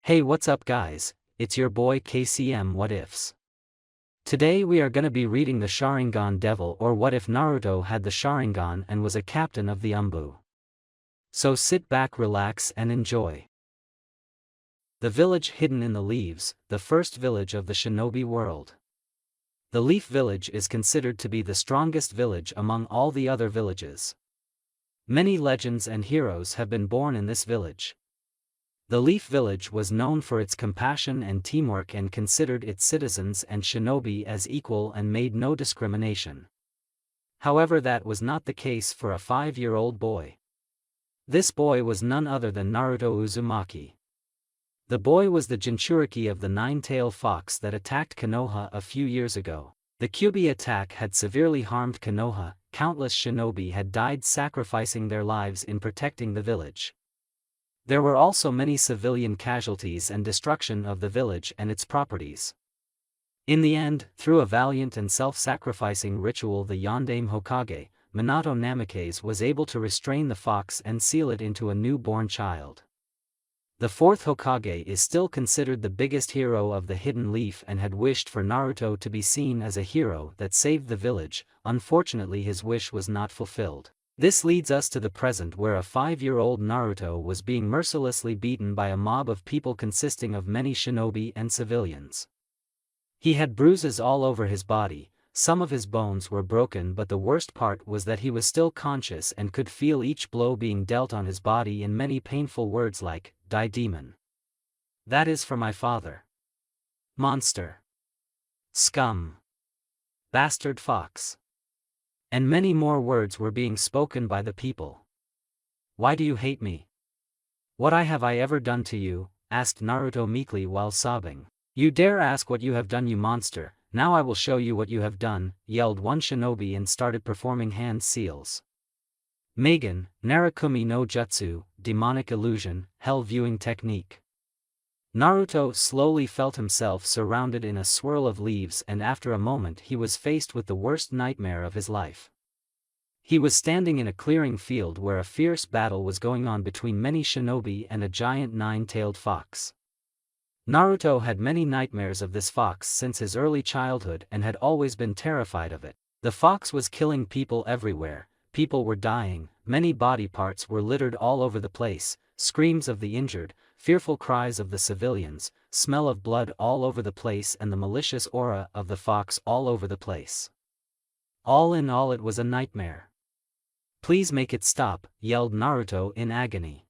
Hey, what's up guys, it's your boy KCM What Ifs. Today we are gonna be reading the Sharingan Devil, or what if Naruto had the Sharingan and was a captain of the ANBU. So sit back, relax and enjoy. The village hidden in the leaves, the first village of the shinobi world. The Leaf Village is considered to be the strongest village among all the other villages. Many legends and heroes have been born in this village. The Leaf Village was known for its compassion and teamwork and considered its citizens and shinobi as equal and made no discrimination. However, that was not the case for a 5-year-old boy. This boy was none other than Naruto Uzumaki. The boy was the Jinchuriki of the nine-tailed fox that attacked Konoha a few years ago. The Kyuubi attack had severely harmed Konoha. Countless shinobi had died sacrificing their lives in protecting the village. There were also many civilian casualties and destruction of the village and its properties. In the end, through a valiant and self-sacrificing ritual, the Yondaime Hokage, Minato Namikaze, was able to restrain the fox and seal it into a newborn child. The fourth Hokage is still considered the biggest hero of the Hidden Leaf and had wished for Naruto to be seen as a hero that saved the village. Unfortunately, his wish was not fulfilled. This leads us to the present, where a 5-year-old Naruto was being mercilessly beaten by a mob of people consisting of many shinobi and civilians. He had bruises all over his body, some of his bones were broken, but the worst part was that he was still conscious and could feel each blow being dealt on his body in many painful words like, "Die demon. That is for my father. Monster. Scum. Bastard fox." And many more words were being spoken by the people. "Why do you hate me? What have I ever done to you?" asked Naruto meekly while sobbing. "You dare ask what you have done, you monster? Now I will show you what you have done," yelled one shinobi and started performing hand seals. Magen, Narakumi no Jutsu, demonic illusion, hell viewing technique. Naruto slowly felt himself surrounded in a swirl of leaves, and after a moment he was faced with the worst nightmare of his life. He was standing in a clearing field where a fierce battle was going on between many shinobi and a giant nine-tailed fox. Naruto had many nightmares of this fox since his early childhood and had always been terrified of it. The fox was killing people everywhere, people were dying, many body parts were littered all over the place, screams of the injured, fearful cries of the civilians, smell of blood all over the place, and the malicious aura of the fox all over the place. All in all, it was a nightmare. "Please make it stop," yelled Naruto in agony.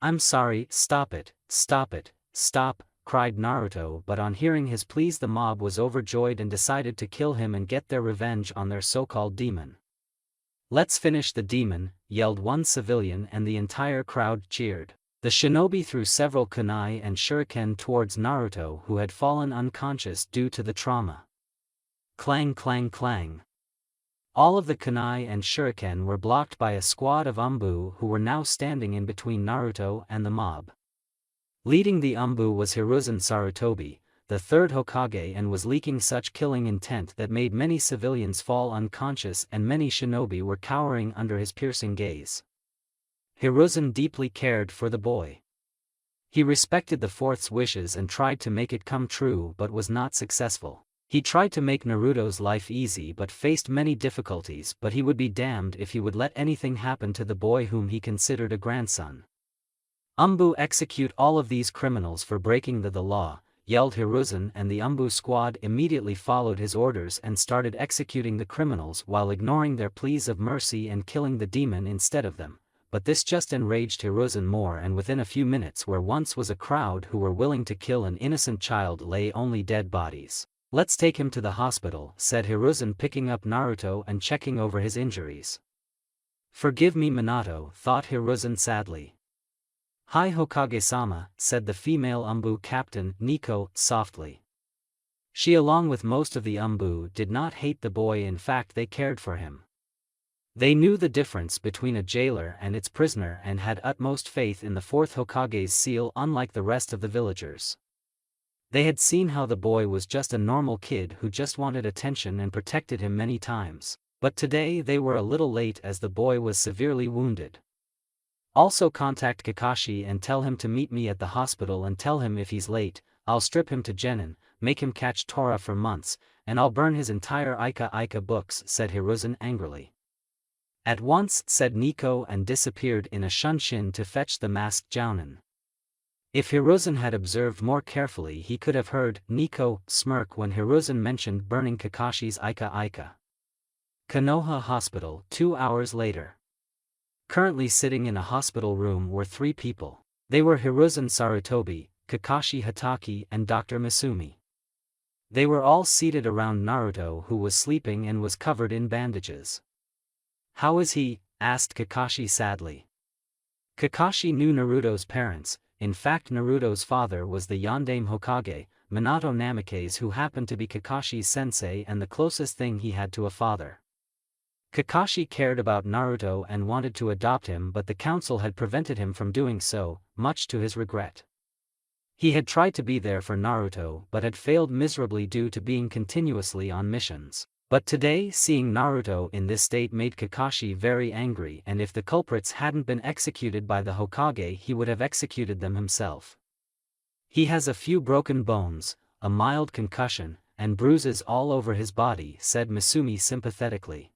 "I'm sorry, stop it, stop," cried Naruto, but on hearing his pleas the mob was overjoyed and decided to kill him and get their revenge on their so-called demon. "Let's finish the demon," yelled one civilian, and the entire crowd cheered. The shinobi threw several kunai and shuriken towards Naruto, who had fallen unconscious due to the trauma. Clang clang clang. All of the kunai and shuriken were blocked by a squad of ANBU who were now standing in between Naruto and the mob. Leading the ANBU was Hiruzen Sarutobi, the third Hokage, and was leaking such killing intent that made many civilians fall unconscious and many shinobi were cowering under his piercing gaze. Hiruzen deeply cared for the boy. He respected the fourth's wishes and tried to make it come true, but was not successful. He tried to make Naruto's life easy but faced many difficulties, but he would be damned if he would let anything happen to the boy whom he considered a grandson. "ANBU, execute all of these criminals for breaking the law," yelled Hiruzen, and the ANBU squad immediately followed his orders and started executing the criminals while ignoring their pleas of mercy and killing the demon instead of them. But this just enraged Hiruzen more, and within a few minutes where once was a crowd who were willing to kill an innocent child lay only dead bodies. "Let's take him to the hospital," said Hiruzen, picking up Naruto and checking over his injuries. "Forgive me, Minato," thought Hiruzen sadly. "Hi Hokage-sama," said the female ANBU captain, Nico, softly. She, along with most of the ANBU, did not hate the boy, in fact they cared for him. They knew the difference between a jailer and its prisoner and had utmost faith in the fourth Hokage's seal, unlike the rest of the villagers. They had seen how the boy was just a normal kid who just wanted attention and protected him many times, but today they were a little late as the boy was severely wounded. Also contact Kakashi and tell him to meet me at the hospital and tell him if he's late, I'll strip him to Genin, make him catch Tora for months, and I'll burn his entire Ika books, said Hiruzen angrily. At once, said Nico and disappeared in a shunshin to fetch the masked Jounin. If Hiruzen had observed more carefully he could have heard Nico smirk when Hiruzen mentioned burning Kakashi's Ika. Konoha Hospital, 2 hours later. Currently sitting in a hospital room were 3 people. They were Hiruzen Sarutobi, Kakashi Hatake and Dr. Misumi. They were all seated around Naruto, who was sleeping and was covered in bandages. "How is he?" asked Kakashi sadly. Kakashi knew Naruto's parents. In fact, Naruto's father was the Yondaime Hokage, Minato Namikaze, who happened to be Kakashi's sensei and the closest thing he had to a father. Kakashi cared about Naruto and wanted to adopt him, but the council had prevented him from doing so, much to his regret. He had tried to be there for Naruto but had failed miserably due to being continuously on missions. But today, seeing Naruto in this state made Kakashi very angry, and if the culprits hadn't been executed by the Hokage he would have executed them himself. "He has a few broken bones, a mild concussion, and bruises all over his body," said Misumi sympathetically.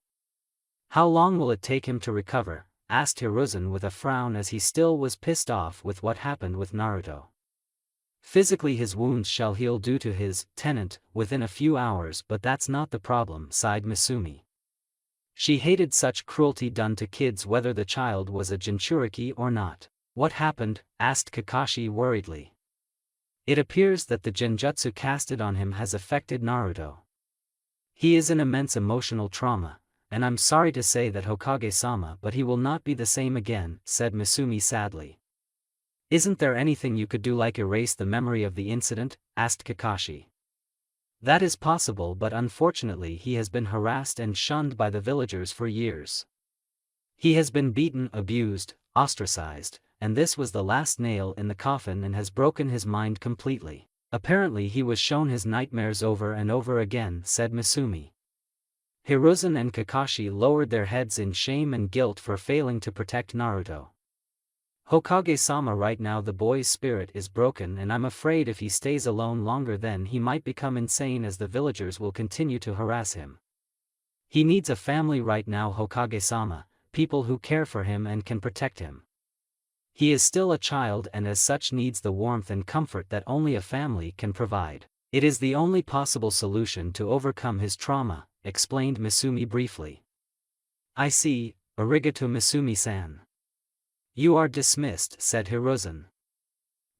"How long will it take him to recover?" asked Hiruzen with a frown, as he still was pissed off with what happened with Naruto. "Physically his wounds shall heal due to his tenant within a few hours, but that's not the problem," sighed Misumi. She hated such cruelty done to kids, whether the child was a Jinchuriki or not. "What happened?" asked Kakashi worriedly. "It appears that the genjutsu casted on him has affected Naruto. He is in immense emotional trauma, and I'm sorry to say that, Hokage-sama, but he will not be the same again," said Misumi sadly. "Isn't there anything you could do, like erase the memory of the incident?" asked Kakashi. "That is possible, but unfortunately he has been harassed and shunned by the villagers for years. He has been beaten, abused, ostracized, and this was the last nail in the coffin and has broken his mind completely. Apparently he was shown his nightmares over and over again," said Misumi. Hiruzen and Kakashi lowered their heads in shame and guilt for failing to protect Naruto. "Hokage-sama, right now the boy's spirit is broken, and I'm afraid if he stays alone longer then he might become insane, as the villagers will continue to harass him. He needs a family right now, Hokage-sama, people who care for him and can protect him. He is still a child and as such needs the warmth and comfort that only a family can provide. It is the only possible solution to overcome his trauma," explained Misumi briefly. "I see, arigato Misumi-san. You are dismissed," said Hiruzen.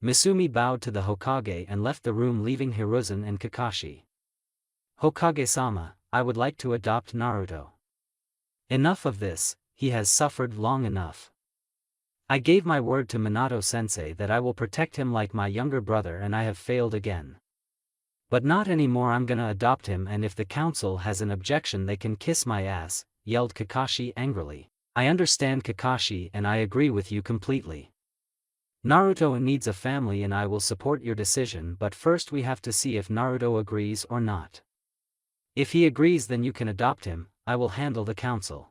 Misumi bowed to the Hokage and left the room, leaving Hiruzen and Kakashi. "Hokage-sama, I would like to adopt Naruto. Enough of this, he has suffered long enough. I gave my word to Minato-sensei that I will protect him like my younger brother, and I have failed again. But not anymore, I'm gonna adopt him, and if the council has an objection they can kiss my ass," yelled Kakashi angrily. "I understand, Kakashi, and I agree with you completely. Naruto needs a family and I will support your decision, but first we have to see if Naruto agrees or not. If he agrees then you can adopt him, I will handle the council.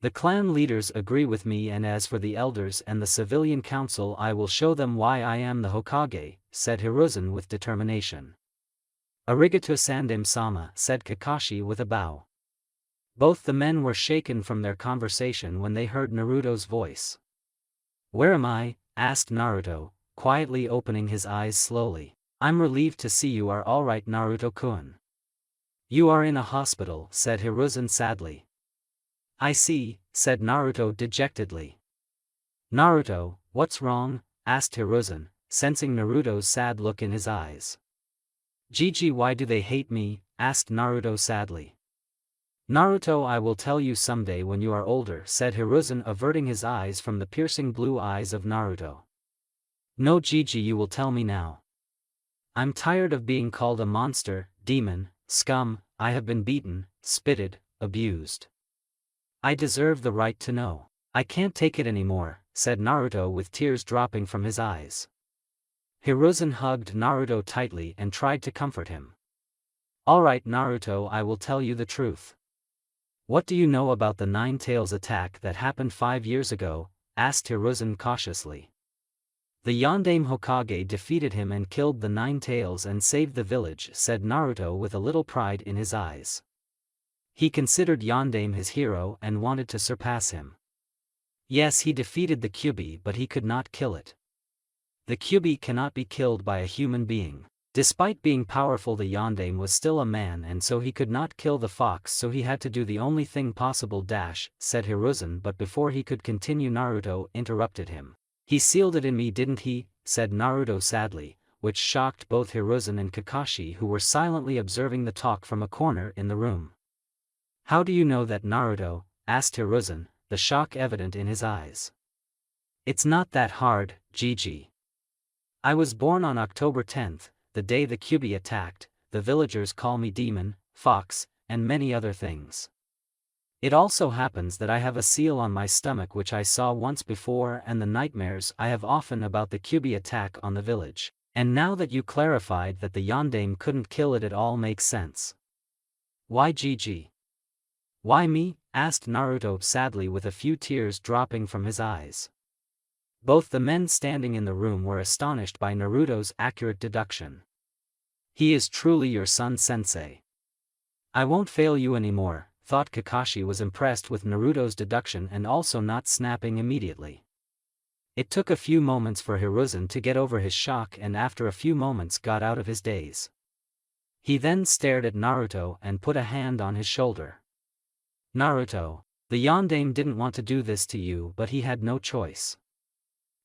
The clan leaders agree with me, and as for the elders and the civilian council I will show them why I am the Hokage," said Hiruzen with determination. "Arigato Sandem-sama," said Kakashi with a bow. Both the men were shaken from their conversation when they heard Naruto's voice. "Where am I?" asked Naruto, quietly opening his eyes slowly. "I'm relieved to see you are alright, Naruto-kun." "You are in a hospital," said Hiruzen sadly. "I see," said Naruto dejectedly. "Naruto, what's wrong?" asked Hiruzen, sensing Naruto's sad look in his eyes. "Gigi, why do they hate me?" asked Naruto sadly. "Naruto, I will tell you someday when you are older," said Hiruzen, averting his eyes from the piercing blue eyes of Naruto. "No, Gigi, you will tell me now. I'm tired of being called a monster, demon, scum. I have been beaten, spitted, abused. I deserve the right to know. I can't take it anymore," said Naruto with tears dropping from his eyes. Hiruzen hugged Naruto tightly and tried to comfort him. "Alright Naruto, I will tell you the truth. What do you know about the Nine Tails attack that happened 5 years ago?" asked Hiruzen cautiously. The Yondaime Hokage defeated him and killed the Nine Tails and saved the village, said Naruto with a little pride in his eyes. He considered Yondaime his hero and wanted to surpass him. Yes, he defeated the Kyuubi, but he could not kill it. The Kyuubi cannot be killed by a human being. Despite being powerful, the Yondaime was still a man, and so he could not kill the fox, so he had to do the only thing possible, said Hiruzen, but before he could continue Naruto interrupted him. He sealed it in me, didn't he? Said Naruto sadly, which shocked both Hiruzen and Kakashi, who were silently observing the talk from a corner in the room. How do you know that, Naruto? Asked Hiruzen, the shock evident in his eyes. It's not that hard, Gigi. I was born on October 10th, the day the Kyuubi attacked. The villagers call me demon, fox, and many other things. It also happens that I have a seal on my stomach which I saw once before, and the nightmares I have often about the Kyuubi attack on the village. And now that you clarified that the Yondaime couldn't kill it all makes sense. Why Gigi? Why me? Asked Naruto sadly, with a few tears dropping from his eyes. Both the men standing in the room were astonished by Naruto's accurate deduction. He is truly your son, sensei. I won't fail you anymore, thought Kakashi was impressed with Naruto's deduction and also not snapping immediately. It took a few moments for Hiruzen to get over his shock, and after a few moments got out of his daze. He then stared at Naruto and put a hand on his shoulder. Naruto, the Yondaime didn't want to do this to you, but he had no choice.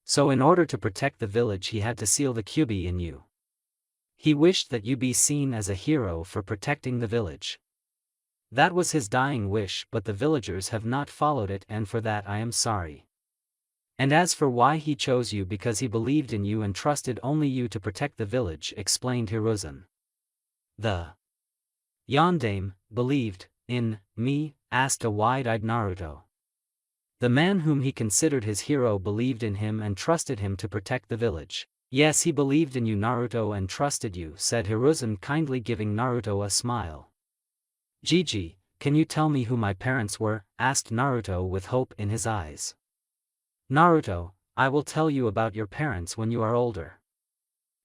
So in order to protect the village he had to seal the Kyuubi in you. He wished that you be seen as a hero for protecting the village. That was his dying wish, but the villagers have not followed it, and for that I am sorry. And as for why he chose you, because he believed in you and trusted only you to protect the village, explained Hiruzen. The Yondaime believed in me? Asked a wide-eyed Naruto. The man whom he considered his hero believed in him and trusted him to protect the village. Yes, he believed in you, Naruto, and trusted you, said Hiruzen, kindly giving Naruto a smile. Gigi, can you tell me who my parents were? Asked Naruto with hope in his eyes. Naruto, I will tell you about your parents when you are older.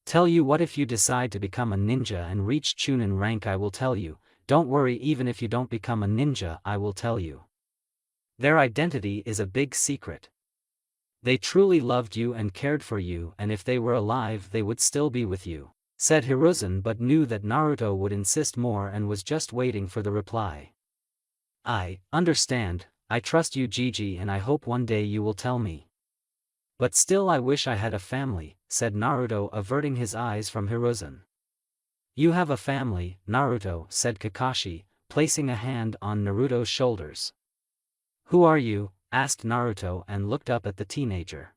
Tell you what, if you decide to become a ninja and reach Chunin rank, I will tell you. Don't worry, even if you don't become a ninja, I will tell you. Their identity is a big secret. They truly loved you and cared for you, and if they were alive they would still be with you, said Hiruzen, but knew that Naruto would insist more and was just waiting for the reply. I understand, I trust you, Gigi, and I hope one day you will tell me. But still I wish I had a family, said Naruto, averting his eyes from Hiruzen. You have a family, Naruto, said Kakashi, placing a hand on Naruto's shoulders. Who are you? Asked Naruto and looked up at the teenager.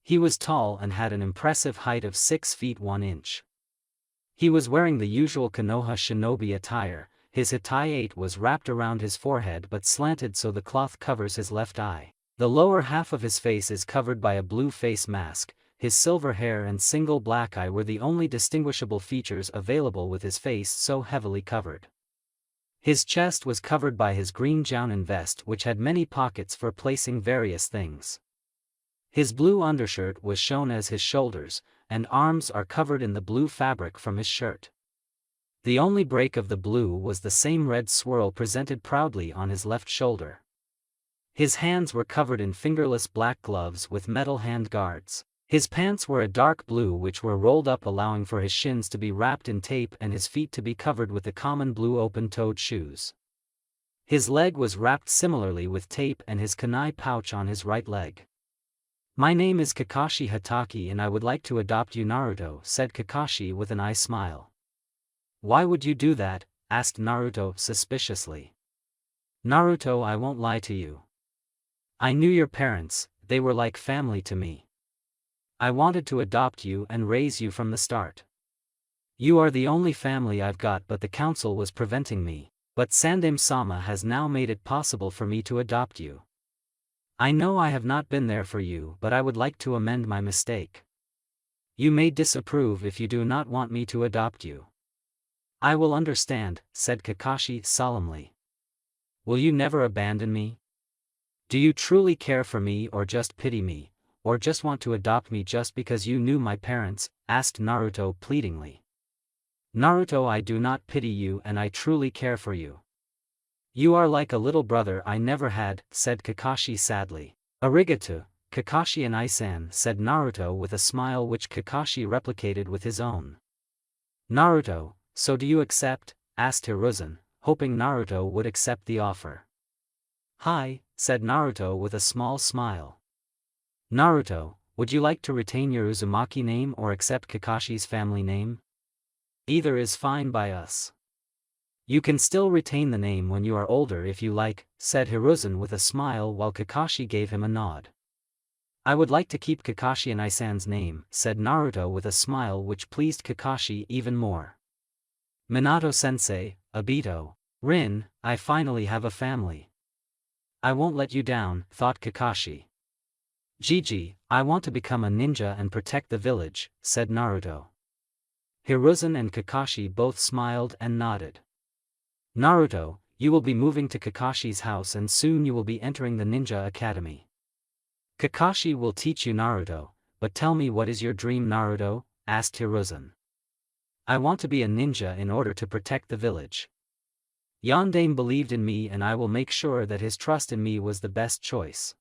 He was tall and had an impressive height of 6 feet 1 inch. He was wearing the usual Konoha shinobi attire. His hitaite was wrapped around his forehead but slanted so the cloth covers his left eye. The lower half of his face is covered by a blue face mask. His silver hair and single black eye were the only distinguishable features available with his face so heavily covered. His chest was covered by his green jounin vest, which had many pockets for placing various things. His blue undershirt was shown as his shoulders, and arms are covered in the blue fabric from his shirt. The only break of the blue was the same red swirl presented proudly on his left shoulder. His hands were covered in fingerless black gloves with metal hand guards. His pants were a dark blue which were rolled up, allowing for his shins to be wrapped in tape and his feet to be covered with the common blue open-toed shoes. His leg was wrapped similarly with tape and his kunai pouch on his right leg. My name is Kakashi Hatake and I would like to adopt you, Naruto, said Kakashi with an eye smile. Why would you do that? Asked Naruto suspiciously. Naruto, I won't lie to you. I knew your parents, they were like family to me. I wanted to adopt you and raise you from the start. You are the only family I've got, but the council was preventing me. But Sandaime-sama has now made it possible for me to adopt you. I know I have not been there for you, but I would like to amend my mistake. You may disapprove if you do not want me to adopt you. I will understand, said Kakashi solemnly. Will you never abandon me? Do you truly care for me or just pity me, or just want to adopt me just because you knew my parents? Asked Naruto pleadingly. Naruto, I do not pity you and I truly care for you. You are like a little brother I never had, said Kakashi sadly. Arigato, Kakashi and I-san, said Naruto with a smile which Kakashi replicated with his own. Naruto, so do you accept? Asked Hiruzen, hoping Naruto would accept the offer. Hi, said Naruto with a small smile. Naruto, would you like to retain your Uzumaki name or accept Kakashi's family name? Either is fine by us. You can still retain the name when you are older if you like, said Hiruzen with a smile while Kakashi gave him a nod. I would like to keep Kakashi and I-san's name, said Naruto with a smile which pleased Kakashi even more. Minato-sensei, Obito, Rin, I finally have a family. I won't let you down, thought Kakashi. Gigi, I want to become a ninja and protect the village, said Naruto. Hiruzen and Kakashi both smiled and nodded. Naruto, you will be moving to Kakashi's house and soon you will be entering the ninja academy. Kakashi will teach you Naruto, but tell me, what is your dream, Naruto? Asked Hiruzen. I want to be a ninja in order to protect the village. Yondaime believed in me and I will make sure that his trust in me was the best choice.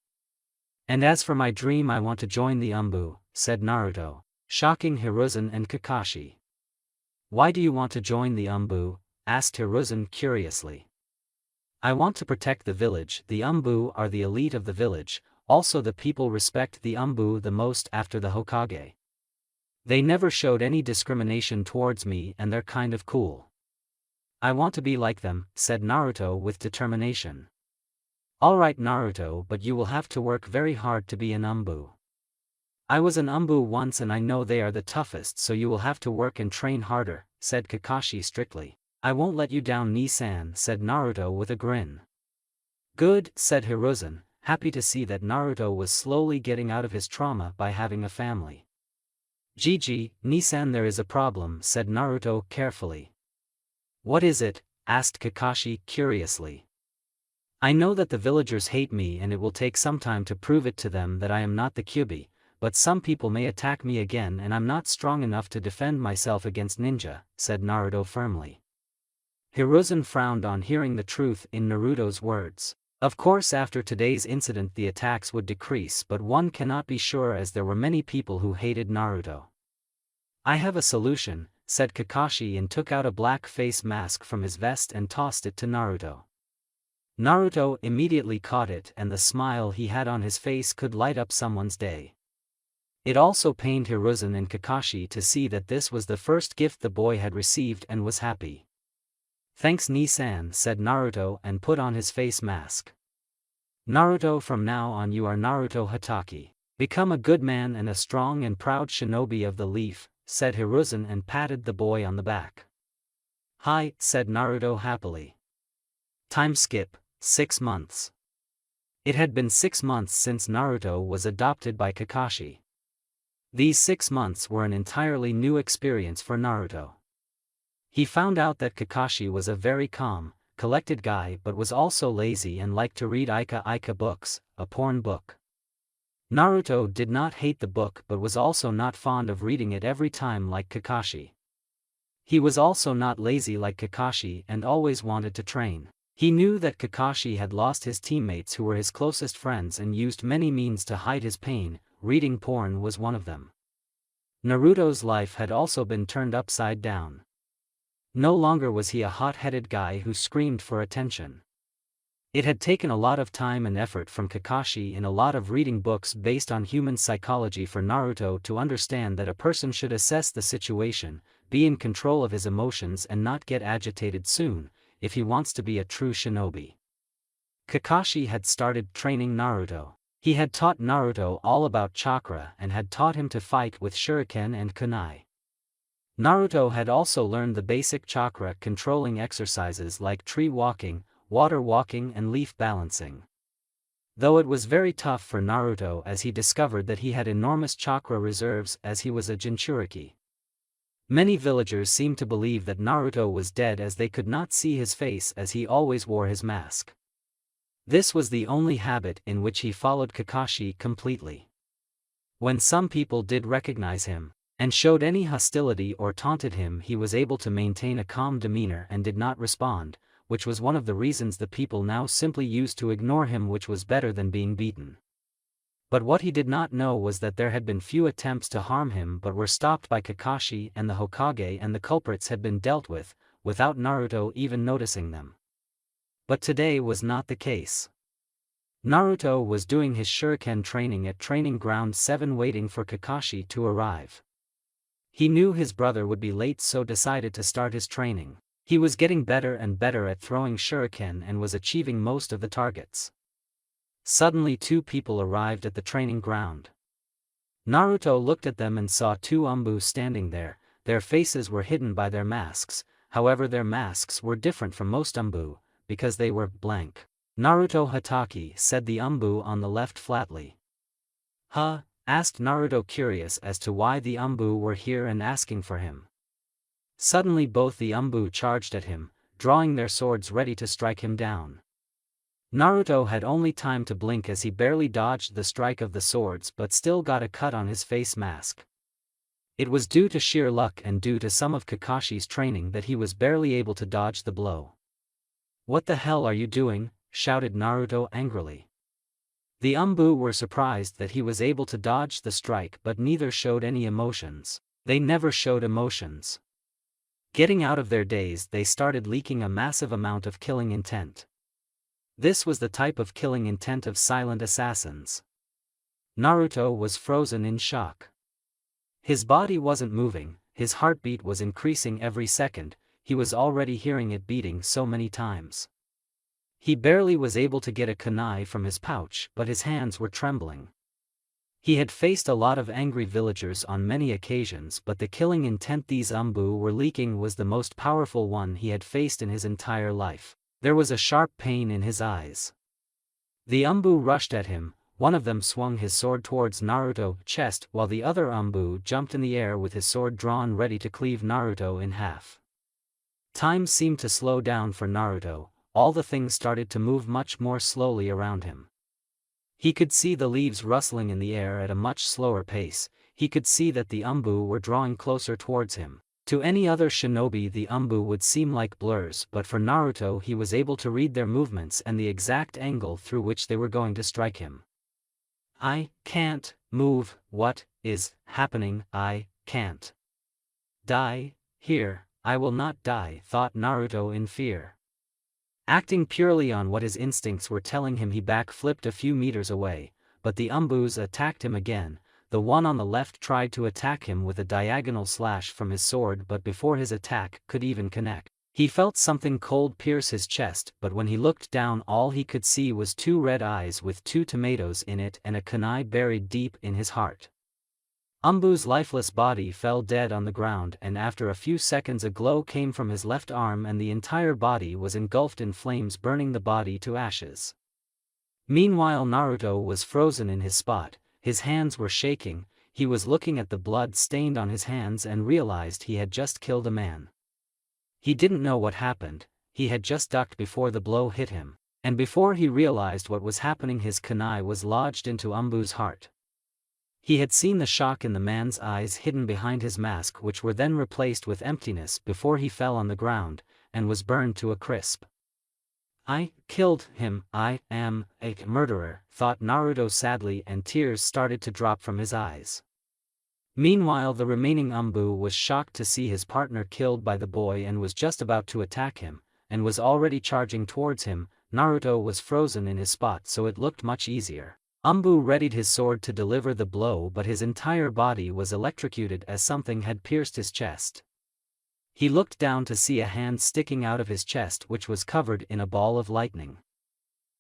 And as for my dream, I want to join the ANBU, said Naruto, shocking Hiruzen and Kakashi. Why do you want to join the ANBU? Asked Hiruzen curiously. I want to protect the village. The ANBU are the elite of the village, also the people respect the ANBU the most after the Hokage. They never showed any discrimination towards me and they're kind of cool. I want to be like them, said Naruto with determination. Alright Naruto, but you will have to work very hard to be an ANBU. I was an ANBU once and I know they are the toughest, so you will have to work and train harder, said Kakashi strictly. I won't let you down, Ni-san, said Naruto with a grin. Good, said Hiruzen, happy to see that Naruto was slowly getting out of his trauma by having a family. Gigi, Ni-san, there is a problem, said Naruto carefully. What is it? Asked Kakashi curiously. I know that the villagers hate me and it will take some time to prove it to them that I am not the Kyuubi, but some people may attack me again and I'm not strong enough to defend myself against ninja, said Naruto firmly. Hiruzen frowned on hearing the truth in Naruto's words. Of course, after today's incident the attacks would decrease, but one cannot be sure as there were many people who hated Naruto. I have a solution, said Kakashi and took out a black face mask from his vest and tossed it to Naruto. Naruto immediately caught it and the smile he had on his face could light up someone's day. It also pained Hiruzen and Kakashi to see that this was the first gift the boy had received and was happy. Thanks Ni-san, said Naruto and put on his face mask. Naruto, from now on you are Naruto Hatake. Become a good man and a strong and proud shinobi of the leaf, said Hiruzen and patted the boy on the back. Hi, said Naruto happily. Time skip, 6 months. It had been 6 months since Naruto was adopted by Kakashi. These 6 months were an entirely new experience for Naruto. He found out that Kakashi was a very calm, collected guy but was also lazy and liked to read Ika books, a porn book. Naruto did not hate the book but was also not fond of reading it every time like Kakashi. He was also not lazy like Kakashi and always wanted to train. He knew that Kakashi had lost his teammates who were his closest friends and used many means to hide his pain, reading porn was one of them. Naruto's life had also been turned upside down. No longer was he a hot-headed guy who screamed for attention. It had taken a lot of time and effort from Kakashi in a lot of reading books based on human psychology for Naruto to understand that a person should assess the situation, be in control of his emotions and not get agitated soon, if he wants to be a true shinobi. Kakashi had started training Naruto. He had taught Naruto all about chakra and had taught him to fight with shuriken and kunai. Naruto had also learned the basic chakra controlling exercises like tree walking, water walking and leaf balancing. Though it was very tough for Naruto as he discovered that he had enormous chakra reserves as he was a Jinchuriki. Many villagers seemed to believe that Naruto was dead as they could not see his face as he always wore his mask. This was the only habit in which he followed Kakashi completely. When some people did recognize him, and showed any hostility or taunted him, he was able to maintain a calm demeanor and did not respond, which was one of the reasons the people now simply used to ignore him, which was better than being beaten. But what he did not know was that there had been few attempts to harm him but were stopped by Kakashi and the Hokage, and the culprits had been dealt with, without Naruto even noticing them. But today was not the case. Naruto was doing his Shuriken training at Training Ground 7 waiting for Kakashi to arrive. He knew his brother would be late, so decided to start his training. He was getting better and better at throwing Shuriken and was achieving most of the targets. Suddenly 2 people arrived at the training ground. Naruto looked at them and saw 2 ANBU standing there. Their faces were hidden by their masks, however their masks were different from most ANBU, because they were blank. "Naruto Hatake," said the ANBU on the left flatly. "Huh?" asked Naruto, curious as to why the ANBU were here and asking for him. Suddenly both the ANBU charged at him, drawing their swords ready to strike him down. Naruto had only time to blink as he barely dodged the strike of the swords, but still got a cut on his face mask. It was due to sheer luck and due to some of Kakashi's training that he was barely able to dodge the blow. "What the hell are you doing?" shouted Naruto angrily. The ANBU were surprised that he was able to dodge the strike, but neither showed any emotions. They never showed emotions. Getting out of their daze, they started leaking a massive amount of killing intent. This was the type of killing intent of silent assassins. Naruto was frozen in shock. His body wasn't moving, his heartbeat was increasing every second, he was already hearing it beating so many times. He barely was able to get a kunai from his pouch, but his hands were trembling. He had faced a lot of angry villagers on many occasions, but the killing intent these ANBU were leaking was the most powerful one he had faced in his entire life. There was a sharp pain in his eyes. The ANBU rushed at him. One of them swung his sword towards Naruto's chest, while the other ANBU jumped in the air with his sword drawn ready to cleave Naruto in half. Time seemed to slow down for Naruto. All the things started to move much more slowly around him. He could see the leaves rustling in the air at a much slower pace. He could see that the ANBU were drawing closer towards him. To any other shinobi the ANBU would seem like blurs, but for Naruto he was able to read their movements and the exact angle through which they were going to strike him. "I can't move. What is happening? I can't die here. I will not die," thought Naruto in fear. Acting purely on what his instincts were telling him, he backflipped a few meters away, but the ANBUs attacked him again. The one on the left tried to attack him with a diagonal slash from his sword, but before his attack could even connect, he felt something cold pierce his chest, but when he looked down all he could see was 2 red eyes with 2 tomatoes in it and a kunai buried deep in his heart. ANBU's lifeless body fell dead on the ground, and after a few seconds a glow came from his left arm and the entire body was engulfed in flames, burning the body to ashes. Meanwhile Naruto was frozen in his spot, his hands were shaking, he was looking at the blood stained on his hands and realized he had just killed a man. He didn't know what happened, he had just ducked before the blow hit him, and before he realized what was happening his kunai was lodged into ANBU's heart. He had seen the shock in the man's eyes hidden behind his mask, which were then replaced with emptiness before he fell on the ground, and was burned to a crisp. "I killed him, I am a murderer," thought Naruto sadly, and tears started to drop from his eyes. Meanwhile the remaining ANBU was shocked to see his partner killed by the boy and was just about to attack him, and was already charging towards him. Naruto was frozen in his spot, so it looked much easier. ANBU readied his sword to deliver the blow, but his entire body was electrocuted as something had pierced his chest. He looked down to see a hand sticking out of his chest which was covered in a ball of lightning.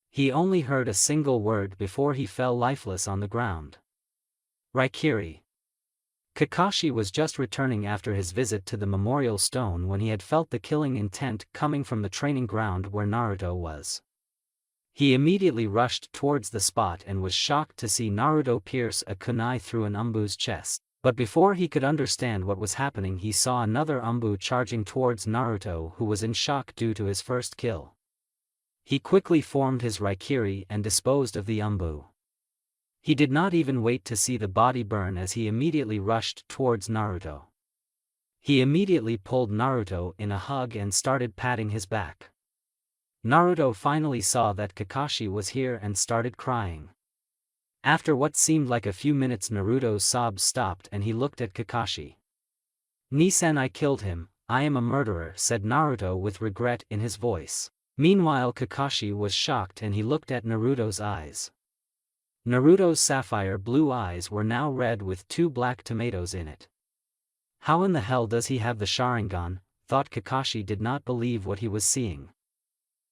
He only heard a single word before he fell lifeless on the ground. Raikiri. Kakashi was just returning after his visit to the memorial stone when he had felt the killing intent coming from the training ground where Naruto was. He immediately rushed towards the spot and was shocked to see Naruto pierce a kunai through an ANBU's chest. But before he could understand what was happening, he saw another ANBU charging towards Naruto, who was in shock due to his first kill. He quickly formed his Raikiri and disposed of the ANBU. He did not even wait to see the body burn as he immediately rushed towards Naruto. He immediately pulled Naruto in a hug and started patting his back. Naruto finally saw that Kakashi was here and started crying. After what seemed like a few minutes, Naruto's sobs stopped and he looked at Kakashi. "Nisan, I killed him, I am a murderer," said Naruto with regret in his voice. Meanwhile, Kakashi was shocked and he looked at Naruto's eyes. Naruto's sapphire blue eyes were now red with 2 black tomatoes in it. How in the hell does he have the Sharingan? Thought Kakashi did not believe what he was seeing.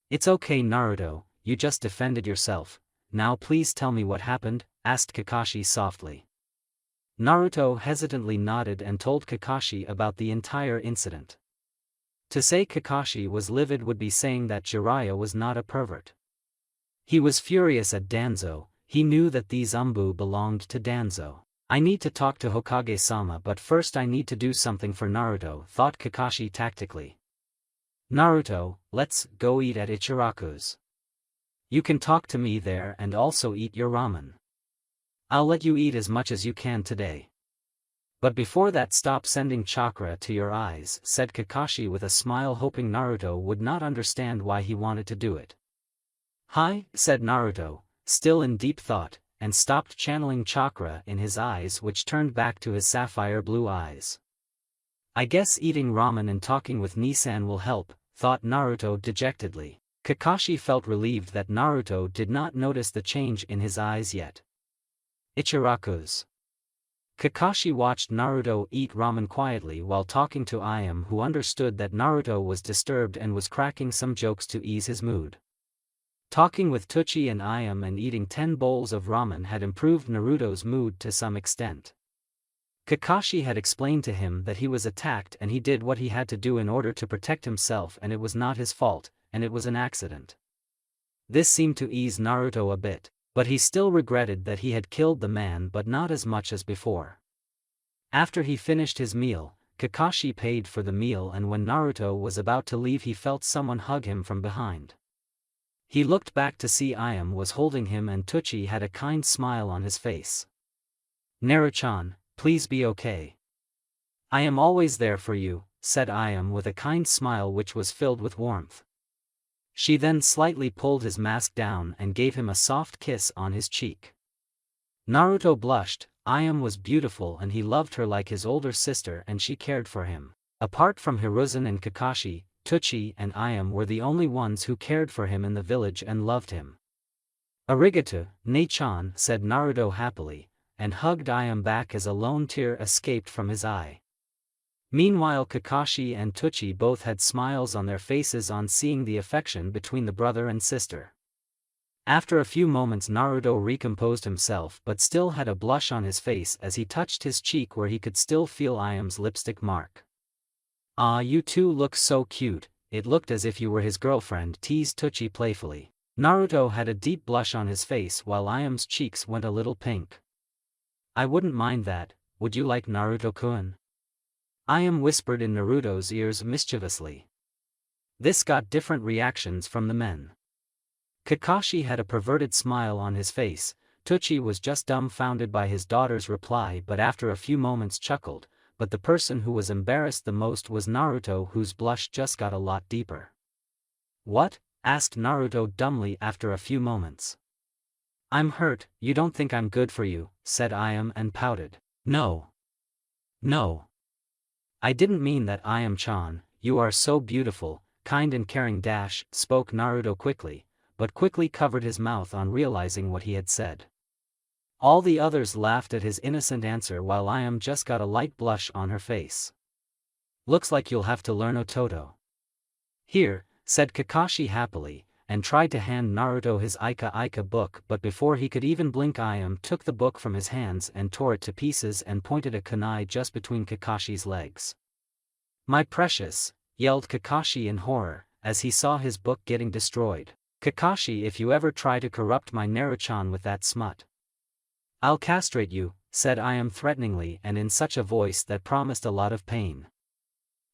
"It's okay, Naruto, you just defended yourself, now please tell me what happened," asked Kakashi softly. Naruto hesitantly nodded and told Kakashi about the entire incident. To say Kakashi was livid would be saying that Jiraiya was not a pervert. He was furious at Danzo. He knew that these ANBU belonged to Danzo. "I need to talk to Hokage-sama, but first I need to do something for Naruto," thought Kakashi tactically. "Naruto, let's go eat at Ichiraku's. You can talk to me there and also eat your ramen. I'll let you eat as much as you can today. But before that, stop sending chakra to your eyes," said Kakashi with a smile, hoping Naruto would not understand why he wanted to do it. "Hi," said Naruto, still in deep thought, and stopped channeling chakra in his eyes, which turned back to his sapphire blue eyes. "I guess eating ramen and talking with Nisan will help," thought Naruto dejectedly. Kakashi felt relieved that Naruto did not notice the change in his eyes yet. Ichiraku's. Kakashi watched Naruto eat ramen quietly while talking to Ayam, who understood that Naruto was disturbed and was cracking some jokes to ease his mood. Talking with Teuchi and Ayam and eating 10 bowls of ramen had improved Naruto's mood to some extent. Kakashi had explained to him that he was attacked and he did what he had to do in order to protect himself, and it was not his fault, and it was an accident. This seemed to ease Naruto a bit, but he still regretted that he had killed the man, but not as much as before. After he finished his meal, Kakashi paid for the meal, and when Naruto was about to leave he felt someone hug him from behind. He looked back to see Ayam was holding him and Teuchi had a kind smile on his face. "Naruto-chan, please be okay. I am always there for you," said Ayam with a kind smile which was filled with warmth. She then slightly pulled his mask down and gave him a soft kiss on his cheek. Naruto blushed. Ayam was beautiful and he loved her like his older sister, and she cared for him. Apart from Hiruzen and Kakashi, Teuchi and Ayam were the only ones who cared for him in the village and loved him. "Arigato, Ne-chan," said Naruto happily, and hugged Ayam back as a lone tear escaped from his eye. Meanwhile, Kakashi and Teuchi both had smiles on their faces on seeing the affection between the brother and sister. After a few moments, Naruto recomposed himself but still had a blush on his face as he touched his cheek where he could still feel Ayam's lipstick mark. "Ah, you two look so cute, it looked as if you were his girlfriend," teased Teuchi playfully. Naruto had a deep blush on his face while Ayam's cheeks went a little pink. "I wouldn't mind that, would you like, Naruto-kun?" Ayam whispered in Naruto's ears mischievously. This got different reactions from the men. Kakashi had a perverted smile on his face. Teuchi was just dumbfounded by his daughter's reply, but after a few moments chuckled, but the person who was embarrassed the most was Naruto, whose blush just got a lot deeper. "What?" asked Naruto dumbly after a few moments. "I'm hurt, you don't think I'm good for you," said Ayam and pouted. No, I didn't mean that, Ayam-chan, you are so beautiful, kind and caring " spoke Naruto quickly, but quickly covered his mouth on realizing what he had said. All the others laughed at his innocent answer while Ayam just got a light blush on her face. "Looks like you'll have to learn Ototo." "Here," said Kakashi happily, and tried to hand Naruto his Ika book, but before he could even blink, Ayam took the book from his hands and tore it to pieces and pointed a kunai just between Kakashi's legs. "My precious," yelled Kakashi in horror, as he saw his book getting destroyed. "Kakashi, if you ever try to corrupt my Naruto-chan with that smut, I'll castrate you," said Ayam threateningly and in such a voice that promised a lot of pain.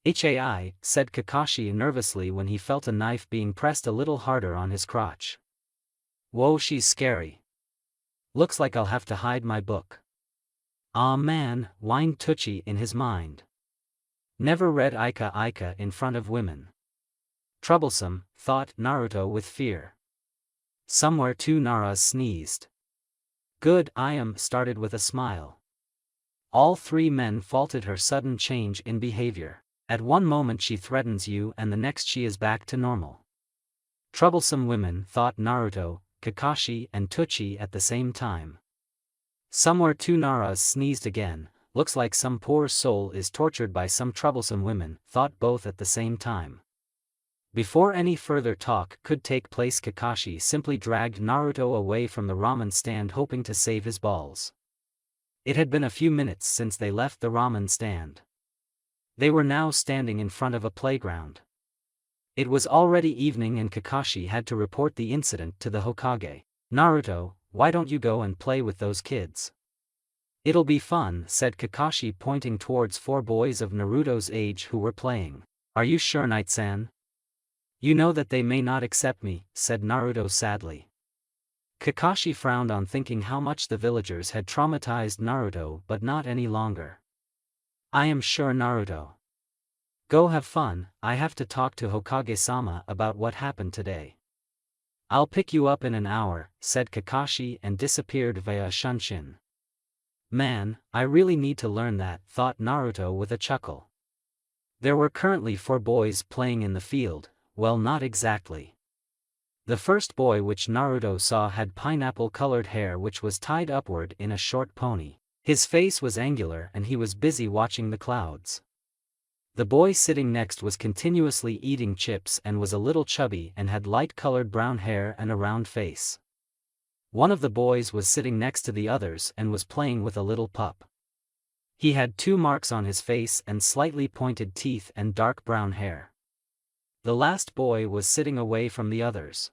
"Hai," said Kakashi nervously when he felt a knife being pressed a little harder on his crotch. "Whoa, she's scary. Looks like I'll have to hide my book." "Aw man," whined Tucci in his mind. Never read Ika in front of women. Troublesome, thought Naruto with fear. Somewhere two Naras sneezed. Good, started with a smile. All three men faulted her sudden change in behavior. At one moment she threatens you and the next she is back to normal. Troublesome women, thought Naruto, Kakashi and Tucci at the same time. Somewhere two Naras sneezed again. Looks like some poor soul is tortured by some troublesome women, thought both at the same time. Before any further talk could take place, Kakashi simply dragged Naruto away from the ramen stand, hoping to save his balls. It had been a few minutes since they left the ramen stand. They were now standing in front of a playground. It was already evening and Kakashi had to report the incident to the Hokage. "Naruto, why don't you go and play with those kids?" "It'll be fun," said Kakashi, pointing towards four boys of Naruto's age who were playing. "Are you sure, Knight-san?" "You know that they may not accept me," said Naruto sadly. Kakashi frowned on thinking how much the villagers had traumatized Naruto, but not any longer. "I am sure, Naruto. Go have fun, I have to talk to Hokage-sama about what happened today." "I'll pick you up in an hour," said Kakashi and disappeared via Shunshin. Man, I really need to learn that, thought Naruto with a chuckle. There were currently four boys playing in the field, well, not exactly. The first boy which Naruto saw had pineapple-colored hair which was tied upward in a short pony. His face was angular and he was busy watching the clouds. The boy sitting next was continuously eating chips and was a little chubby and had light-colored brown hair and a round face. One of the boys was sitting next to the others and was playing with a little pup. He had 2 marks on his face and slightly pointed teeth and dark brown hair. The last boy was sitting away from the others.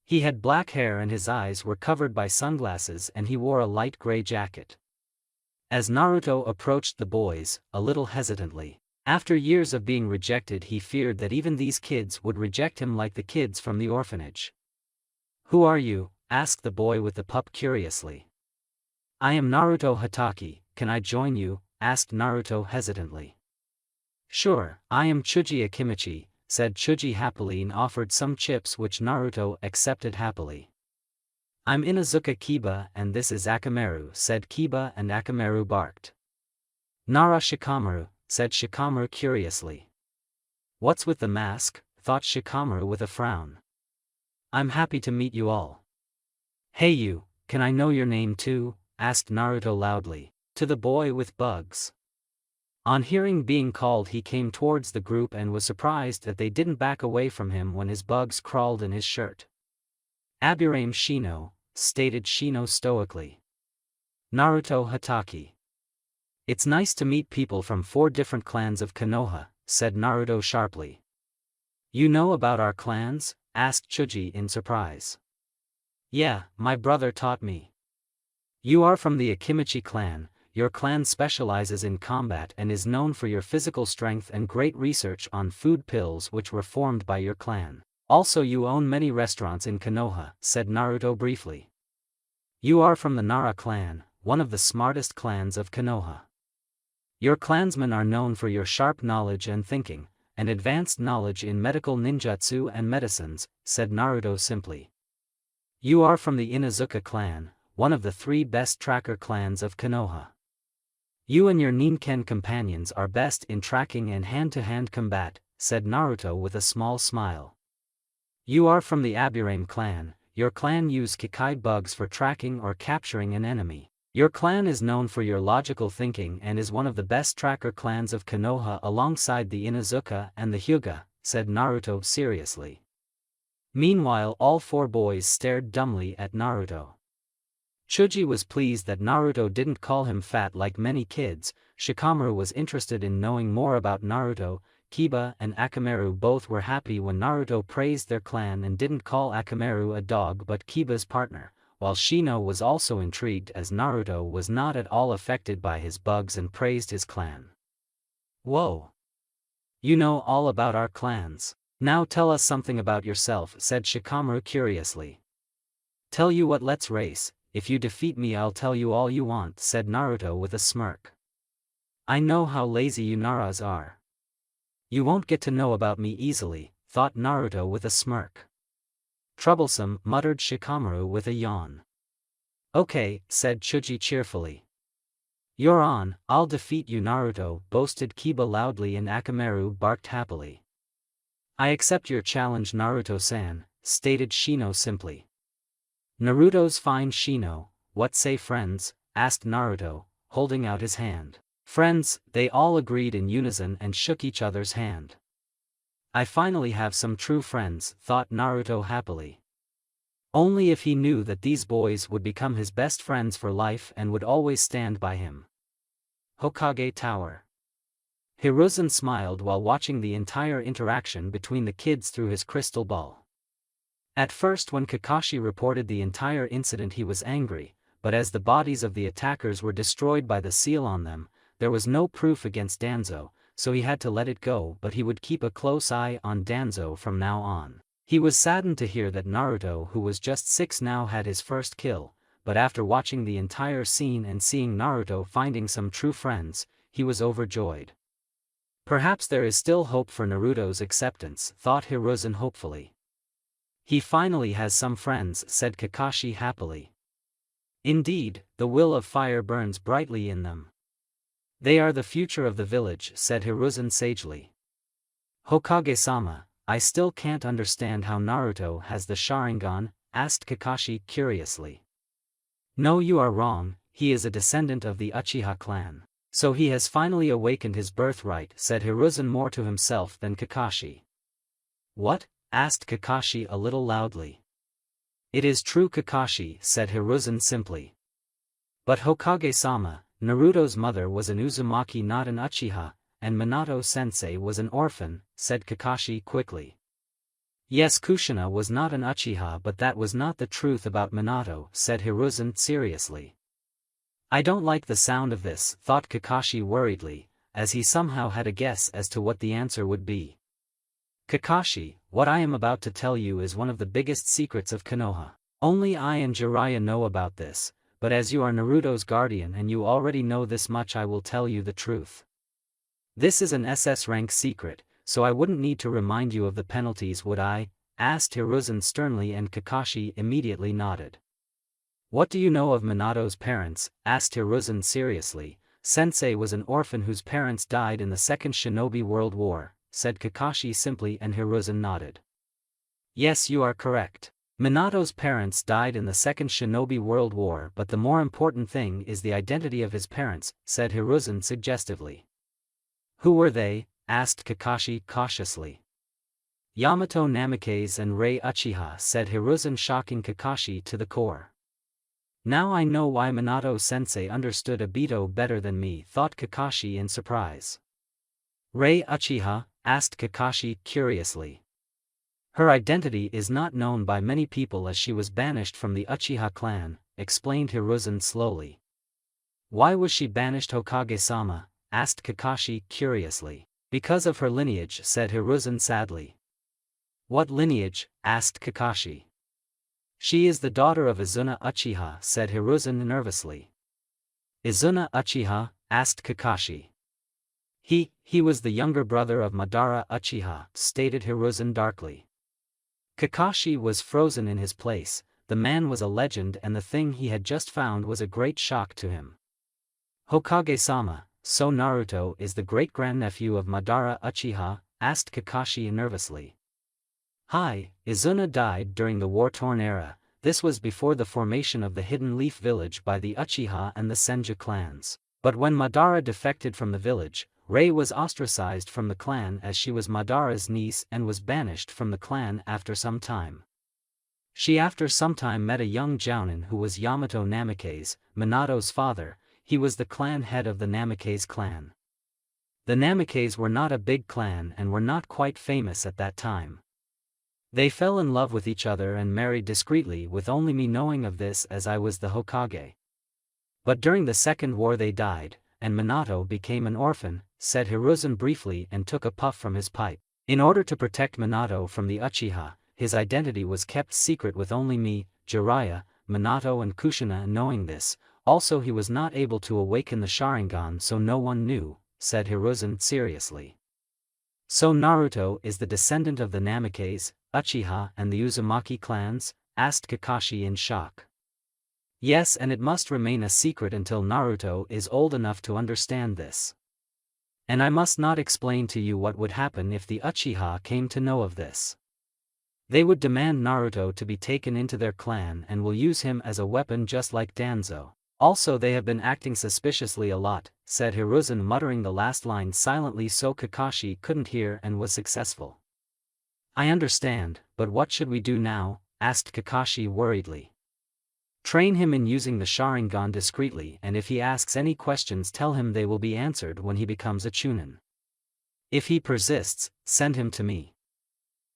He had black hair and his eyes were covered by sunglasses and he wore a light gray jacket. As Naruto approached the boys, a little hesitantly, after years of being rejected, he feared that even these kids would reject him like the kids from the orphanage. "Who are you?" asked the boy with the pup curiously. "I am Naruto Hatake, can I join you?" asked Naruto hesitantly. "Sure, I am Chuji Akimichi," said Chuji happily and offered some chips which Naruto accepted happily. "I'm Inuzuka Kiba and this is Akamaru," said Kiba, and Akamaru barked. "Nara Shikamaru," said Shikamaru curiously. "What's with the mask?" thought Shikamaru with a frown. "I'm happy to meet you all." "Hey you, can I know your name too?" asked Naruto loudly, to the boy with bugs. On hearing being called, he came towards the group and was surprised that they didn't back away from him when his bugs crawled in his shirt. "Aburame Shino," stated Shino stoically. "Naruto Hatake. It's nice to meet people from 4 different clans of Konoha," said Naruto sharply. "You know about our clans?" asked Chuji in surprise. "Yeah, my brother taught me." "You are from the Akimichi clan. Your clan specializes in combat and is known for your physical strength and great research on food pills which were formed by your clan. Also you own many restaurants in Konoha," said Naruto briefly. "You are from the Nara clan, one of the smartest clans of Konoha. Your clansmen are known for your sharp knowledge and thinking, and advanced knowledge in medical ninjutsu and medicines," said Naruto simply. "You are from the Inuzuka clan, one of the 3 best tracker clans of Konoha. You and your Ninken companions are best in tracking and hand-to-hand combat," said Naruto with a small smile. "You are from the Aburame clan. Your clan use Kikai bugs for tracking or capturing an enemy. Your clan is known for your logical thinking and is one of the best tracker clans of Konoha alongside the Inuzuka and the Hyuga," said Naruto seriously. Meanwhile all 4 boys stared dumbly at Naruto. Chuji was pleased that Naruto didn't call him fat like many kids. Shikamaru was interested in knowing more about Naruto. Kiba and Akamaru both were happy when Naruto praised their clan and didn't call Akamaru a dog but Kiba's partner, while Shino was also intrigued as Naruto was not at all affected by his bugs and praised his clan. "Whoa! You know all about our clans. Now tell us something about yourself, said Shikamaru curiously. Tell you what, let's race. If you defeat me I'll tell you all you want, said Naruto with a smirk. I know how lazy you Naras are. You won't get to know about me easily, thought Naruto with a smirk. Troublesome, muttered Shikamaru with a yawn. Okay, said Chuji cheerfully. You're on, I'll defeat you, Naruto, boasted Kiba loudly, and Akamaru barked happily. I accept your challenge, Naruto-san, stated Shino simply. Naruto's fine, Shino. What say friends? Asked Naruto, holding out his hand. Friends, they all agreed in unison and shook each other's hand. I finally have some true friends, thought Naruto happily. Only if he knew that these boys would become his best friends for life and would always stand by him. Hokage Tower. Hiruzen smiled while watching the entire interaction between the kids through his crystal ball. At first, when Kakashi reported the entire incident, he was angry, but as the bodies of the attackers were destroyed by the seal on them, there was no proof against Danzo, so he had to let it go, but he would keep a close eye on Danzo from now on. He was saddened to hear that Naruto, who was just 6 now, had his first kill, but after watching the entire scene and seeing Naruto finding some true friends, he was overjoyed. Perhaps there is still hope for Naruto's acceptance, thought Hiruzen hopefully. He finally has some friends, said Kakashi happily. Indeed, the will of fire burns brightly in them. They are the future of the village, said Hiruzen sagely. Hokage-sama, I still can't understand how Naruto has the Sharingan, asked Kakashi curiously. No, you are wrong, he is a descendant of the Uchiha clan. So he has finally awakened his birthright, said Hiruzen more to himself than Kakashi. What? Asked Kakashi a little loudly. It is true, Kakashi, said Hiruzen simply. But Hokage-sama, Naruto's mother was an Uzumaki, not an Uchiha, and Minato-sensei was an orphan, said Kakashi quickly. Yes, Kushina was not an Uchiha, but that was not the truth about Minato, said Hiruzen seriously. I don't like the sound of this, thought Kakashi worriedly, as he somehow had a guess as to what the answer would be. Kakashi, what I am about to tell you is one of the biggest secrets of Konoha. Only I and Jiraiya know about this, but as you are Naruto's guardian and you already know this much, I will tell you the truth. This is an SS rank secret, so I wouldn't need to remind you of the penalties, would I? Asked Hiruzen sternly, and Kakashi immediately nodded. What do you know of Minato's parents? Asked Hiruzen seriously. Sensei was an orphan whose parents died in the Second Shinobi World War, said Kakashi simply, and Hiruzen nodded. Yes, you are correct. Minato's parents died in the Second Shinobi World War, but the more important thing is the identity of his parents, said Hiruzen suggestively. Who were they? Asked Kakashi cautiously. Yamato Namikaze and Rei Uchiha, said Hiruzen, shocking Kakashi to the core. Now I know why Minato-sensei understood Obito better than me, thought Kakashi in surprise. Rei Uchiha? Asked Kakashi curiously. Her identity is not known by many people as she was banished from the Uchiha clan, explained Hiruzen slowly. Why was she banished, Hokage-sama? Asked Kakashi curiously. Because of her lineage, said Hiruzen sadly. What lineage? Asked Kakashi. She is the daughter of Izuna Uchiha, said Hiruzen nervously. Izuna Uchiha? Asked Kakashi. He was the younger brother of Madara Uchiha, stated Hiruzen darkly. Kakashi was frozen in his place. The man was a legend and the thing he had just found was a great shock to him. Hokage-sama, so Naruto is the great-grandnephew of Madara Uchiha? Asked Kakashi nervously. Hi, Izuna died during the war-torn era. This was before the formation of the Hidden Leaf Village by the Uchiha and the Senju clans. But when Madara defected from the village, Rei was ostracized from the clan as she was Madara's niece and was banished from the clan after some time. She after some time met a young Jounin who was Yamato Namikaze, Minato's father. He was the clan head of the Namikaze clan. The Namikaze were not a big clan and were not quite famous at that time. They fell in love with each other and married discreetly, with only me knowing of this as I was the Hokage. But during the Second War they died, and Minato became an orphan, said Hiruzen briefly and took a puff from his pipe. In order to protect Minato from the Uchiha, his identity was kept secret with only me, Jiraiya, Minato and Kushina knowing this. Also he was not able to awaken the Sharingan, so no one knew, said Hiruzen seriously. So Naruto is the descendant of the Namikaze, Uchiha and the Uzumaki clans? Asked Kakashi in shock. Yes, and it must remain a secret until Naruto is old enough to understand this. And I must not explain to you what would happen if the Uchiha came to know of this. They would demand Naruto to be taken into their clan and will use him as a weapon just like Danzo. Also they have been acting suspiciously a lot, said Hiruzen, muttering the last line silently so Kakashi couldn't hear, and was successful. I understand, but what should we do now? Asked Kakashi worriedly. Train him in using the Sharingan discreetly, and if he asks any questions tell him they will be answered when he becomes a Chunin. If he persists, send him to me.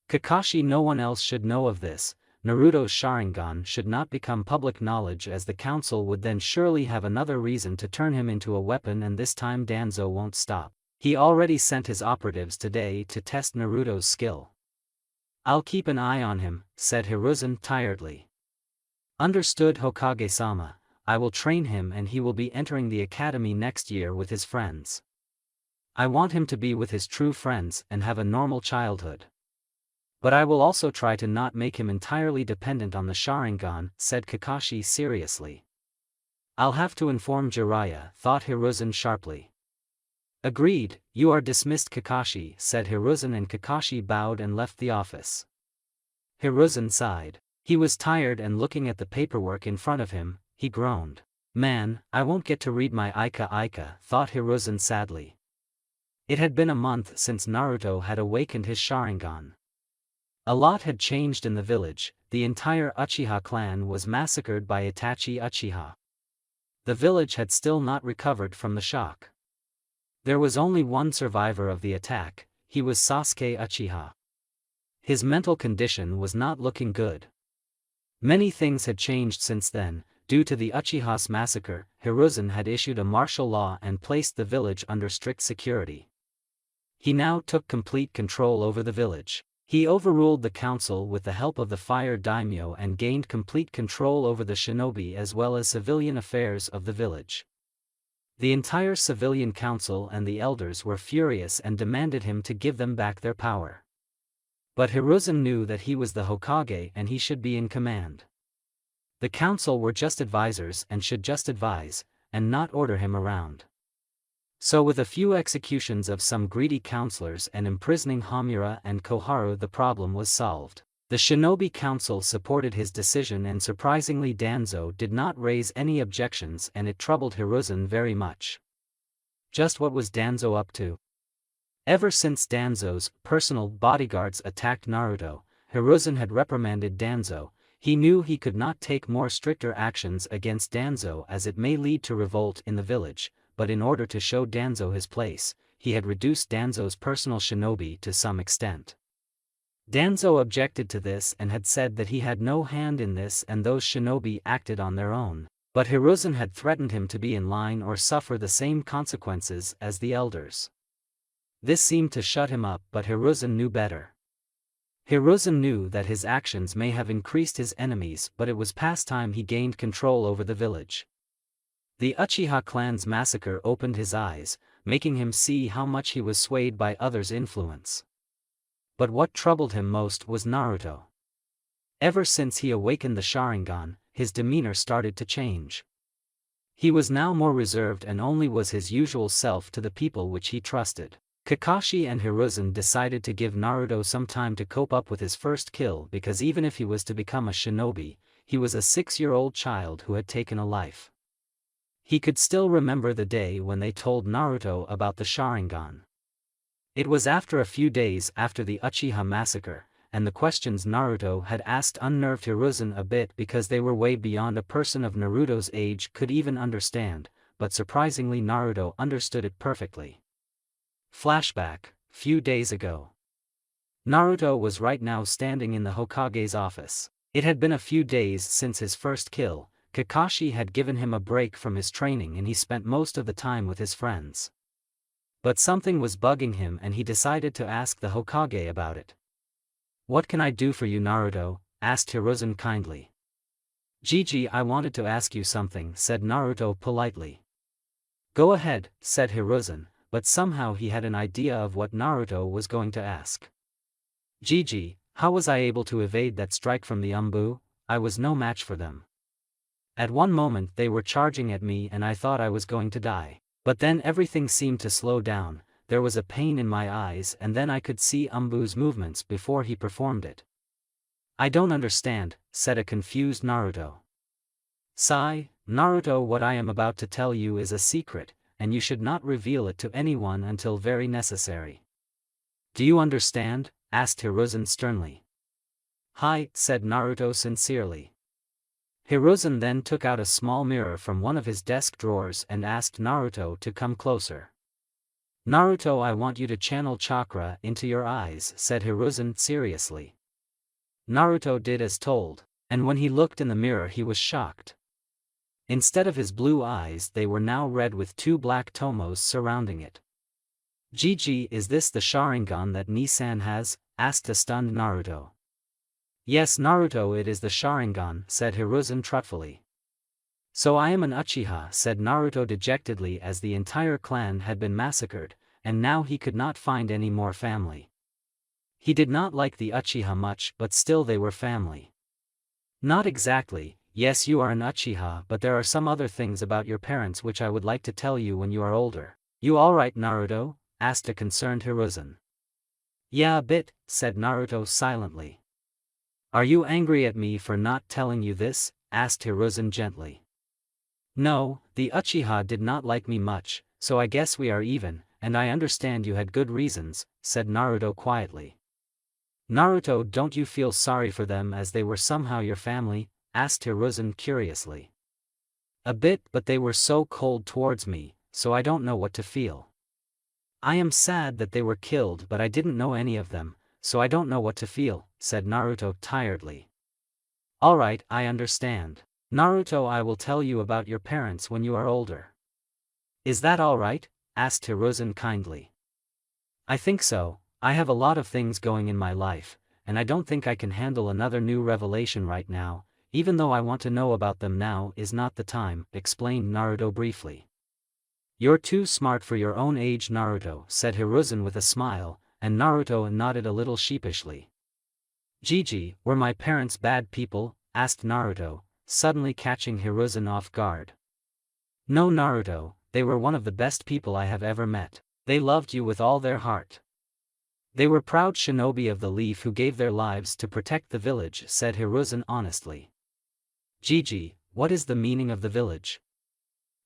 Kakashi, no one else should know of this. Naruto's Sharingan should not become public knowledge, as the council would then surely have another reason to turn him into a weapon, and this time Danzo won't stop. He already sent his operatives today to test Naruto's skill. I'll keep an eye on him, said Hiruzen tiredly. Understood, Hokage-sama. I will train him and he will be entering the academy next year with his friends. I want him to be with his true friends and have a normal childhood. But I will also try to not make him entirely dependent on the Sharingan, said Kakashi seriously. I'll have to inform Jiraiya, thought Hiruzen sharply. Agreed, you are dismissed, Kakashi, said Hiruzen, and Kakashi bowed and left the office. Hiruzen sighed. He was tired, and looking at the paperwork in front of him, he groaned. Man, I won't get to read my Aika, thought Hiruzen sadly. It had been a month since Naruto had awakened his Sharingan. A lot had changed in the village. The entire Uchiha clan was massacred by Itachi Uchiha. The village had still not recovered from the shock. There was only one survivor of the attack. He was Sasuke Uchiha. His mental condition was not looking good. Many things had changed since then. Due to the Uchiha's massacre, Hiruzen had issued a martial law and placed the village under strict security. He now took complete control over the village. He overruled the council with the help of the fire daimyo and gained complete control over the shinobi as well as civilian affairs of the village. The entire civilian council and the elders were furious and demanded him to give them back their power. But Hiruzen knew that he was the Hokage and he should be in command. The council were just advisors and should just advise, and not order him around. So with a few executions of some greedy counselors and imprisoning Hamura and Koharu, the problem was solved. The Shinobi Council supported his decision, and surprisingly Danzo did not raise any objections, and it troubled Hiruzen very much. Just what was Danzo up to? Ever since Danzo's personal bodyguards attacked Naruto, Hiruzen had reprimanded Danzo. He knew he could not take more stricter actions against Danzo as it may lead to revolt in the village. But in order to show Danzo his place, he had reduced Danzo's personal shinobi to some extent. Danzo objected to this and had said that he had no hand in this and those shinobi acted on their own, but Hiruzen had threatened him to be in line or suffer the same consequences as the elders. This seemed to shut him up, but Hiruzen knew better. Hiruzen knew that his actions may have increased his enemies, but it was past time he gained control over the village. The Uchiha clan's massacre opened his eyes, making him see how much he was swayed by others' influence. But what troubled him most was Naruto. Ever since he awakened the Sharingan, his demeanor started to change. He was now more reserved and only was his usual self to the people which he trusted. Kakashi and Hiruzen decided to give Naruto some time to cope up with his first kill, because even if he was to become a shinobi, he was a 6-year-old child who had taken a life. He could still remember the day when they told Naruto about the Sharingan. It was after a few days after the Uchiha massacre, and the questions Naruto had asked unnerved Hiruzen a bit because they were way beyond a person of Naruto's age could even understand, but surprisingly Naruto understood it perfectly. Flashback, few days ago. Naruto was right now standing in the Hokage's office. It had been a few days since his first kill. Kakashi had given him a break from his training and he spent most of the time with his friends. But something was bugging him and he decided to ask the Hokage about it. "What can I do for you, Naruto?" asked Hiruzen kindly. "Gigi, I wanted to ask you something," said Naruto politely. "Go ahead," said Hiruzen, but somehow he had an idea of what Naruto was going to ask. "Gigi, how was I able to evade that strike from the ANBU? I was no match for them. At one moment they were charging at me and I thought I was going to die. But then everything seemed to slow down, there was a pain in my eyes and then I could see ANBU's movements before he performed it." "I don't understand," said a confused Naruto. "Sigh, Naruto, what I am about to tell you is a secret, and you should not reveal it to anyone until very necessary. Do you understand?" asked Hiruzen sternly. "Hi," said Naruto sincerely. Hiruzen then took out a small mirror from one of his desk drawers and asked Naruto to come closer. "Naruto, I want you to channel chakra into your eyes," said Hiruzen seriously. Naruto did as told, and when he looked in the mirror he was shocked. Instead of his blue eyes they were now red with two black tomos surrounding it. "Gigi, is this the Sharingan that Nissan has?" asked a stunned Naruto. "Yes, Naruto, it is the Sharingan," said Hiruzen truthfully. "So I am an Uchiha," said Naruto dejectedly, as the entire clan had been massacred, and now he could not find any more family. He did not like the Uchiha much, but still they were family. "Not exactly, yes, you are an Uchiha, but there are some other things about your parents which I would like to tell you when you are older." "You alright, Naruto?" asked a concerned Hiruzen. "Yeah, a bit," said Naruto silently. "Are you angry at me for not telling you this?" asked Hiruzen gently. "No, the Uchiha did not like me much, so I guess we are even, and I understand you had good reasons," said Naruto quietly. "Naruto, don't you feel sorry for them as they were somehow your family?" asked Hiruzen curiously. "A bit, but they were so cold towards me, so I don't know what to feel. I am sad that they were killed, but I didn't know any of them, so I don't know what to feel," said Naruto tiredly. "Alright, I understand. Naruto, I will tell you about your parents when you are older." "Is that alright?" asked Hiruzen kindly. "I think so. I have a lot of things going in my life, and I don't think I can handle another new revelation right now, even though I want to know about them. Now is not the time," explained Naruto briefly. "You're too smart for your own age, Naruto," said Hiruzen with a smile, and Naruto nodded a little sheepishly. "Gigi, were my parents bad people?" asked Naruto, suddenly catching Hiruzen off guard. "No, Naruto, they were one of the best people I have ever met. They loved you with all their heart. They were proud shinobi of the leaf who gave their lives to protect the village," said Hiruzen honestly. "Gigi, what is the meaning of the village?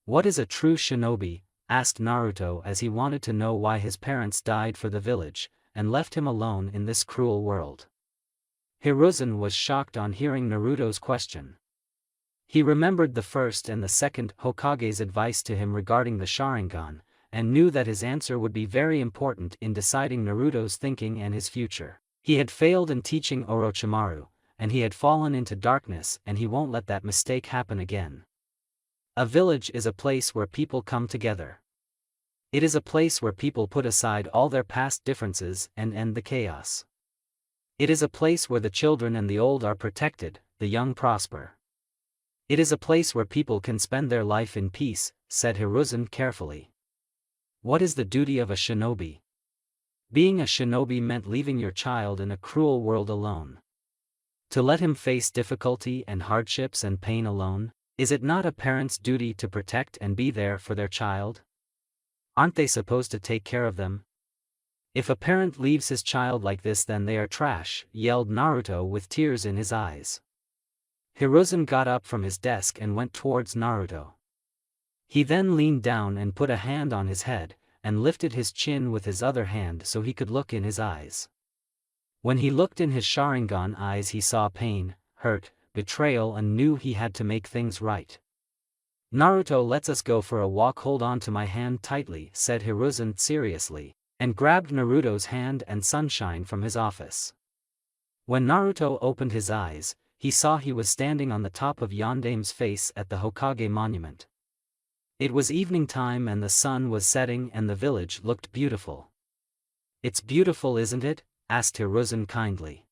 What is a true shinobi?" asked Naruto, as he wanted to know why his parents died for the village, and left him alone in this cruel world. Hiruzen was shocked on hearing Naruto's question. He remembered the first and the second Hokage's advice to him regarding the Sharingan, and knew that his answer would be very important in deciding Naruto's thinking and his future. He had failed in teaching Orochimaru, and he had fallen into darkness, and he won't let that mistake happen again. A village is a place where people come together. It is a place where people put aside all their past differences and end the chaos. It is a place where the children and the old are protected, the young prosper. It is a place where people can spend their life in peace," said Hiruzen carefully. "What is the duty of a shinobi? Being a shinobi meant leaving your child in a cruel world alone. To let him face difficulty and hardships and pain alone? Is it not a parent's duty to protect and be there for their child? Aren't they supposed to take care of them? If a parent leaves his child like this, then they are trash," yelled Naruto with tears in his eyes. Hiruzen got up from his desk and went towards Naruto. He then leaned down and put a hand on his head, and lifted his chin with his other hand so he could look in his eyes. When he looked in his Sharingan eyes he saw pain, hurt, betrayal, and knew he had to make things right. "Naruto, let's us go for a walk. Hold on to my hand tightly," said Hiruzen seriously, and grabbed Naruto's hand and sunshine from his office. When Naruto opened his eyes, he saw he was standing on the top of Yondame's face at the Hokage monument. It was evening time and the sun was setting and the village looked beautiful. "It's beautiful, isn't it?" asked Hiruzen kindly.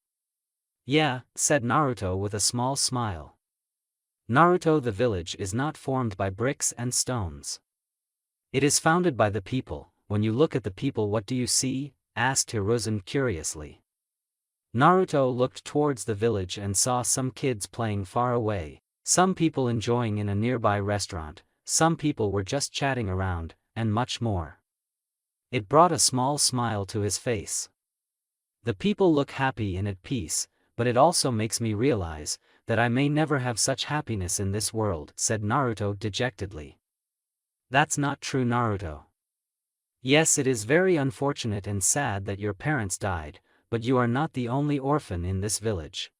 "Yeah," said Naruto with a small smile. "Naruto, the village is not formed by bricks and stones. It is founded by the people. When you look at the people, what do you see?" asked Hiruzen curiously. Naruto looked towards the village and saw some kids playing far away, some people enjoying in a nearby restaurant, some people were just chatting around, and much more. It brought a small smile to his face. "The people look happy and at peace, but it also makes me realize that I may never have such happiness in this world," said Naruto dejectedly. "That's not true, Naruto. Yes, it is very unfortunate and sad that your parents died, but you are not the only orphan in this village.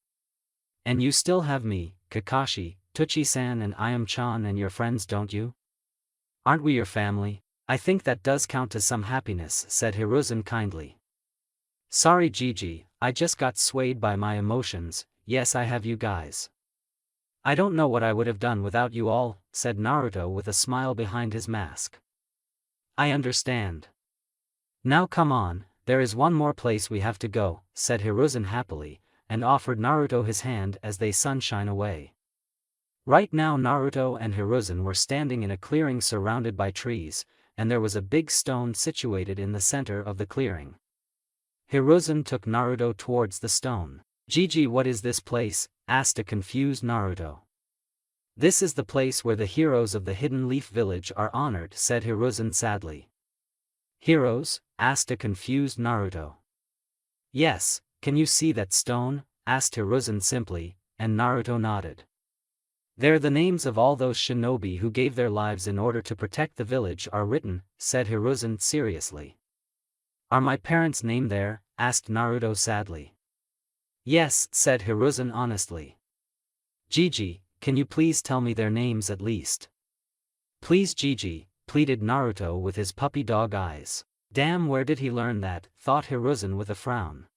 And you still have me, Kakashi, Tuchi-san and Ayam-chan and your friends, don't you? Aren't we your family?" "I think that does count as some happiness," said Hiruzen kindly. "Sorry Gigi, I just got swayed by my emotions. Yes, I have you guys. I don't know what I would have done without you all," said Naruto with a smile behind his mask. "I understand. Now come on, there is one more place we have to go," said Hiruzen happily, and offered Naruto his hand as they sunshine away. Right now Naruto and Hiruzen were standing in a clearing surrounded by trees, and there was a big stone situated in the center of the clearing. Hiruzen took Naruto towards the stone. "Gigi, what is this place?" asked a confused Naruto. "This is the place where the heroes of the Hidden Leaf Village are honored," said Hiruzen sadly. "Heroes?" asked a confused Naruto. "Yes, can you see that stone?" asked Hiruzen simply, and Naruto nodded. "There the names of all those shinobi who gave their lives in order to protect the village are written," said Hiruzen seriously. "Are my parents' name there?" asked Naruto sadly. "Yes," said Hiruzen honestly. "Gigi, can you please tell me their names at least?" "Please Gigi," pleaded Naruto with his puppy dog eyes. Damn, where did he learn that, thought Hiruzen with a frown.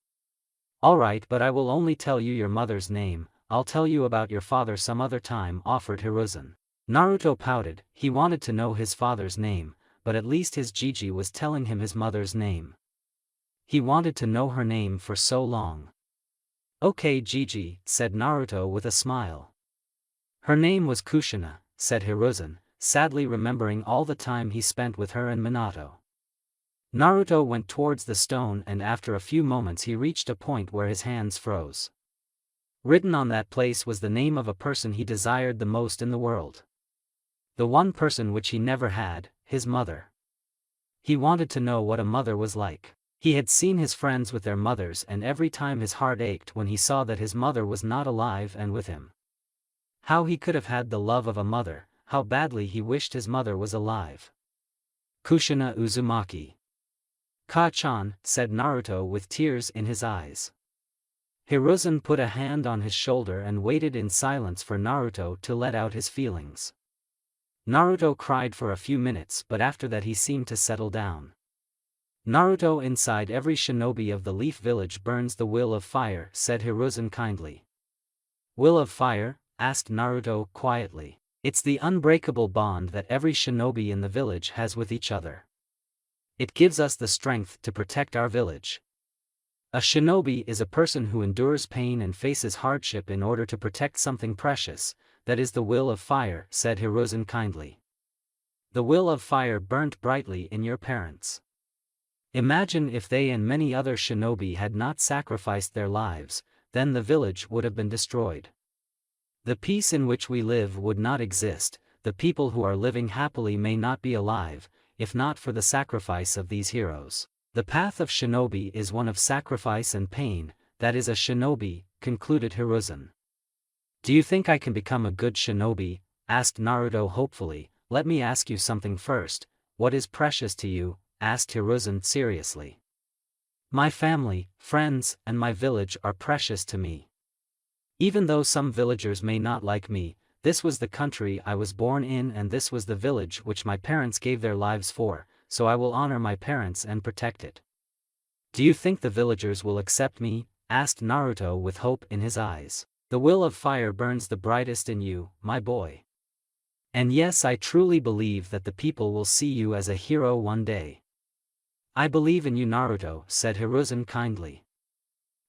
"Alright, but I will only tell you your mother's name. I'll tell you about your father some other time," offered Hiruzen. Naruto pouted. He wanted to know his father's name, but at least his Gigi was telling him his mother's name. He wanted to know her name for so long. "Okay Gigi," said Naruto with a smile. "Her name was Kushina," said Hiruzen, sadly remembering all the time he spent with her and Minato. Naruto went towards the stone and after a few moments he reached a point where his hands froze. Written on that place was the name of a person he desired the most in the world. The one person which he never had, his mother. He wanted to know what a mother was like. He had seen his friends with their mothers and every time his heart ached when he saw that his mother was not alive and with him. How he could have had the love of a mother, how badly he wished his mother was alive. "Kushina Uzumaki." "Ka-chan," said Naruto with tears in his eyes. Hiruzen put a hand on his shoulder and waited in silence for Naruto to let out his feelings. Naruto cried for a few minutes but after that he seemed to settle down. "Naruto, inside every shinobi of the Leaf Village burns the will of fire," said Hiruzen kindly. "Will of fire?" asked Naruto quietly. "It's the unbreakable bond that every shinobi in the village has with each other. It gives us the strength to protect our village. A shinobi is a person who endures pain and faces hardship in order to protect something precious. That is the will of fire," said Hiruzen kindly. "The will of fire burnt brightly in your parents. Imagine if they and many other shinobi had not sacrificed their lives, then the village would have been destroyed. The peace in which we live would not exist, the people who are living happily may not be alive, if not for the sacrifice of these heroes. The path of shinobi is one of sacrifice and pain, that is a shinobi," concluded Hiruzen. "Do you think I can become a good shinobi?" asked Naruto hopefully. "Let me ask you something first, what is precious to you?" asked Hiruzen seriously. "My family, friends, and my village are precious to me. Even though some villagers may not like me, this was the country I was born in and this was the village which my parents gave their lives for, so I will honor my parents and protect it." "Do you think the villagers will accept me?" asked Naruto with hope in his eyes. The will of fire burns the brightest in you, my boy. And yes, I truly believe that the people will see you as a hero one day. I believe in you, Naruto, said Hiruzen kindly.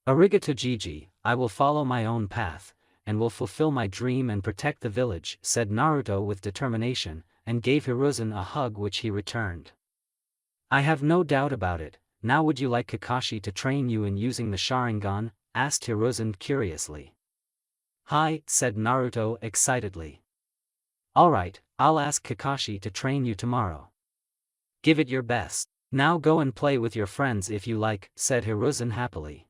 Arigato Jiji, I will follow my own path, and will fulfill my dream and protect the village, said Naruto with determination, and gave Hiruzen a hug which he returned. I have no doubt about it. Now would you like Kakashi to train you in using the Sharingan? Asked Hiruzen curiously. Hi, said Naruto excitedly. Alright, I'll ask Kakashi to train you tomorrow. Give it your best. Now go and play with your friends if you like, said Hiruzen happily.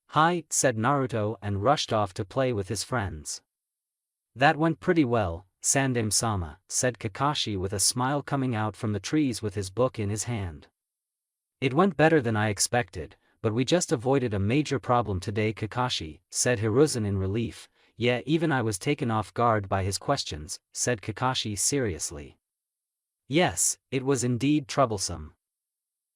Hi, said Naruto and rushed off to play with his friends. That went pretty well, Sandame-sama, said Kakashi with a smile coming out from the trees with his book in his hand. It went better than I expected, but we just avoided a major problem today, Kakashi, said Hiruzen in relief. Yeah, even I was taken off guard by his questions, said Kakashi seriously. Yes, it was indeed troublesome.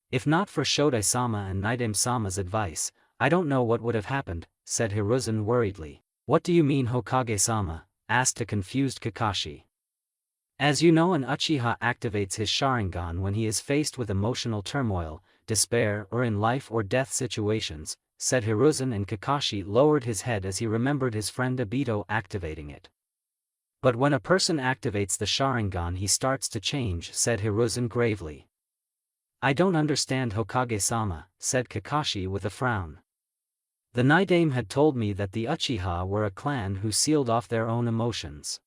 If not for Shodai-sama and Naidame-sama's advice, I don't know what would have happened, said Hiruzen worriedly. What do you mean, Hokage-sama? Asked a confused Kakashi. As you know, an Uchiha activates his Sharingan when he is faced with emotional turmoil, despair or in life or death situations, said Hiruzen, and Kakashi lowered his head as he remembered his friend Obito activating it. But when a person activates the Sharingan he starts to change, said Hiruzen gravely. I don't understand, Hokage-sama, said Kakashi with a frown. The Naidame had told me that the Uchiha were a clan who sealed off their own emotions.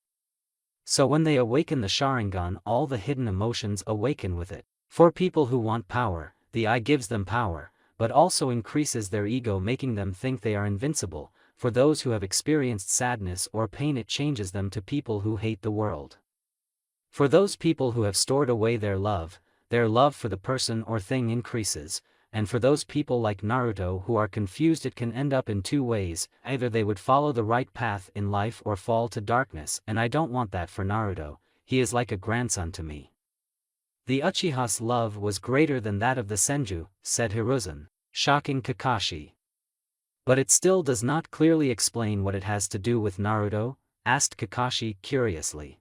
So when they awaken the Sharingan, all the hidden emotions awaken with it. For people who want power, the eye gives them power, but also increases their ego, making them think they are invincible. For those who have experienced sadness or pain, it changes them to people who hate the world. For those people who have stored away their love for the person or thing increases, and for those people like Naruto who are confused, it can end up in two ways: either they would follow the right path in life or fall to darkness, and I don't want that for Naruto. He is like a grandson to me. The Uchiha's love was greater than that of the Senju, said Hiruzen, shocking Kakashi. But it still does not clearly explain what it has to do with Naruto, asked Kakashi curiously.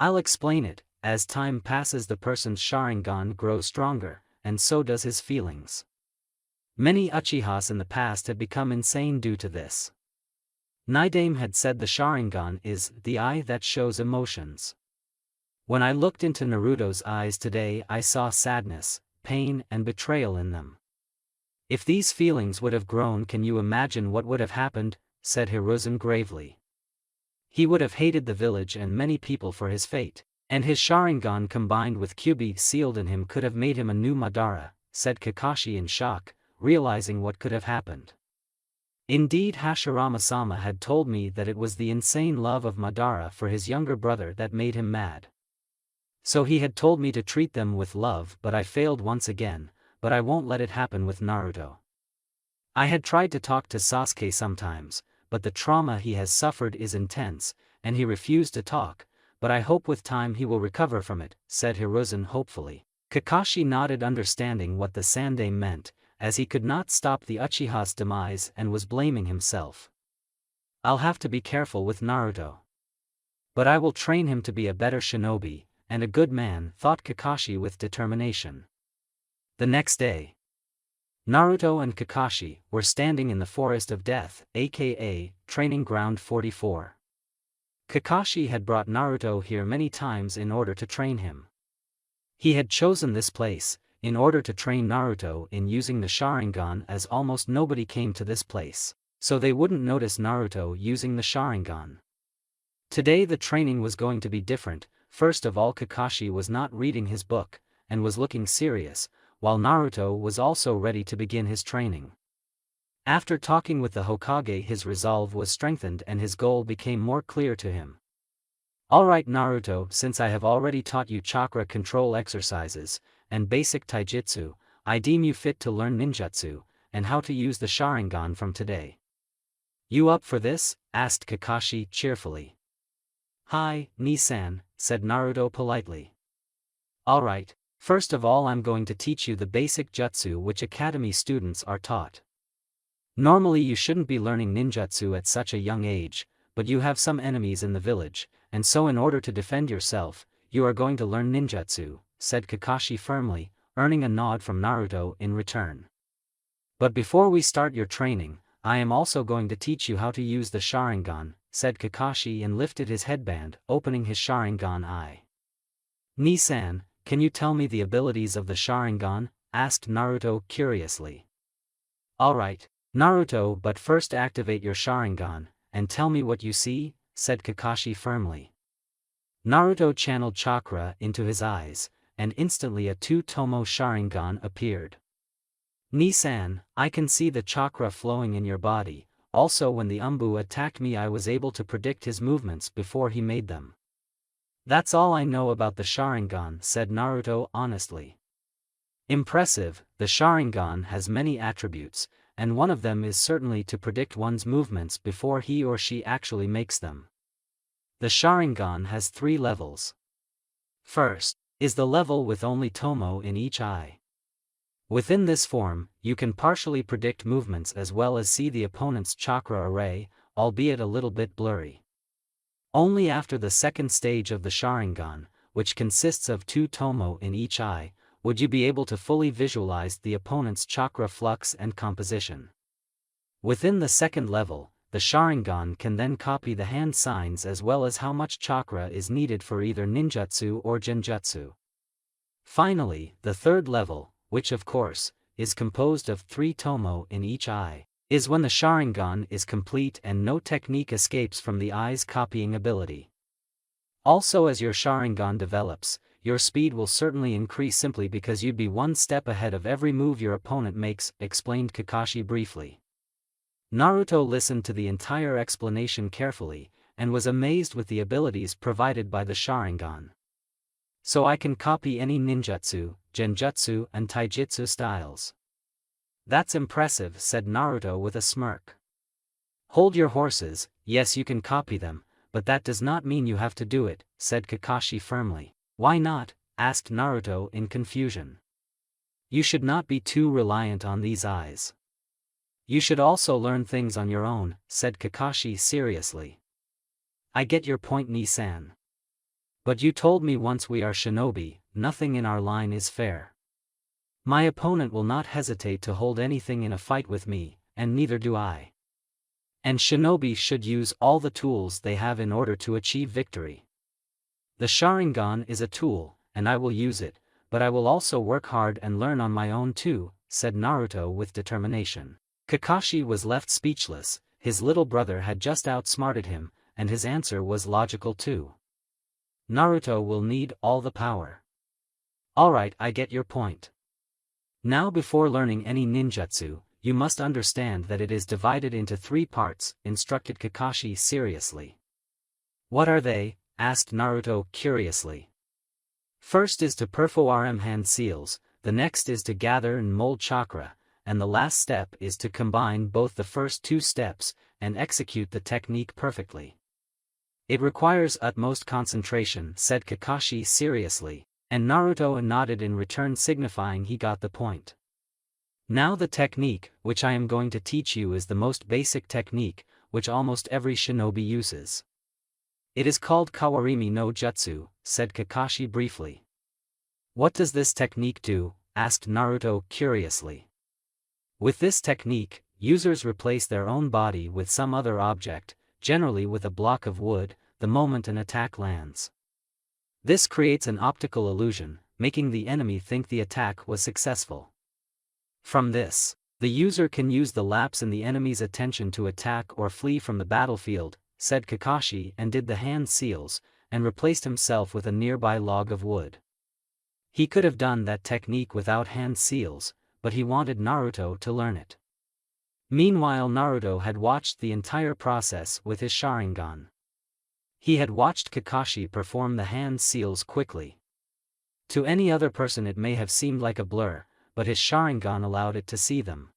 I'll explain it. As time passes, the person's Sharingan grows stronger, and so does his feelings. Many Uchihas in the past had become insane due to this. Naidame had said the Sharingan is the eye that shows emotions. When I looked into Naruto's eyes today, I saw sadness, pain, and betrayal in them. If these feelings would have grown, can you imagine what would have happened? Said Hiruzen gravely. He would have hated the village and many people for his fate. And his Sharingan combined with Kyuubi sealed in him could have made him a new Madara, said Kakashi in shock, realizing what could have happened. Indeed, Hashirama-sama had told me that it was the insane love of Madara for his younger brother that made him mad. So he had told me to treat them with love, but I failed once again, but I won't let it happen with Naruto. I had tried to talk to Sasuke sometimes, but the trauma he has suffered is intense, and he refused to talk. But I hope with time he will recover from it, said Hiruzen hopefully. Kakashi nodded, understanding what the Sandame meant, as he could not stop the Uchiha's demise and was blaming himself. I'll have to be careful with Naruto. But I will train him to be a better shinobi, and a good man, thought Kakashi with determination. The next day, Naruto and Kakashi were standing in the Forest of Death, aka Training Ground 44. Kakashi had brought Naruto here many times in order to train him. He had chosen this place in order to train Naruto in using the Sharingan, as almost nobody came to this place, so they wouldn't notice Naruto using the Sharingan. Today the training was going to be different. First of all, Kakashi was not reading his book, and was looking serious, while Naruto was also ready to begin his training. After talking with the Hokage, his resolve was strengthened and his goal became more clear to him. Alright Naruto, since I have already taught you chakra control exercises, and basic taijutsu, I deem you fit to learn ninjutsu, and how to use the Sharingan from today. You up for this? Asked Kakashi cheerfully. Hi, Ni-san, said Naruto politely. Alright, first of all I'm going to teach you the basic jutsu which academy students are taught. Normally you shouldn't be learning ninjutsu at such a young age, but you have some enemies in the village, and so in order to defend yourself, you are going to learn ninjutsu, said Kakashi firmly, earning a nod from Naruto in return. But before we start your training, I am also going to teach you how to use the Sharingan, said Kakashi and lifted his headband, opening his Sharingan eye. Ni-san, can you tell me the abilities of the Sharingan? Asked Naruto curiously. Alright, Naruto, but first activate your Sharingan, and tell me what you see, said Kakashi firmly. Naruto channeled chakra into his eyes, and instantly a two-tomo Sharingan appeared. Ni-san, I can see the chakra flowing in your body, also when the ANBU attacked me I was able to predict his movements before he made them. That's all I know about the Sharingan, said Naruto honestly. Impressive, the Sharingan has many attributes, and one of them is certainly to predict one's movements before he or she actually makes them. The Sharingan has 3 levels. First, is the level with only tomo in each eye. Within this form, you can partially predict movements as well as see the opponent's chakra array, albeit a little bit blurry. Only after the second stage of the Sharingan, which consists of 2 tomo in each eye, would you be able to fully visualize the opponent's chakra flux and composition. Within the second level, the Sharingan can then copy the hand signs as well as how much chakra is needed for either ninjutsu or genjutsu. Finally, the third level, which of course, is composed of 3 tomo in each eye, is when the Sharingan is complete and no technique escapes from the eye's copying ability. Also, as your Sharingan develops, your speed will certainly increase simply because you'd be one step ahead of every move your opponent makes, explained Kakashi briefly. Naruto listened to the entire explanation carefully, and was amazed with the abilities provided by the Sharingan. So I can copy any ninjutsu, genjutsu and taijutsu styles. That's impressive, said Naruto with a smirk. Hold your horses, yes you can copy them, but that does not mean you have to do it, said Kakashi firmly. Why not? Asked Naruto in confusion. You should not be too reliant on these eyes. You should also learn things on your own, said Kakashi seriously. I get your point, Ni-san. But you told me once we are shinobi, nothing in our line is fair. My opponent will not hesitate to hold anything in a fight with me, and neither do I. And shinobi should use all the tools they have in order to achieve victory. The Sharingan is a tool, and I will use it, but I will also work hard and learn on my own too, said Naruto with determination. Kakashi was left speechless. His little brother had just outsmarted him, and his answer was logical too. Naruto will need all the power. Alright, I get your point. Now before learning any ninjutsu, you must understand that it is divided into 3 parts, instructed Kakashi seriously. What are they? Asked Naruto curiously. First is to perform hand seals, the next is to gather and mold chakra, and the last step is to combine both the first 2 steps, and execute the technique perfectly. It requires utmost concentration, said Kakashi seriously, and Naruto nodded in return signifying he got the point. Now the technique, which I am going to teach you is the most basic technique, which almost every shinobi uses. It is called Kawarimi no Jutsu, said Kakashi briefly. What does this technique do? Asked Naruto curiously. With this technique, users replace their own body with some other object, generally with a block of wood, the moment an attack lands. This creates an optical illusion, making the enemy think the attack was successful. From this, the user can use the lapse in the enemy's attention to attack or flee from the battlefield, said Kakashi and did the hand seals, and replaced himself with a nearby log of wood. He could have done that technique without hand seals, but he wanted Naruto to learn it. Meanwhile Naruto had watched the entire process with his Sharingan. He had watched Kakashi perform the hand seals quickly. To any other person it may have seemed like a blur, but his Sharingan allowed it to see them.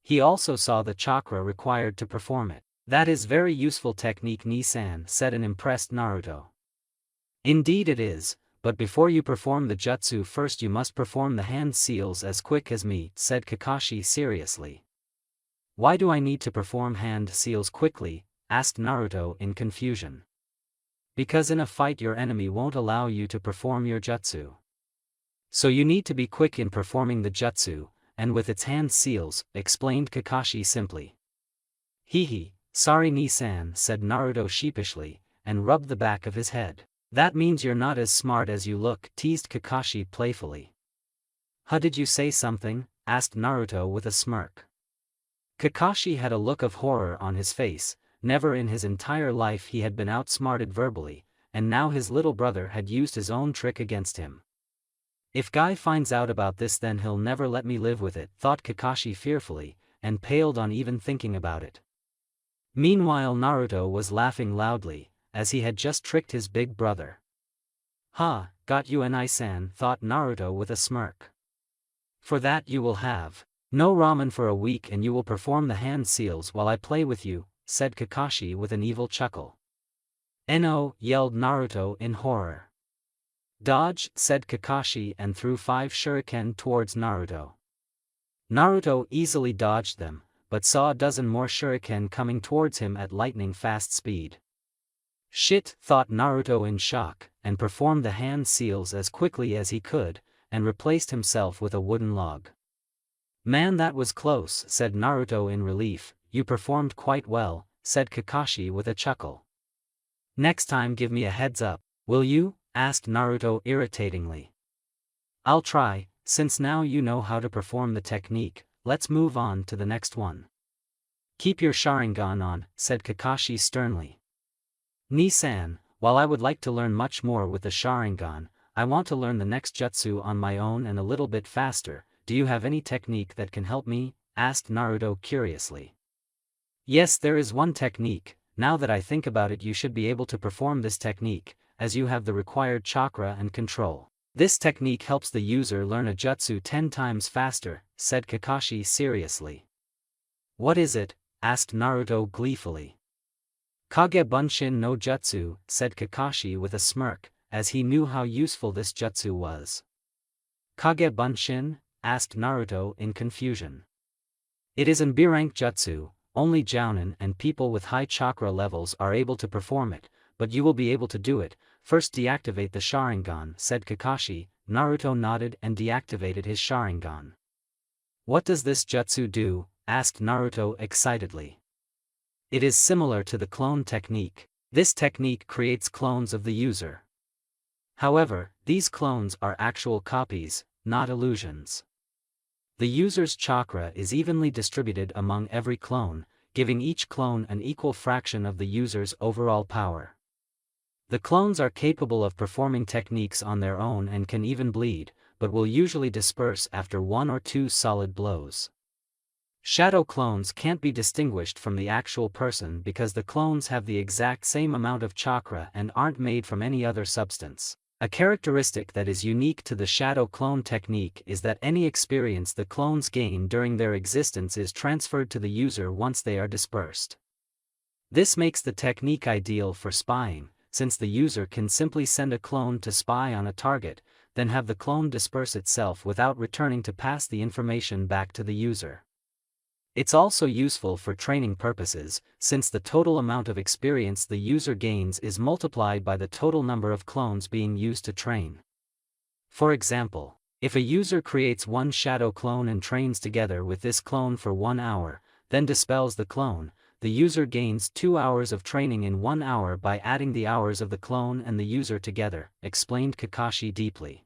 He also saw the chakra required to perform it. That is very useful technique, Ni-san, said an impressed Naruto. Indeed it is, but before you perform the jutsu first you must perform the hand seals as quick as me, said Kakashi seriously. Why do I need to perform hand seals quickly? Asked Naruto in confusion. Because in a fight your enemy won't allow you to perform your jutsu. So you need to be quick in performing the jutsu, and with its hand seals, explained Kakashi simply. Hee, sorry Ni-san, said Naruto sheepishly, and rubbed the back of his head. That means you're not as smart as you look, teased Kakashi playfully. Huh, did you say something? Asked Naruto with a smirk. Kakashi had a look of horror on his face. Never in his entire life he had been outsmarted verbally, and now his little brother had used his own trick against him. If Guy finds out about this then he'll never let me live with it, thought Kakashi fearfully, and paled on even thinking about it. Meanwhile Naruto was laughing loudly, as he had just tricked his big brother. Ha, got you Ni-san, thought Naruto with a smirk. For that you will have no ramen for a week and you will perform the hand seals while I play with you, said Kakashi with an evil chuckle. No, yelled Naruto in horror. Dodge, said Kakashi and threw 5 shuriken towards Naruto. Naruto easily dodged them, but saw a dozen more shuriken coming towards him at lightning-fast speed. Shit, thought Naruto in shock, and performed the hand seals as quickly as he could, and replaced himself with a wooden log. Man, that was close, said Naruto in relief. You performed quite well, said Kakashi with a chuckle. Next time give me a heads up, will you? Asked Naruto irritatingly. I'll try, since now you know how to perform the technique, let's move on to the next one. Keep your Sharingan on, said Kakashi sternly. Ni-san, while I would like to learn much more with the Sharingan, I want to learn the next jutsu on my own and a little bit faster. Do you have any technique that can help me? Asked Naruto curiously. Yes, there is one technique. Now that I think about it, you should be able to perform this technique, as you have the required chakra and control. This technique helps the user learn a jutsu 10 times faster, said Kakashi seriously. What is it? Asked Naruto gleefully. Kage Bunshin no Jutsu, said Kakashi with a smirk, as he knew how useful this jutsu was. Kage Bunshin? Asked Naruto in confusion. It is an B-rank jutsu. Only jounin and people with high chakra levels are able to perform it, but you will be able to do it. First deactivate the Sharingan, said Kakashi. Naruto nodded and deactivated his Sharingan. What does this jutsu do? Asked Naruto excitedly. It is similar to the clone technique. This technique creates clones of the user. However, these clones are actual copies, not illusions. The user's chakra is evenly distributed among every clone, giving each clone an equal fraction of the user's overall power. The clones are capable of performing techniques on their own and can even bleed, but will usually disperse after 1 or 2 solid blows. Shadow clones can't be distinguished from the actual person because the clones have the exact same amount of chakra and aren't made from any other substance. A characteristic that is unique to the shadow clone technique is that any experience the clones gain during their existence is transferred to the user once they are dispersed. This makes the technique ideal for spying, since the user can simply send a clone to spy on a target, then have the clone disperse itself without returning to pass the information back to the user. It's also useful for training purposes, since the total amount of experience the user gains is multiplied by the total number of clones being used to train. For example, if a user creates 1 shadow clone and trains together with this clone for 1 hour, then dispels the clone, the user gains 2 hours of training in 1 hour by adding the hours of the clone and the user together, explained Kakashi deeply.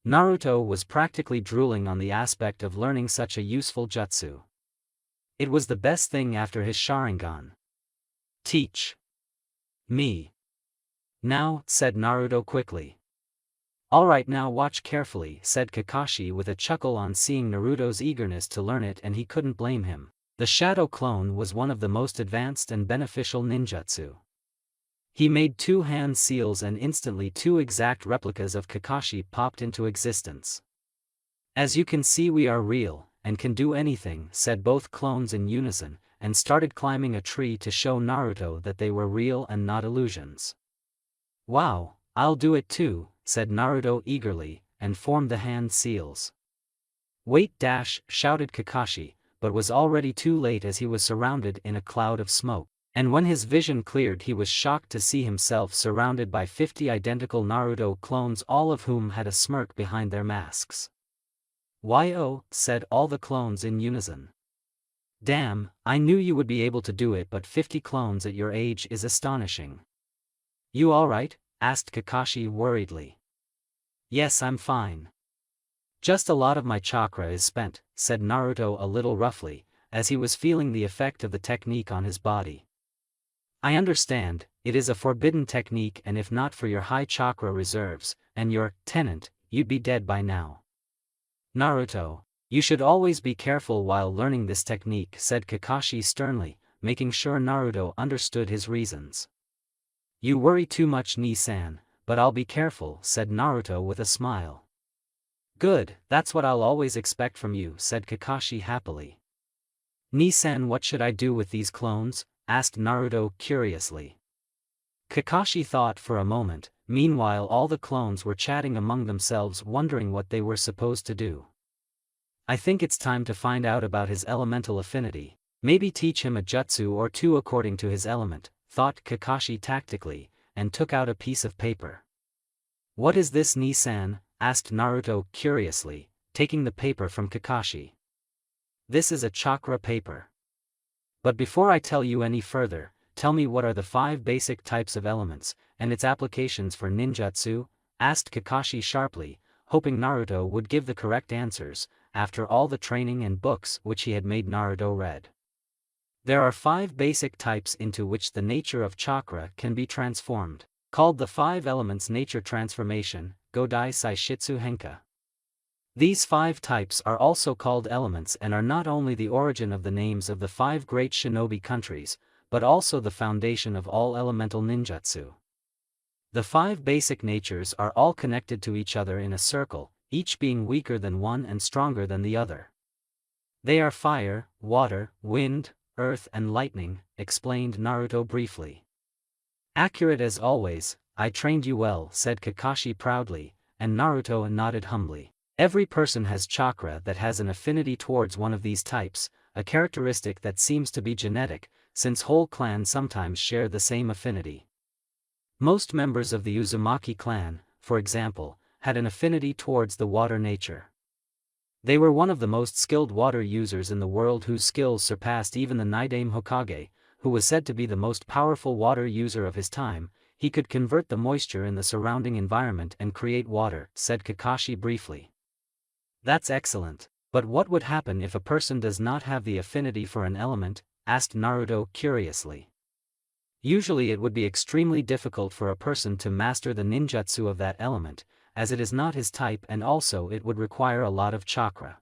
Naruto was practically drooling on the aspect of learning such a useful jutsu. It was the best thing after his Sharingan. Teach me now, said Naruto quickly. Alright, now watch carefully, said Kakashi with a chuckle on seeing Naruto's eagerness to learn it, and he couldn't blame him. The shadow clone was one of the most advanced and beneficial ninjutsu. He made 2 hand seals and instantly 2 exact replicas of Kakashi popped into existence. As you can see, we are real, and can do anything, said both clones in unison, and started climbing a tree to show Naruto that they were real and not illusions. Wow, I'll do it too, said Naruto eagerly, and formed the hand seals. Wait, shouted Kakashi, but was already too late as he was surrounded in a cloud of smoke. And when his vision cleared, he was shocked to see himself surrounded by 50 identical Naruto clones, all of whom had a smirk behind their masks. "Yo," said all the clones in unison. "Damn, I knew you would be able to do it, but 50 clones at your age is astonishing." "You alright?" asked Kakashi worriedly. "Yes, I'm fine. Just a lot of my chakra is spent," said Naruto a little roughly, as he was feeling the effect of the technique on his body. "I understand, it is a forbidden technique, and if not for your high chakra reserves, and your tenant, you'd be dead by now. Naruto, you should always be careful while learning this technique," said Kakashi sternly, making sure Naruto understood his reasons. "You worry too much, Ni-san, but I'll be careful," said Naruto with a smile. "Good, that's what I'll always expect from you," said Kakashi happily. "Ni-san, what should I do with these clones?" asked Naruto curiously. Kakashi thought for a moment. Meanwhile, all the clones were chatting among themselves, wondering what they were supposed to do. "I think it's time to find out about his elemental affinity. Maybe teach him a jutsu or two according to his element," thought Kakashi tactically, and took out a piece of paper. "What is this, Ni-san?" asked Naruto curiously, taking the paper from Kakashi. "This is a chakra paper. But before I tell you any further, tell me, what are the 5 basic types of elements, and its applications for ninjutsu?" asked Kakashi sharply, hoping Naruto would give the correct answers, after all the training and books which he had made Naruto read. "There are 5 basic types into which the nature of chakra can be transformed, called the 5 elements nature transformation, Godai Saishitsu Henka. These 5 types are also called elements and are not only the origin of the names of the 5 great shinobi countries, but also the foundation of all elemental ninjutsu. The 5 basic natures are all connected to each other in a circle, each being weaker than one and stronger than the other. They are fire, water, wind, earth and lightning," explained Naruto briefly. "Accurate as always, I trained you well," said Kakashi proudly, and Naruto nodded humbly. Every person has chakra that has an affinity towards one of these types, a characteristic that seems to be genetic, since whole clans sometimes share the same affinity. Most members of the Uzumaki clan, for example, had an affinity towards the water nature. They were one of the most skilled water users in the world, whose skills surpassed even the Nidaime Hokage, who was said to be the most powerful water user of his time. "He could convert the moisture in the surrounding environment and create water," said Kakashi briefly. "That's excellent, but what would happen if a person does not have the affinity for an element?" asked Naruto curiously. "Usually it would be extremely difficult for a person to master the ninjutsu of that element, as it is not his type, and also it would require a lot of chakra.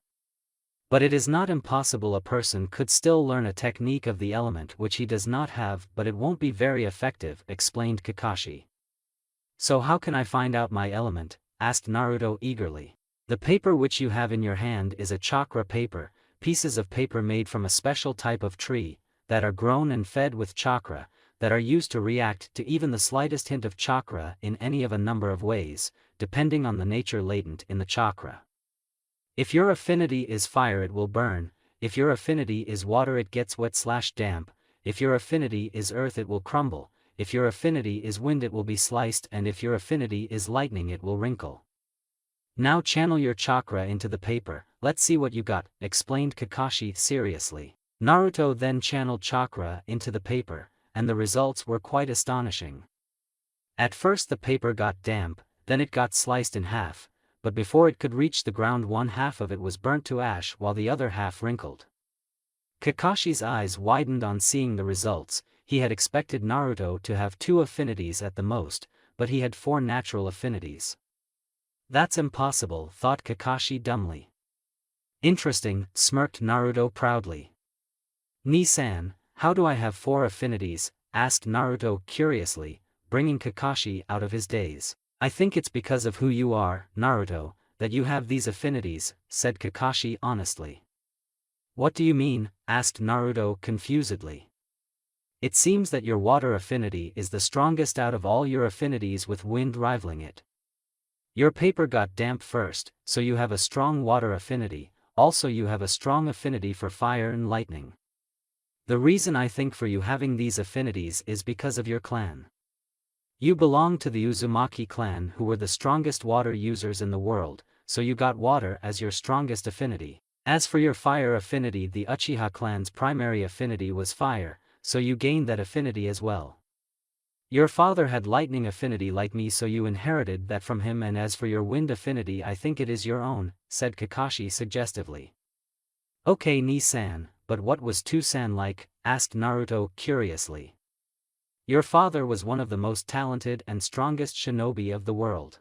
But it is not impossible. A person could still learn a technique of the element which he does not have, but it won't be very effective," explained Kakashi. "So how can I find out my element?" asked Naruto eagerly. "The paper which you have in your hand is a chakra paper, pieces of paper made from a special type of tree, that are grown and fed with chakra, that are used to react to even the slightest hint of chakra in any of a number of ways, depending on the nature latent in the chakra. If your affinity is fire, it will burn; if your affinity is water, it gets wet/damp; if your affinity is earth, it will crumble; if your affinity is wind, it will be sliced; and if your affinity is lightning, it will wrinkle. Now channel your chakra into the paper, let's see what you got," explained Kakashi seriously. Naruto then channeled chakra into the paper, and the results were quite astonishing. At first the paper got damp, then it got sliced in half, but before it could reach the ground, one half of it was burnt to ash while the other half wrinkled. Kakashi's eyes widened on seeing the results. He had expected Naruto to have 2 affinities at the most, but he had 4 natural affinities. "That's impossible," thought Kakashi dumbly. "Interesting," smirked Naruto proudly. "Ni-san, how do I have 4 affinities?" asked Naruto curiously, bringing Kakashi out of his daze. "I think it's because of who you are, Naruto, that you have these affinities," said Kakashi honestly. "What do you mean?" asked Naruto confusedly. "It seems that your water affinity is the strongest out of all your affinities, with wind rivaling it. Your paper got damp first, so you have a strong water affinity, also you have a strong affinity for fire and lightning. The reason I think for you having these affinities is because of your clan. You belong to the Uzumaki clan, who were the strongest water users in the world, so you got water as your strongest affinity. As for your fire affinity, the Uchiha clan's primary affinity was fire, so you gained that affinity as well. Your father had lightning affinity like me, so you inherited that from him, and as for your wind affinity, I think it is your own, said Kakashi suggestively. Okay, Ni-san, but what was To-san like? Asked Naruto curiously. Your father was one of the most talented and strongest shinobi of the world.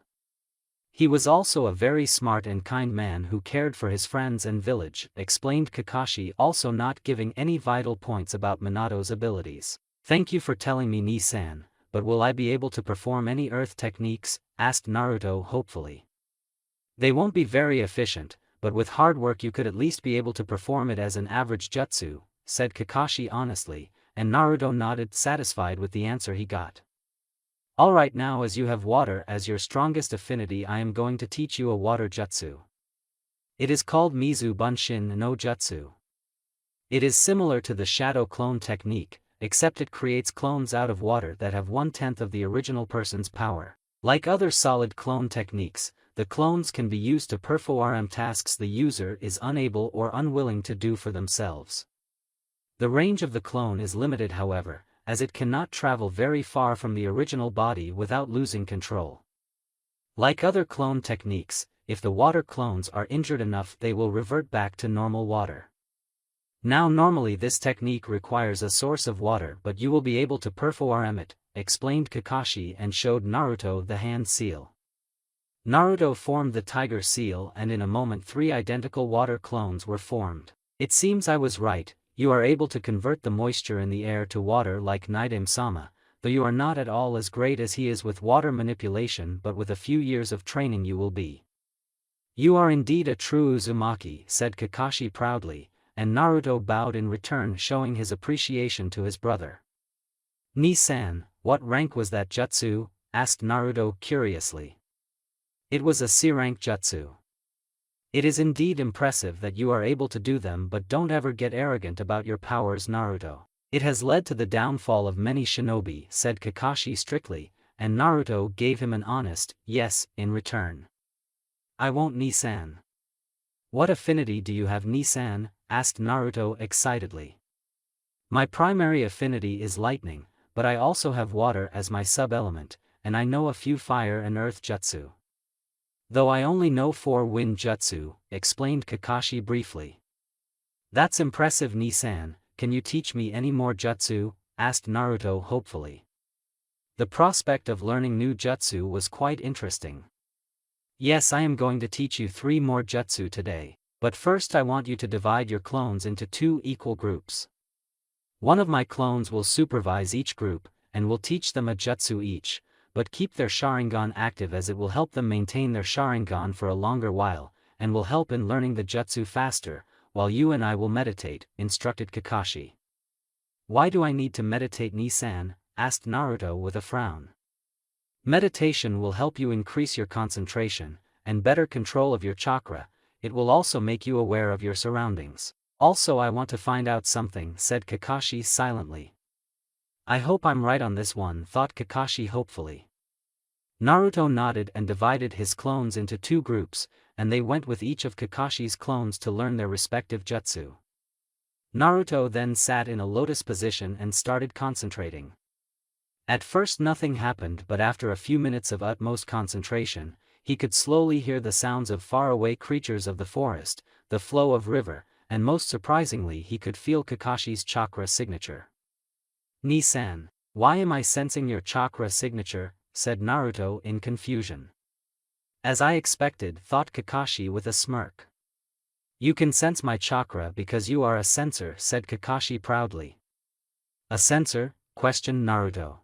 He was also a very smart and kind man who cared for his friends and village, explained Kakashi, also not giving any vital points about Minato's abilities. Thank you for telling me, Ni-san, but will I be able to perform any earth techniques? Asked Naruto hopefully. They won't be very efficient, but with hard work you could at least be able to perform it as an average jutsu, said Kakashi honestly, and Naruto nodded, satisfied with the answer he got. Alright, now as you have water as your strongest affinity, I am going to teach you a water jutsu. It is called Mizu Bunshin no Jutsu. It is similar to the shadow clone technique, except it creates clones out of water that have 1/10 of the original person's power. Like other solid clone techniques, the clones can be used to perform tasks the user is unable or unwilling to do for themselves. The range of the clone is limited, however, as it cannot travel very far from the original body without losing control. Like other clone techniques, if the water clones are injured enough, they will revert back to normal water. Now normally this technique requires a source of water, but you will be able to perform it, explained Kakashi and showed Naruto the hand seal. Naruto formed the tiger seal, and in a moment 3 identical water clones were formed. It seems I was right. You are able to convert the moisture in the air to water like Naidame-sama, though you are not at all as great as he is with water manipulation, but with a few years of training you will be. You are indeed a true Uzumaki, said Kakashi proudly, and Naruto bowed in return, showing his appreciation to his brother. Ni-san, what rank was that jutsu? Asked Naruto curiously. It was a C-rank jutsu. It is indeed impressive that you are able to do them, but don't ever get arrogant about your powers, Naruto. It has led to the downfall of many shinobi, said Kakashi strictly, and Naruto gave him an honest yes in return. I won't, Ni-san. What affinity do you have, Ni-san? Asked Naruto excitedly. My primary affinity is lightning, but I also have water as my sub-element, and I know a few fire and earth jutsu. Though I only know 4 wind jutsu, explained Kakashi briefly. That's impressive, Ni-san, can you teach me any more jutsu? Asked Naruto hopefully. The prospect of learning new jutsu was quite interesting. Yes, I am going to teach you 3 more jutsu today, but first I want you to divide your clones into 2 equal groups. One of my clones will supervise each group, and will teach them a jutsu each, but keep their Sharingan active, as it will help them maintain their Sharingan for a longer while, and will help in learning the jutsu faster, while you and I will meditate, instructed Kakashi. Why do I need to meditate, Ni-san? Asked Naruto with a frown. Meditation will help you increase your concentration, and better control of your chakra. It will also make you aware of your surroundings. Also, I want to find out something, said Kakashi silently. I hope I'm right on this one, thought Kakashi hopefully. Naruto nodded and divided his clones into 2 groups, and they went with each of Kakashi's clones to learn their respective jutsu. Naruto then sat in a lotus position and started concentrating. At first nothing happened, but after a few minutes of utmost concentration, he could slowly hear the sounds of faraway creatures of the forest, the flow of river, and most surprisingly he could feel Kakashi's chakra signature. Ni-san, why am I sensing your chakra signature? Said Naruto in confusion. As I expected, thought Kakashi with a smirk. You can sense my chakra because you are a sensor, said Kakashi proudly. A sensor? Questioned Naruto.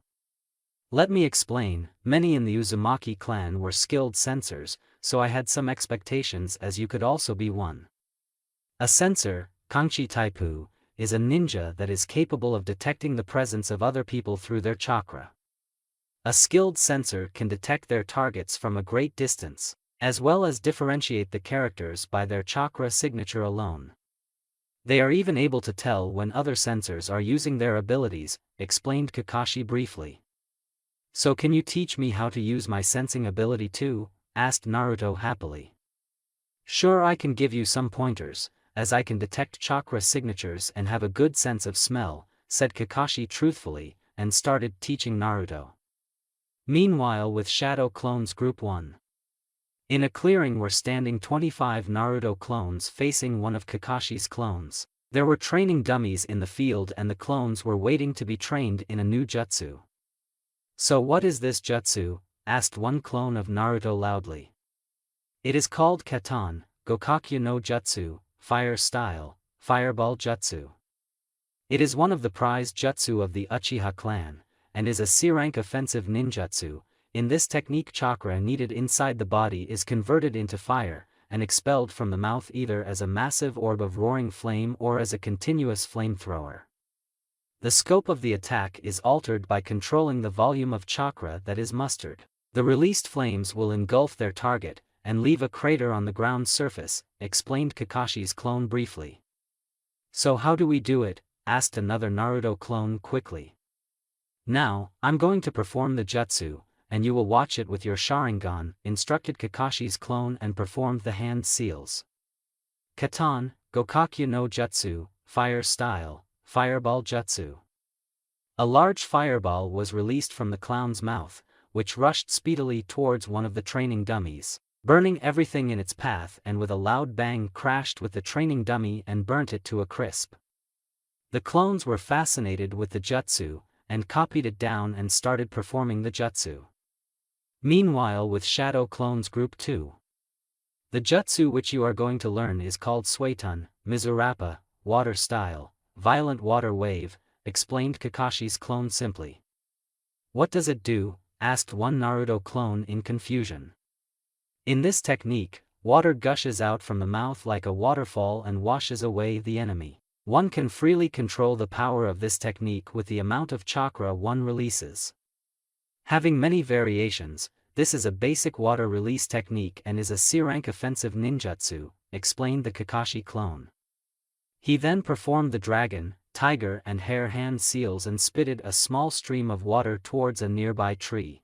Let me explain, many in the Uzumaki clan were skilled sensors, so I had some expectations, as you could also be one. A sensor, Kanchi Taipu, is a ninja that is capable of detecting the presence of other people through their chakra. A skilled sensor can detect their targets from a great distance. as well as differentiate the characters by their chakra signature alone. They are even able to tell when other sensors are using their abilities, explained Kakashi briefly. So can you teach me how to use my sensing ability too? Asked Naruto happily. Sure, I can give you some pointers, as I can detect chakra signatures and have a good sense of smell, said Kakashi truthfully, and started teaching Naruto. Meanwhile, with Shadow Clones Group 1. In a clearing were standing 25 Naruto clones facing one of Kakashi's clones. There were training dummies in the field and the clones were waiting to be trained in a new jutsu. So what is this jutsu? Asked one clone of Naruto loudly. It is called Katan, Gokakyu no Jutsu, Fire Style, Fireball Jutsu. It is one of the prized jutsu of the Uchiha clan, and is a C-rank offensive ninjutsu. In this technique, chakra needed inside the body is converted into fire, and expelled from the mouth either as a massive orb of roaring flame or as a continuous flamethrower. The scope of the attack is altered by controlling the volume of chakra that is mustered. The released flames will engulf their target, and leave a crater on the ground surface, explained Kakashi's clone briefly. So how do we do it? Asked another Naruto clone quickly. Now, I'm going to perform the jutsu, and you will watch it with your Sharingan, instructed Kakashi's clone and performed the hand seals. Katan, Gokakyu no Jutsu, Fire Style, Fireball Jutsu. A large fireball was released from the clown's mouth, which rushed speedily towards one of the training dummies, burning everything in its path, and with a loud bang crashed with the training dummy and burnt it to a crisp. The clones were fascinated with the jutsu, and copied it down and started performing the jutsu. Meanwhile, with Shadow Clones Group 2. The jutsu which you are going to learn is called Suiton, Mizurappa, Water Style, Violent Water Wave, explained Kakashi's clone simply. What does it do? Asked one Naruto clone in confusion. In this technique, water gushes out from the mouth like a waterfall and washes away the enemy. One can freely control the power of this technique with the amount of chakra one releases. Having many variations, this is a basic water release technique and is a C-rank offensive ninjutsu, explained the Kakashi clone. He then performed the dragon, tiger and hare hand seals and spitted a small stream of water towards a nearby tree.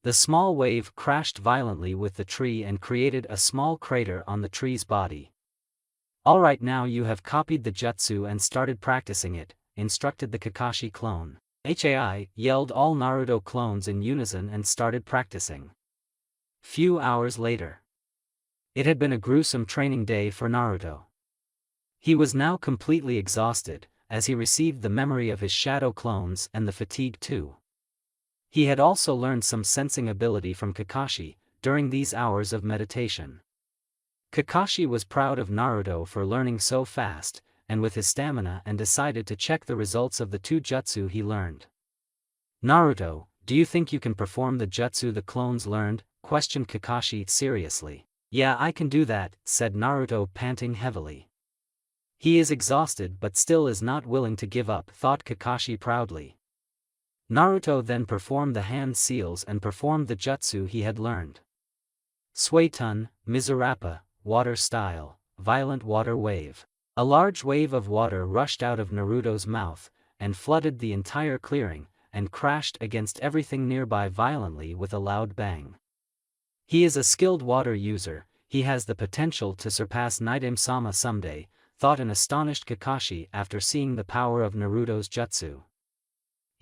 The small wave crashed violently with the tree and created a small crater on the tree's body. Alright, now you have copied the jutsu and started practicing it, instructed the Kakashi clone. HAI, yelled all Naruto clones in unison and started practicing. Few hours later. It had been a gruesome training day for Naruto. He was now completely exhausted, as he received the memory of his shadow clones and the fatigue too. He had also learned some sensing ability from Kakashi, during these hours of meditation. Kakashi was proud of Naruto for learning so fast, and with his stamina, and decided to check the results of the 2 jutsu he learned. Naruto, do you think you can perform the jutsu the clones learned? Questioned Kakashi seriously. Yeah, I can do that, said Naruto panting heavily. He is exhausted but still is not willing to give up, thought Kakashi proudly. Naruto then performed the hand seals and performed the jutsu he had learned. Suiton, Mizurappa, Water Style, Violent Water Wave. A large wave of water rushed out of Naruto's mouth, and flooded the entire clearing, and crashed against everything nearby violently with a loud bang. He is a skilled water user, he has the potential to surpass Naidame-sama someday, thought an astonished Kakashi after seeing the power of Naruto's jutsu.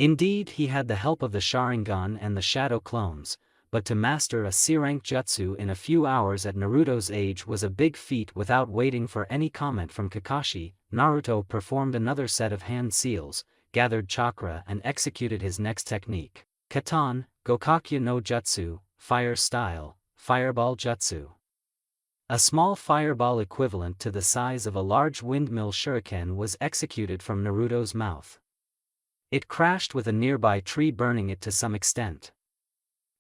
Indeed, he had the help of the Sharingan and the Shadow Clones, but to master a C-rank jutsu in a few hours at Naruto's age was a big feat. Without waiting for any comment from Kakashi, Naruto performed another set of hand seals, gathered chakra and executed his next technique. Katan, Gokakyu no Jutsu, Fire Style, Fireball Jutsu. A small fireball equivalent to the size of a large windmill shuriken was executed from Naruto's mouth. It crashed with a nearby tree, burning it to some extent.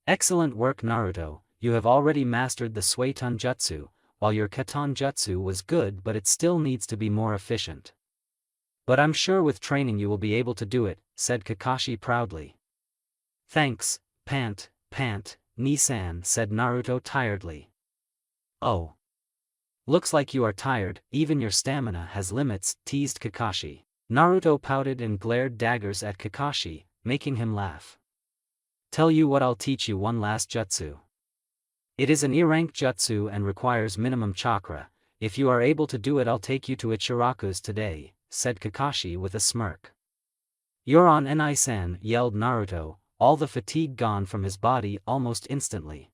Excellent work, Naruto, you have already mastered the Suiton Jutsu, while your Katan Jutsu was good but it still needs to be more efficient. But I'm sure with training you will be able to do it, said Kakashi proudly. Thanks, Nissan, said Naruto tiredly. Oh. Looks like you are tired, even your stamina has limits, teased Kakashi. Naruto pouted and glared daggers at Kakashi, making him laugh. Tell you what, I'll teach you one last jutsu. It is an E-rank jutsu and requires minimum chakra. If you are able to do it, I'll take you to Ichiraku's today, said Kakashi with a smirk. You're on Nai-san, yelled Naruto, all the fatigue gone from his body almost instantly.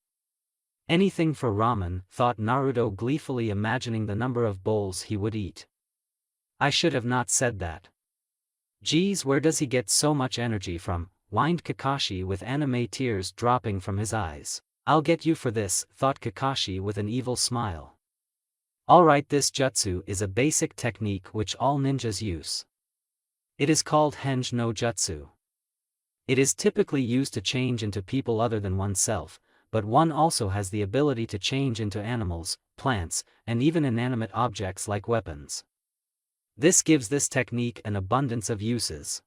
Anything for ramen, thought Naruto gleefully, imagining the number of bowls he would eat. I should have not said that. Geez, where does he get so much energy from, whined Kakashi with anime tears dropping from his eyes. I'll get you for this, thought Kakashi with an evil smile. Alright, this jutsu is a basic technique which all ninjas use. It is called Henge no Jutsu. It is typically used to change into people other than oneself, but one also has the ability to change into animals, plants, and even inanimate objects like weapons. This gives this technique an abundance of uses.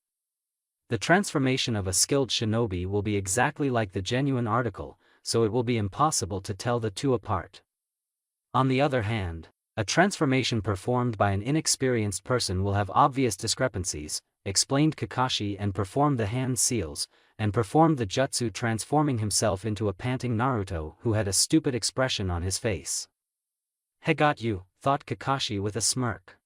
The transformation of a skilled shinobi will be exactly like the genuine article, so it will be impossible to tell the two apart. On the other hand, a transformation performed by an inexperienced person will have obvious discrepancies, explained Kakashi, and performed the hand seals, and performed the jutsu, transforming himself into a panting Naruto who had a stupid expression on his face. He got you, thought Kakashi with a smirk.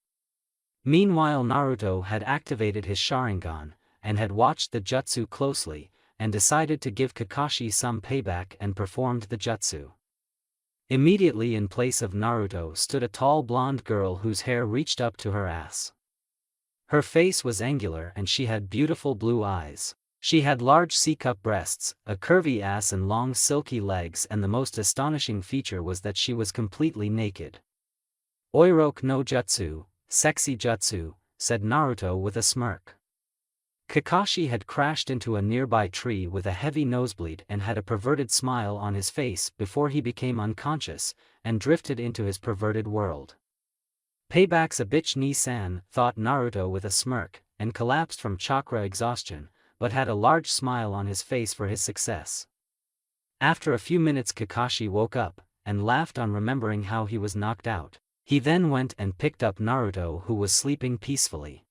Meanwhile, Naruto had activated his Sharingan, and had watched the jutsu closely, and decided to give Kakashi some payback and performed the jutsu. Immediately in place of Naruto stood a tall blonde girl whose hair reached up to her ass. Her face was angular and she had beautiful blue eyes. She had large C-cup breasts, a curvy ass and long silky legs, and the most astonishing feature was that she was completely naked. Oiroke no jutsu, sexy jutsu, said Naruto with a smirk. Kakashi had crashed into a nearby tree with a heavy nosebleed and had a perverted smile on his face before he became unconscious and drifted into his perverted world. Payback's a bitch, Ni-san, thought Naruto with a smirk, and collapsed from chakra exhaustion, but had a large smile on his face for his success. After a few minutes, Kakashi woke up, and laughed on remembering how he was knocked out. He then went and picked up Naruto, who was sleeping peacefully.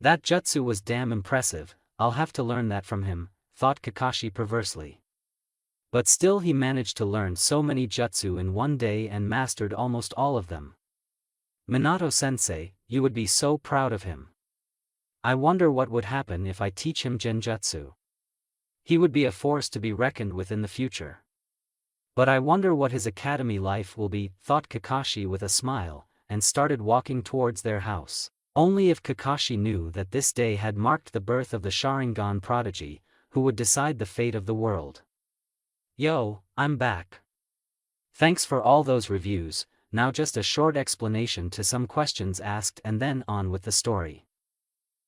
That jutsu was damn impressive, I'll have to learn that from him, thought Kakashi perversely. But still he managed to learn so many jutsu in one day and mastered almost all of them. Minato-sensei, you would be so proud of him. I wonder what would happen if I teach him genjutsu. He would be a force to be reckoned with in the future. But I wonder what his academy life will be, thought Kakashi with a smile, and started walking towards their house. Only if Kakashi knew that this day had marked the birth of the Sharingan prodigy, who would decide the fate of the world. Yo, I'm back. Thanks for all those reviews, now just a short explanation to some questions asked and then on with the story.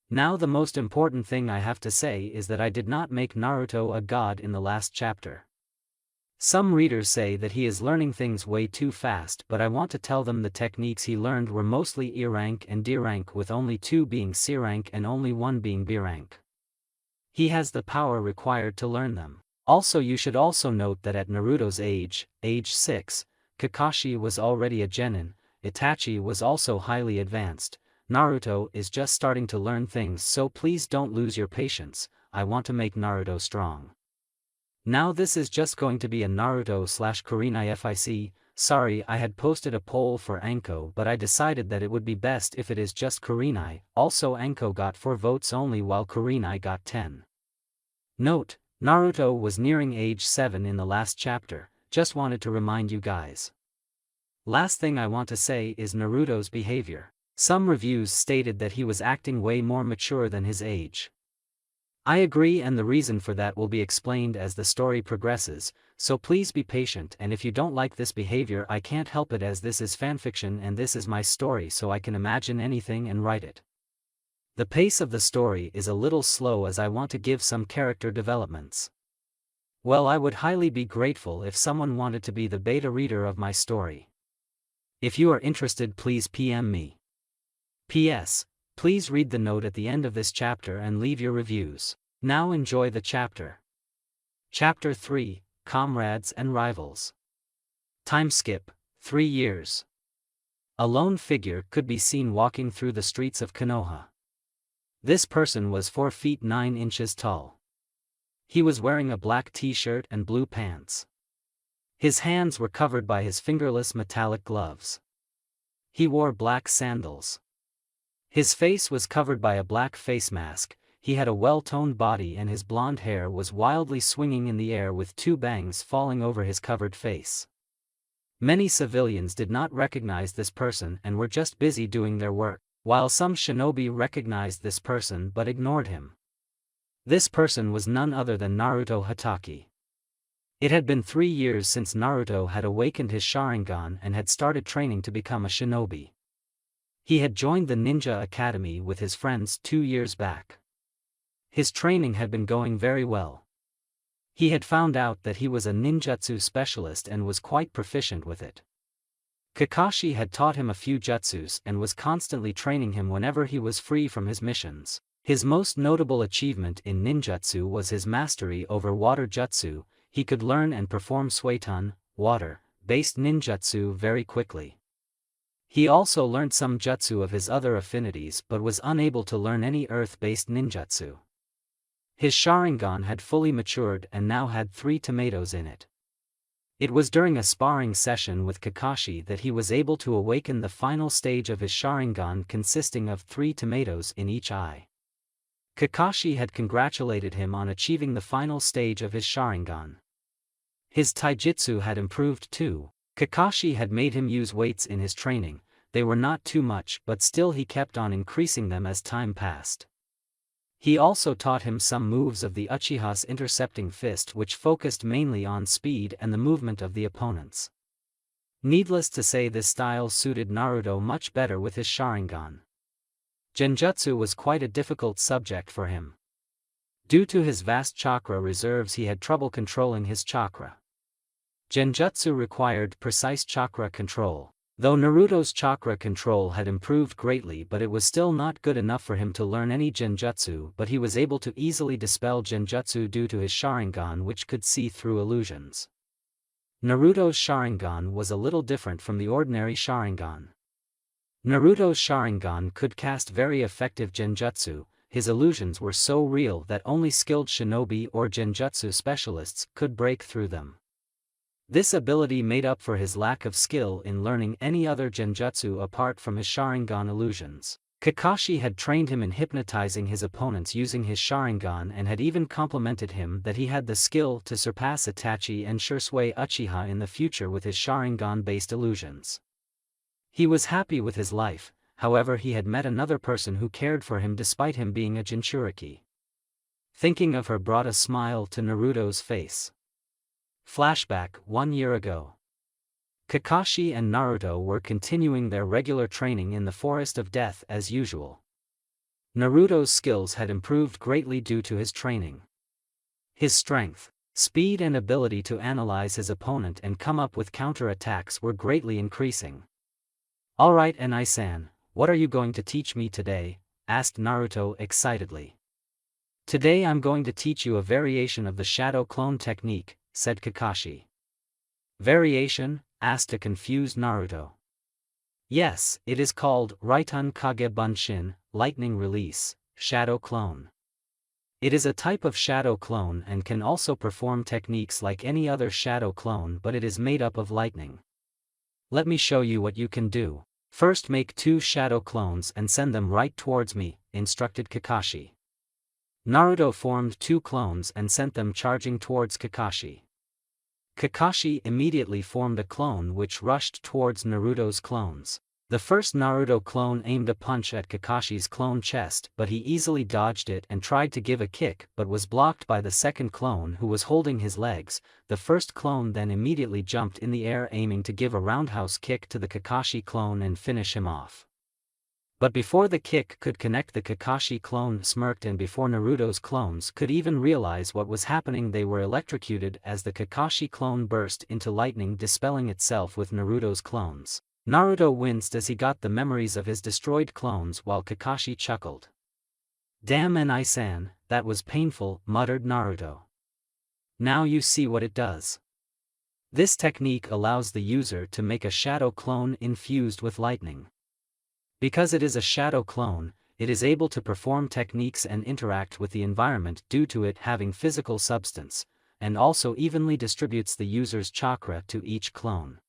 Now the most important thing I have to say is that I did not make Naruto a god in the last chapter. Some readers say that he is learning things way too fast, but I want to tell them the techniques he learned were mostly E-rank and D-rank, with only 2 being C-rank and only 1 being B-rank. He has the power required to learn them. Also, you should also note that at Naruto's age 6, Kakashi was already a genin, Itachi was also highly advanced. Naruto is just starting to learn things, so please don't lose your patience. I want to make Naruto strong. Now this is just going to be a Naruto/Kurenai FIC. Sorry, I had posted a poll for Anko, but I decided that it would be best if it is just Kurenai. Also, Anko got 4 votes only while Kurenai got 10. Note, Naruto was nearing age 7 in the last chapter, just wanted to remind you guys. Last thing I want to say is Naruto's behavior. Some reviews stated that he was acting way more mature than his age. I agree, and the reason for that will be explained as the story progresses, so please be patient, and if you don't like this behavior I can't help it, as this is fanfiction and this is my story, so I can imagine anything and write it. The pace of the story is a little slow as I want to give some character developments. Well, I would highly be grateful if someone wanted to be the beta reader of my story. If you are interested, please PM me. PS. Please read the note at the end of this chapter and leave your reviews. Now enjoy the chapter. Chapter 3, Comrades and Rivals. Time skip, 3 years. A lone figure could be seen walking through the streets of Konoha. This person was 4 feet 9 inches tall. He was wearing a black t-shirt and blue pants. His hands were covered by his fingerless metallic gloves. He wore black sandals. His face was covered by a black face mask. He had a well-toned body and his blonde hair was wildly swinging in the air with 2 bangs falling over his covered face. Many civilians did not recognize this person and were just busy doing their work, while some shinobi recognized this person but ignored him. This person was none other than Naruto Hatake. It had been 3 years since Naruto had awakened his Sharingan and had started training to become a shinobi. He had joined the ninja academy with his friends 2 years back. His training had been going very well. He had found out that he was a ninjutsu specialist and was quite proficient with it. Kakashi had taught him a few jutsus and was constantly training him whenever he was free from his missions. His most notable achievement in ninjutsu was his mastery over water jutsu. He could learn and perform suiton, water-based ninjutsu very quickly. He also learned some jutsu of his other affinities but was unable to learn any earth-based ninjutsu. His Sharingan had fully matured and now had 3 tomatoes in it. It was during a sparring session with Kakashi that he was able to awaken the final stage of his Sharingan consisting of 3 tomatoes in each eye. Kakashi had congratulated him on achieving the final stage of his Sharingan. His taijutsu had improved too. Kakashi had made him use weights in his training. They were not too much but still he kept on increasing them as time passed. He also taught him some moves of the Uchiha's intercepting fist which focused mainly on speed and the movement of the opponents. Needless to say this style suited Naruto much better with his Sharingan. Genjutsu was quite a difficult subject for him. Due to his vast chakra reserves he had trouble controlling his chakra. Genjutsu required precise chakra control. Though Naruto's chakra control had improved greatly but it was still not good enough for him to learn any genjutsu, but he was able to easily dispel genjutsu due to his Sharingan which could see through illusions. Naruto's Sharingan was a little different from the ordinary Sharingan. Naruto's Sharingan could cast very effective genjutsu. His illusions were so real that only skilled shinobi or genjutsu specialists could break through them. This ability made up for his lack of skill in learning any other genjutsu apart from his Sharingan illusions. Kakashi had trained him in hypnotizing his opponents using his Sharingan and had even complimented him that he had the skill to surpass Itachi and Shisui Uchiha in the future with his Sharingan-based illusions. He was happy with his life, however he had met another person who cared for him despite him being a Jinchuriki. Thinking of her brought a smile to Naruto's face. Flashback 1 year ago. Kakashi and Naruto were continuing their regular training in the Forest of Death as usual. Naruto's skills had improved greatly due to his training. His strength, speed and ability to analyze his opponent and come up with counter-attacks were greatly increasing. "Alright Enai-san, what are you going to teach me today?" asked Naruto excitedly. "Today I'm going to teach you a variation of the shadow clone technique," said Kakashi. "Variation?" asked a confused Naruto. "Yes, it is called Raitun Kage Bunshin, lightning release, shadow clone. It is a type of shadow clone and can also perform techniques like any other shadow clone but it is made up of lightning. Let me show you what you can do. First make 2 shadow clones and send them right towards me," instructed Kakashi. Naruto formed 2 clones and sent them charging towards Kakashi. Kakashi immediately formed a clone which rushed towards Naruto's clones. The first Naruto clone aimed a punch at Kakashi's clone chest but he easily dodged it and tried to give a kick but was blocked by the second clone who was holding his legs. The first clone then immediately jumped in the air aiming to give a roundhouse kick to the Kakashi clone and finish him off. But before the kick could connect, the Kakashi clone smirked and before Naruto's clones could even realize what was happening they were electrocuted as the Kakashi clone burst into lightning dispelling itself with Naruto's clones. Naruto winced as he got the memories of his destroyed clones while Kakashi chuckled. "Damn Enai-san, that was painful," muttered Naruto. "Now you see what it does." This technique allows the user to make a shadow clone infused with lightning. Because it is a shadow clone, it is able to perform techniques and interact with the environment due to it having physical substance, and also evenly distributes the user's chakra to each clone.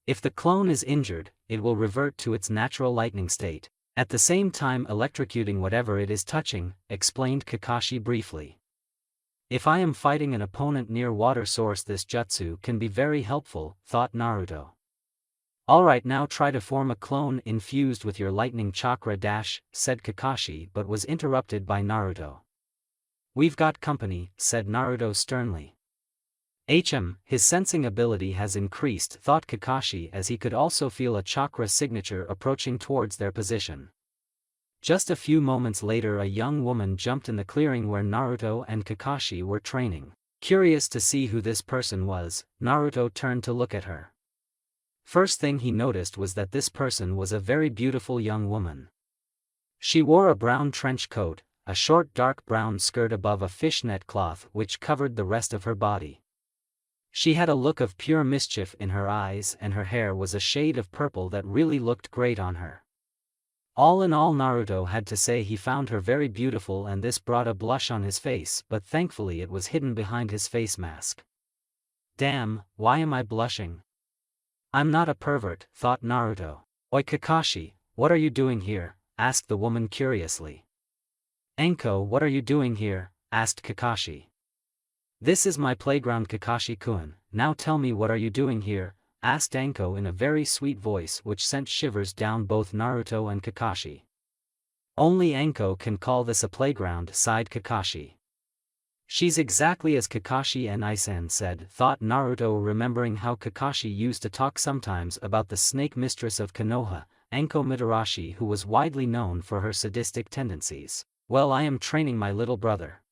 If the clone is injured, it will revert to its natural lightning state, at the same time electrocuting whatever it is touching, explained Kakashi briefly. If I am fighting an opponent near water source, this jutsu can be very helpful, thought Naruto. Alright, now try to form a clone infused with your lightning chakra said Kakashi, but was interrupted by Naruto. We've got company, said Naruto sternly. His sensing ability has increased, thought Kakashi, as he could also feel a chakra signature approaching towards their position. Just a few moments later, a young woman jumped in the clearing where Naruto and Kakashi were training. Curious to see who this person was, Naruto turned to look at her. First thing he noticed was that this person was a very beautiful young woman. She wore a brown trench coat, a short dark brown skirt above a fishnet cloth which covered the rest of her body. She had a look of pure mischief in her eyes, and her hair was a shade of purple that really looked great on her. All in all, Naruto had to say he found her very beautiful, and this brought a blush on his face, but thankfully it was hidden behind his face mask. Damn, why am I blushing? I'm not a pervert, thought Naruto. Oi Kakashi, what are you doing here? Asked the woman curiously. Anko, what are you doing here? Asked Kakashi. This is my playground, Kakashi-kun, now tell me, what are you doing here? Asked Anko in a very sweet voice which sent shivers down both Naruto and Kakashi. Only Anko can call this a playground, sighed Kakashi. She's exactly as Kakashi and Isen said, thought Naruto, remembering how Kakashi used to talk sometimes about the snake mistress of Konoha, Anko Mitarashi, who was widely known for her sadistic tendencies. Well, I am training my little brother,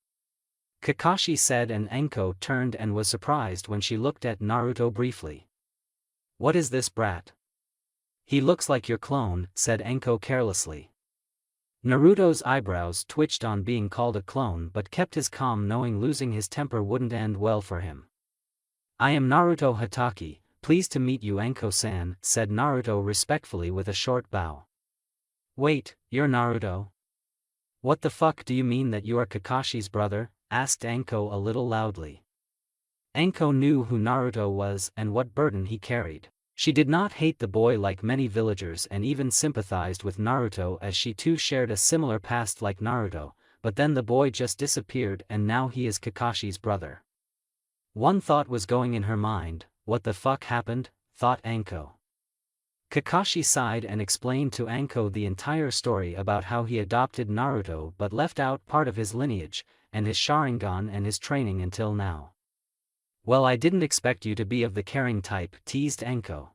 Kakashi said, and Anko turned and was surprised when she looked at Naruto briefly. What is this brat? He looks like your clone, said Anko carelessly. Naruto's eyebrows twitched on being called a clone, but kept his calm, knowing losing his temper wouldn't end well for him. I am Naruto Hatake, pleased to meet you, Anko-san, said Naruto respectfully with a short bow. Wait, you're Naruto? What the fuck do you mean that you are Kakashi's brother? Asked Anko a little loudly. Anko knew who Naruto was and what burden he carried. She did not hate the boy like many villagers, and even sympathized with Naruto as she too shared a similar past like Naruto, but then the boy just disappeared and now he is Kakashi's brother. One thought was going in her mind, what the fuck happened, thought Anko. Kakashi sighed and explained to Anko the entire story about how he adopted Naruto but left out part of his lineage, and his Sharingan and his training until now. Well, I didn't expect you to be of the caring type, teased Anko.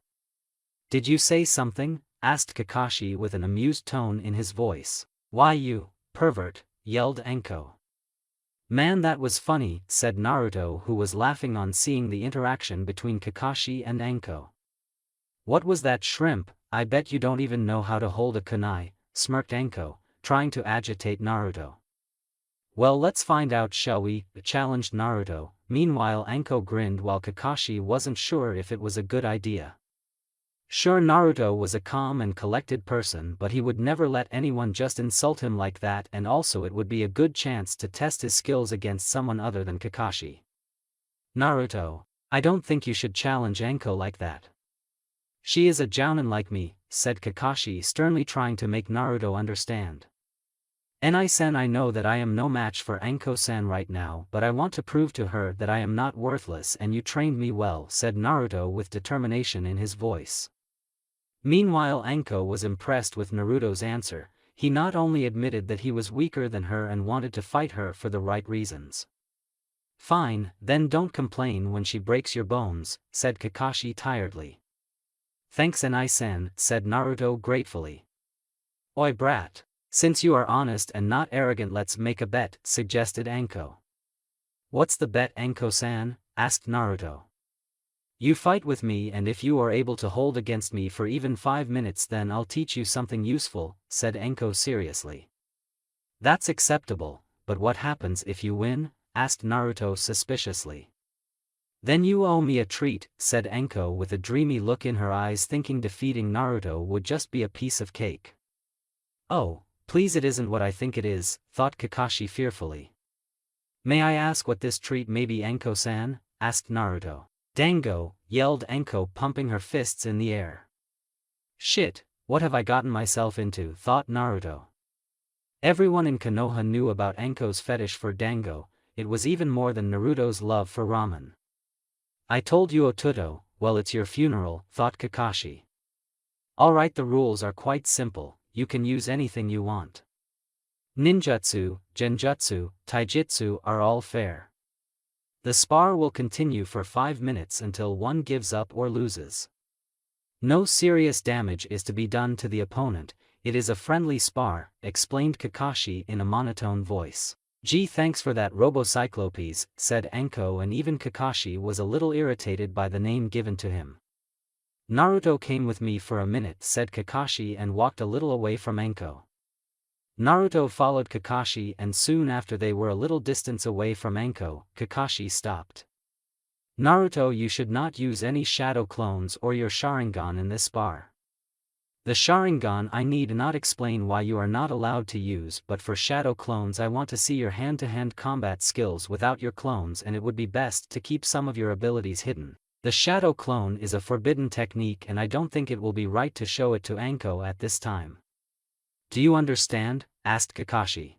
Did you say something? Asked Kakashi with an amused tone in his voice. Why, you pervert, yelled Anko. Man, that was funny, said Naruto, who was laughing on seeing the interaction between Kakashi and Anko. What was that shrimp? I bet you don't even know how to hold a kunai, smirked Anko, trying to agitate Naruto. Well, let's find out, shall we? Challenged Naruto. Meanwhile, Anko grinned while Kakashi wasn't sure if it was a good idea. Sure, Naruto was a calm and collected person, but he would never let anyone just insult him like that, and also it would be a good chance to test his skills against someone other than Kakashi. Naruto, I don't think you should challenge Anko like that. She is a jounin like me, said Kakashi sternly, trying to make Naruto understand. Ni-san, I know that I am no match for Anko-san right now, but I want to prove to her that I am not worthless, and you trained me well, said Naruto with determination in his voice. Meanwhile, Anko was impressed with Naruto's answer. He not only admitted that he was weaker than her and wanted to fight her for the right reasons. Fine, then don't complain when she breaks your bones, said Kakashi tiredly. Thanks Ni-san, said Naruto gratefully. Oi brat. Since you are honest and not arrogant, let's make a bet, suggested Anko. What's the bet, Anko-san? Asked Naruto. You fight with me, and if you are able to hold against me for even 5 minutes, then I'll teach you something useful, said Anko seriously. That's acceptable, but what happens if you win? Asked Naruto suspiciously. Then you owe me a treat, said Anko with a dreamy look in her eyes, thinking defeating Naruto would just be a piece of cake. Oh, please, it isn't what I think it is, thought Kakashi fearfully. May I ask what this treat may be, Anko-san? Asked Naruto. Dango, yelled Anko, pumping her fists in the air. Shit, what have I gotten myself into, thought Naruto. Everyone in Konoha knew about Anko's fetish for dango, it was even more than Naruto's love for ramen. I told you, Otuto, well, it's your funeral, thought Kakashi. Alright, the rules are quite simple, you can use anything you want. Ninjutsu, genjutsu, taijutsu are all fair. The spar will continue for 5 minutes until one gives up or loses. No serious damage is to be done to the opponent, it is a friendly spar, explained Kakashi in a monotone voice. Gee, thanks for that, Robocyclopes, said Anko, and even Kakashi was a little irritated by the name given to him. Naruto came with me for a minute, said Kakashi, and walked a little away from Anko. Naruto followed Kakashi, and soon after they were a little distance away from Anko, Kakashi stopped. Naruto, you should not use any shadow clones or your Sharingan in this spar. The Sharingan I need not explain why you are not allowed to use, but for shadow clones I want to see your hand-to-hand combat skills without your clones, and it would be best to keep some of your abilities hidden. The shadow clone is a forbidden technique and I don't think it will be right to show it to Anko at this time. Do you understand? Asked Kakashi.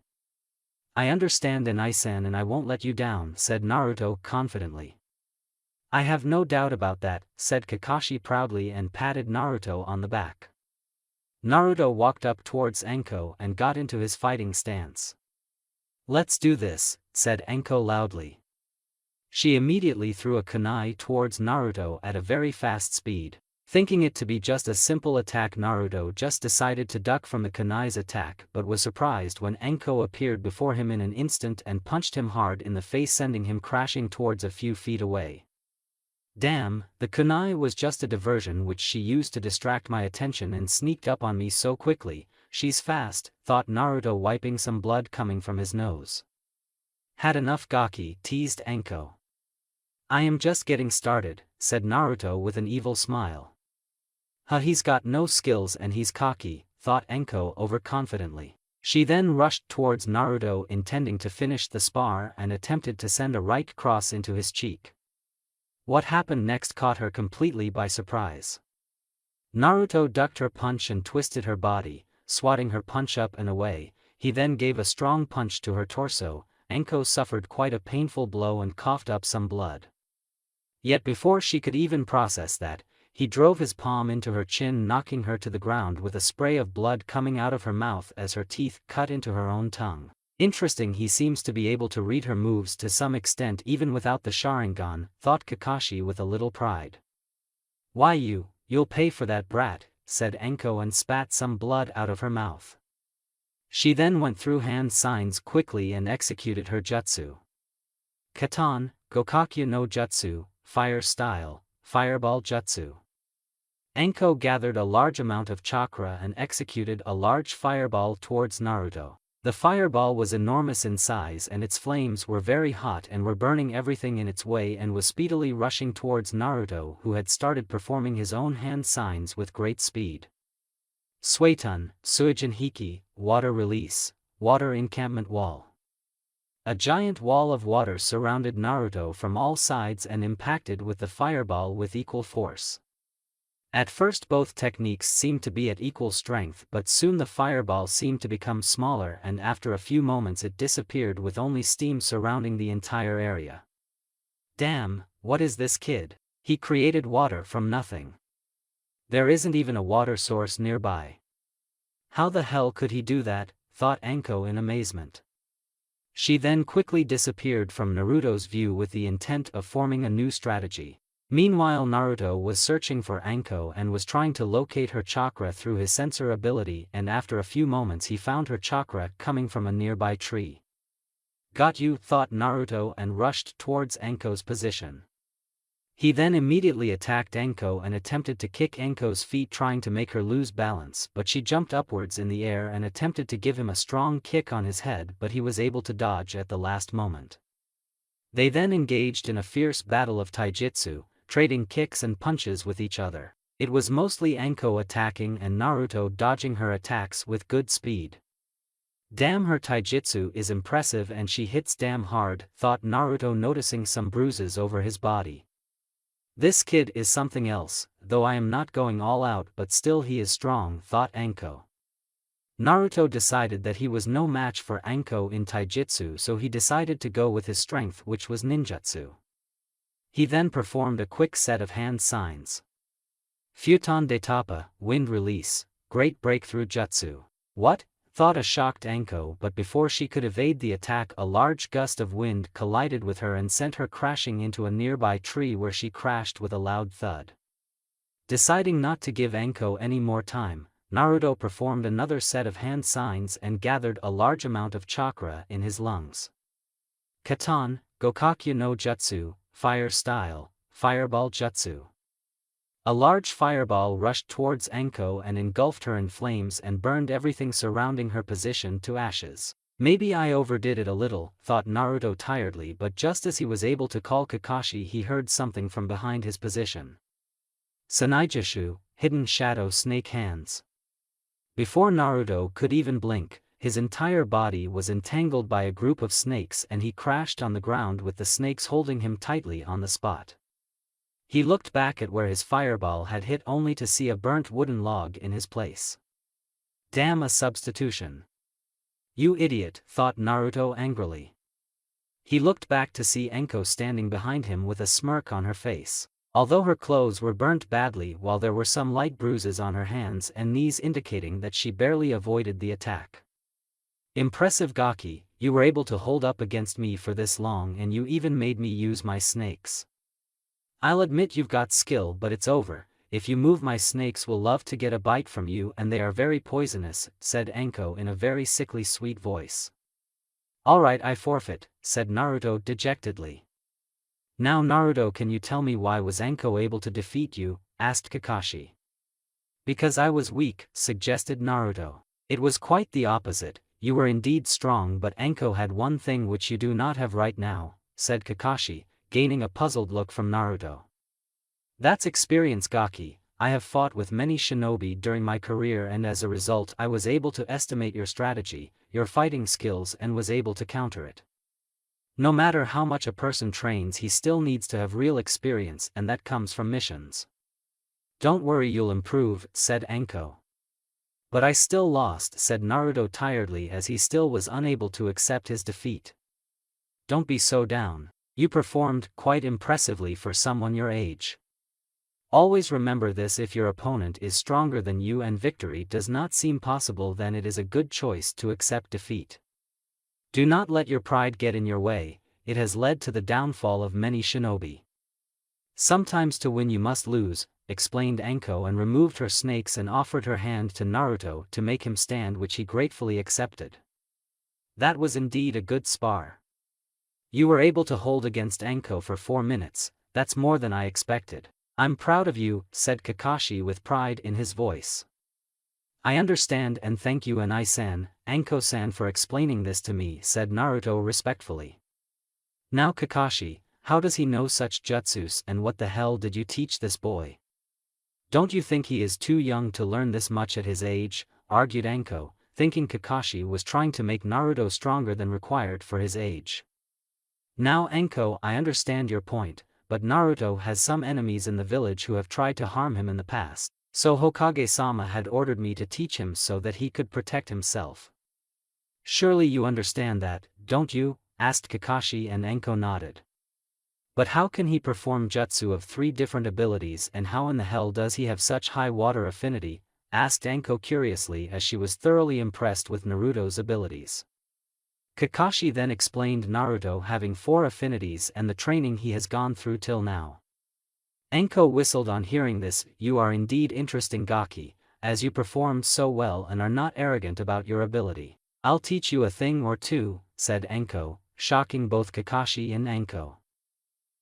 I understand, Enai-san, and I won't let you down, said Naruto confidently. I have no doubt about that, said Kakashi proudly and patted Naruto on the back. Naruto walked up towards Anko and got into his fighting stance. Let's do this, said Anko loudly. She immediately threw a kunai towards Naruto at a very fast speed. Thinking it to be just a simple attack, Naruto just decided to duck from the kunai's attack, but was surprised when Anko appeared before him in an instant and punched him hard in the face, sending him crashing towards a few feet away. Damn, the kunai was just a diversion which she used to distract my attention and sneaked up on me so quickly. She's fast, thought Naruto, wiping some blood coming from his nose. Had enough gaki, teased Anko. I am just getting started, said Naruto with an evil smile. He's got no skills and he's cocky, thought Anko overconfidently. She then rushed towards Naruto, intending to finish the spar, and attempted to send a right cross into his cheek. What happened next caught her completely by surprise. Naruto ducked her punch and twisted her body, swatting her punch up and away. He then gave a strong punch to her torso. Anko suffered quite a painful blow and coughed up some blood. Yet before she could even process that, he drove his palm into her chin, knocking her to the ground with a spray of blood coming out of her mouth as her teeth cut into her own tongue. Interesting, he seems to be able to read her moves to some extent even without the Sharingan, thought Kakashi with a little pride. Why, you'll pay for that, brat, said Anko, and spat some blood out of her mouth. She then went through hand signs quickly and executed her jutsu. Katan, Gokakyu no Jutsu, Fire Style, Fireball Jutsu. Anko gathered a large amount of chakra and executed a large fireball towards Naruto. The fireball was enormous in size and its flames were very hot and were burning everything in its way, and was speedily rushing towards Naruto, who had started performing his own hand signs with great speed. Suetun, Suijin Hiki, Water Release, Water Encampment Wall. A giant wall of water surrounded Naruto from all sides and impacted with the fireball with equal force. At first both techniques seemed to be at equal strength, but soon the fireball seemed to become smaller, and after a few moments it disappeared with only steam surrounding the entire area. Damn, what is this kid? He created water from nothing. There isn't even a water source nearby. How the hell could he do that? Thought Anko in amazement. She then quickly disappeared from Naruto's view with the intent of forming a new strategy. Meanwhile, Naruto was searching for Anko and was trying to locate her chakra through his sensor ability, and after a few moments he found her chakra coming from a nearby tree. Got you, thought Naruto, and rushed towards Anko's position. He then immediately attacked Anko and attempted to kick Anko's feet, trying to make her lose balance, but she jumped upwards in the air and attempted to give him a strong kick on his head, but he was able to dodge at the last moment. They then engaged in a fierce battle of taijutsu, trading kicks and punches with each other. It was mostly Anko attacking and Naruto dodging her attacks with good speed. Damn, her taijutsu is impressive and she hits damn hard, thought Naruto, noticing some bruises over his body. This kid is something else, though I am not going all out, but still he is strong, thought Anko. Naruto decided that he was no match for Anko in taijutsu, so he decided to go with his strength, which was ninjutsu. He then performed a quick set of hand signs. Futon de Tapa, wind release, great breakthrough jutsu. What? Thought a shocked Anko, but before she could evade the attack, a large gust of wind collided with her and sent her crashing into a nearby tree, where she crashed with a loud thud. Deciding not to give Anko any more time, Naruto performed another set of hand signs and gathered a large amount of chakra in his lungs. Katan, Gokakyu no Jutsu, fire style, fireball jutsu. A large fireball rushed towards Anko and engulfed her in flames and burned everything surrounding her position to ashes. Maybe I overdid it a little, thought Naruto tiredly, but just as he was able to call Kakashi, he heard something from behind his position. Sanaijushu, hidden shadow snake hands. Before Naruto could even blink, his entire body was entangled by a group of snakes and he crashed on the ground with the snakes holding him tightly on the spot. He looked back at where his fireball had hit only to see a burnt wooden log in his place. Damn, a substitution. You idiot, thought Naruto angrily. He looked back to see Anko standing behind him with a smirk on her face. Although her clothes were burnt badly, while there were some light bruises on her hands and knees indicating that she barely avoided the attack. Impressive, Gaki, you were able to hold up against me for this long and you even made me use my snakes. I'll admit you've got skill, but it's over. If you move, my snakes will love to get a bite from you, and they are very poisonous, said Anko in a very sickly sweet voice. Alright, I forfeit, said Naruto dejectedly. Now Naruto, can you tell me why was Anko able to defeat you, asked Kakashi. Because I was weak, suggested Naruto. It was quite the opposite, you were indeed strong, but Anko had one thing which you do not have right now, said Kakashi, gaining a puzzled look from Naruto. That's experience, Gaki. I have fought with many shinobi during my career and as a result I was able to estimate your strategy, your fighting skills, and was able to counter it. No matter how much a person trains, he still needs to have real experience, and that comes from missions. Don't worry, you'll improve, said Anko. But I still lost, said Naruto tiredly, as he still was unable to accept his defeat. Don't be so down. You performed quite impressively for someone your age. Always remember this: if your opponent is stronger than you and victory does not seem possible, then it is a good choice to accept defeat. Do not let your pride get in your way, it has led to the downfall of many shinobi. Sometimes to win you must lose, explained Anko, and removed her snakes and offered her hand to Naruto to make him stand, which he gratefully accepted. That was indeed a good spar. You were able to hold against Anko for 4 minutes, that's more than I expected. I'm proud of you, said Kakashi with pride in his voice. I understand, and thank you Anai-san, Anko-san, for explaining this to me, said Naruto respectfully. Now Kakashi, how does he know such jutsus, and what the hell did you teach this boy? Don't you think he is too young to learn this much at his age, argued Anko, thinking Kakashi was trying to make Naruto stronger than required for his age. Now Anko, I understand your point, but Naruto has some enemies in the village who have tried to harm him in the past, so Hokage-sama had ordered me to teach him so that he could protect himself. Surely you understand that, don't you? Asked Kakashi, and Anko nodded. But how can he perform jutsu of 3 different abilities, and how in the hell does he have such high water affinity? Asked Anko curiously, as she was thoroughly impressed with Naruto's abilities. Kakashi then explained Naruto having 4 affinities and the training he has gone through till now. Anko whistled on hearing this. You are indeed interesting, Gaki, as you performed so well and are not arrogant about your ability. I'll teach you a thing or two, said Anko, shocking both Kakashi and Anko.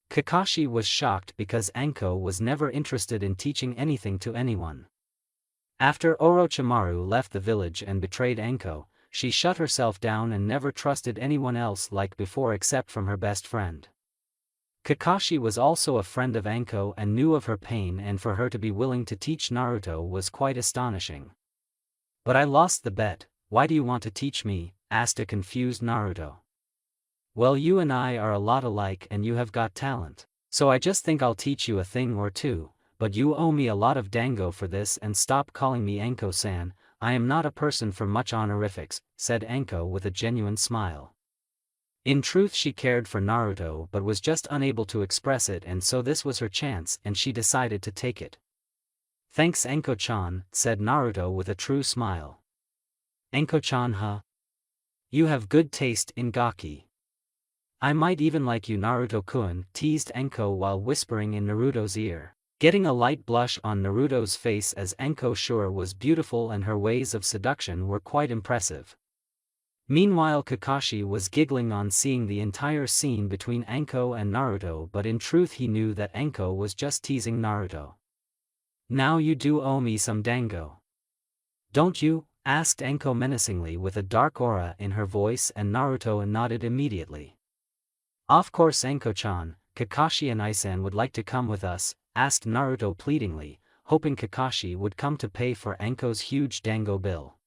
Kakashi was shocked because Anko was never interested in teaching anything to anyone. After Orochimaru left the village and betrayed Anko, she shut herself down and never trusted anyone else like before except from her best friend. Kakashi was also a friend of Anko and knew of her pain, and for her to be willing to teach Naruto was quite astonishing. "But I lost the bet, why do you want to teach me?" asked a confused Naruto. "Well, you and I are a lot alike and you have got talent. So I just think I'll teach you a thing or two, but you owe me a lot of dango for this, and stop calling me Anko-san, I am not a person for much honorifics," said Anko with a genuine smile. In truth, she cared for Naruto but was just unable to express it, and so this was her chance and she decided to take it. "Thanks Anko-chan," said Naruto with a true smile. "Anko-chan, huh? You have good taste in gaki. I might even like you, Naruto-kun," teased Anko while whispering in Naruto's ear, getting a light blush on Naruto's face as Anko sure was beautiful and her ways of seduction were quite impressive. Meanwhile, Kakashi was giggling on seeing the entire scene between Anko and Naruto, but in truth he knew that Anko was just teasing Naruto. "Now you do owe me some dango. Don't you?" asked Anko menacingly with a dark aura in her voice, and Naruto nodded immediately. "Of course Anko-chan, Kakashi and Isan would like to come with us," asked Naruto pleadingly, hoping Kakashi would come to pay for Anko's huge dango bill.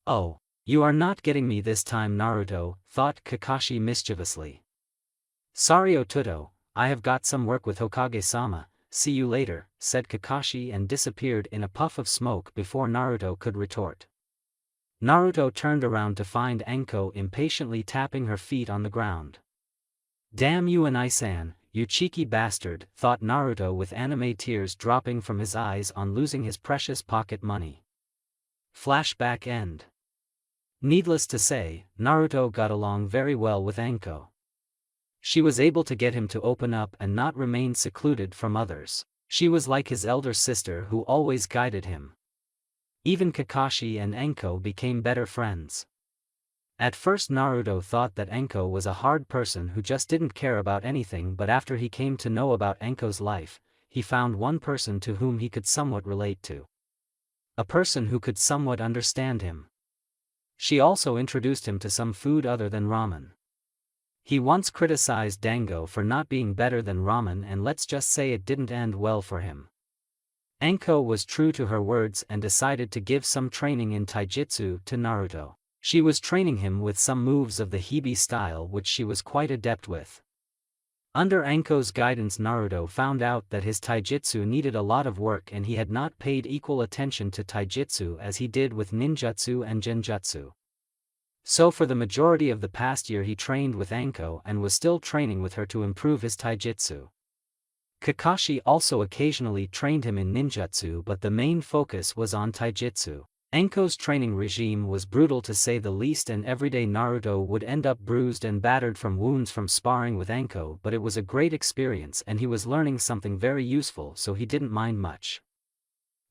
"Oh, you are not getting me this time, Naruto," thought Kakashi mischievously. "Sorry Otuto, I have got some work with Hokage-sama, see you later," said Kakashi and disappeared in a puff of smoke before Naruto could retort. Naruto turned around to find Anko impatiently tapping her feet on the ground. "Damn you and Isan, you cheeky bastard," thought Naruto with anime tears dropping from his eyes on losing his precious pocket money. Flashback end. Needless to say, Naruto got along very well with Anko. She was able to get him to open up and not remain secluded from others. She was like his elder sister who always guided him. Even Kakashi and Anko became better friends. At first Naruto thought that Anko was a hard person who just didn't care about anything, but after he came to know about Anko's life, he found one person to whom he could somewhat relate to. A person who could somewhat understand him. She also introduced him to some food other than ramen. He once criticized dango for not being better than ramen, and let's just say it didn't end well for him. Anko was true to her words and decided to give some training in taijutsu to Naruto. She was training him with some moves of the Hibi style which she was quite adept with. Under Anko's guidance, Naruto found out that his taijutsu needed a lot of work and he had not paid equal attention to taijutsu as he did with ninjutsu and genjutsu. So for the majority of the past year he trained with Anko and was still training with her to improve his taijutsu. Kakashi also occasionally trained him in ninjutsu, but the main focus was on taijutsu. Anko's training regime was brutal to say the least, and every day Naruto would end up bruised and battered from wounds from sparring with Anko, but it was a great experience and he was learning something very useful, so he didn't mind much.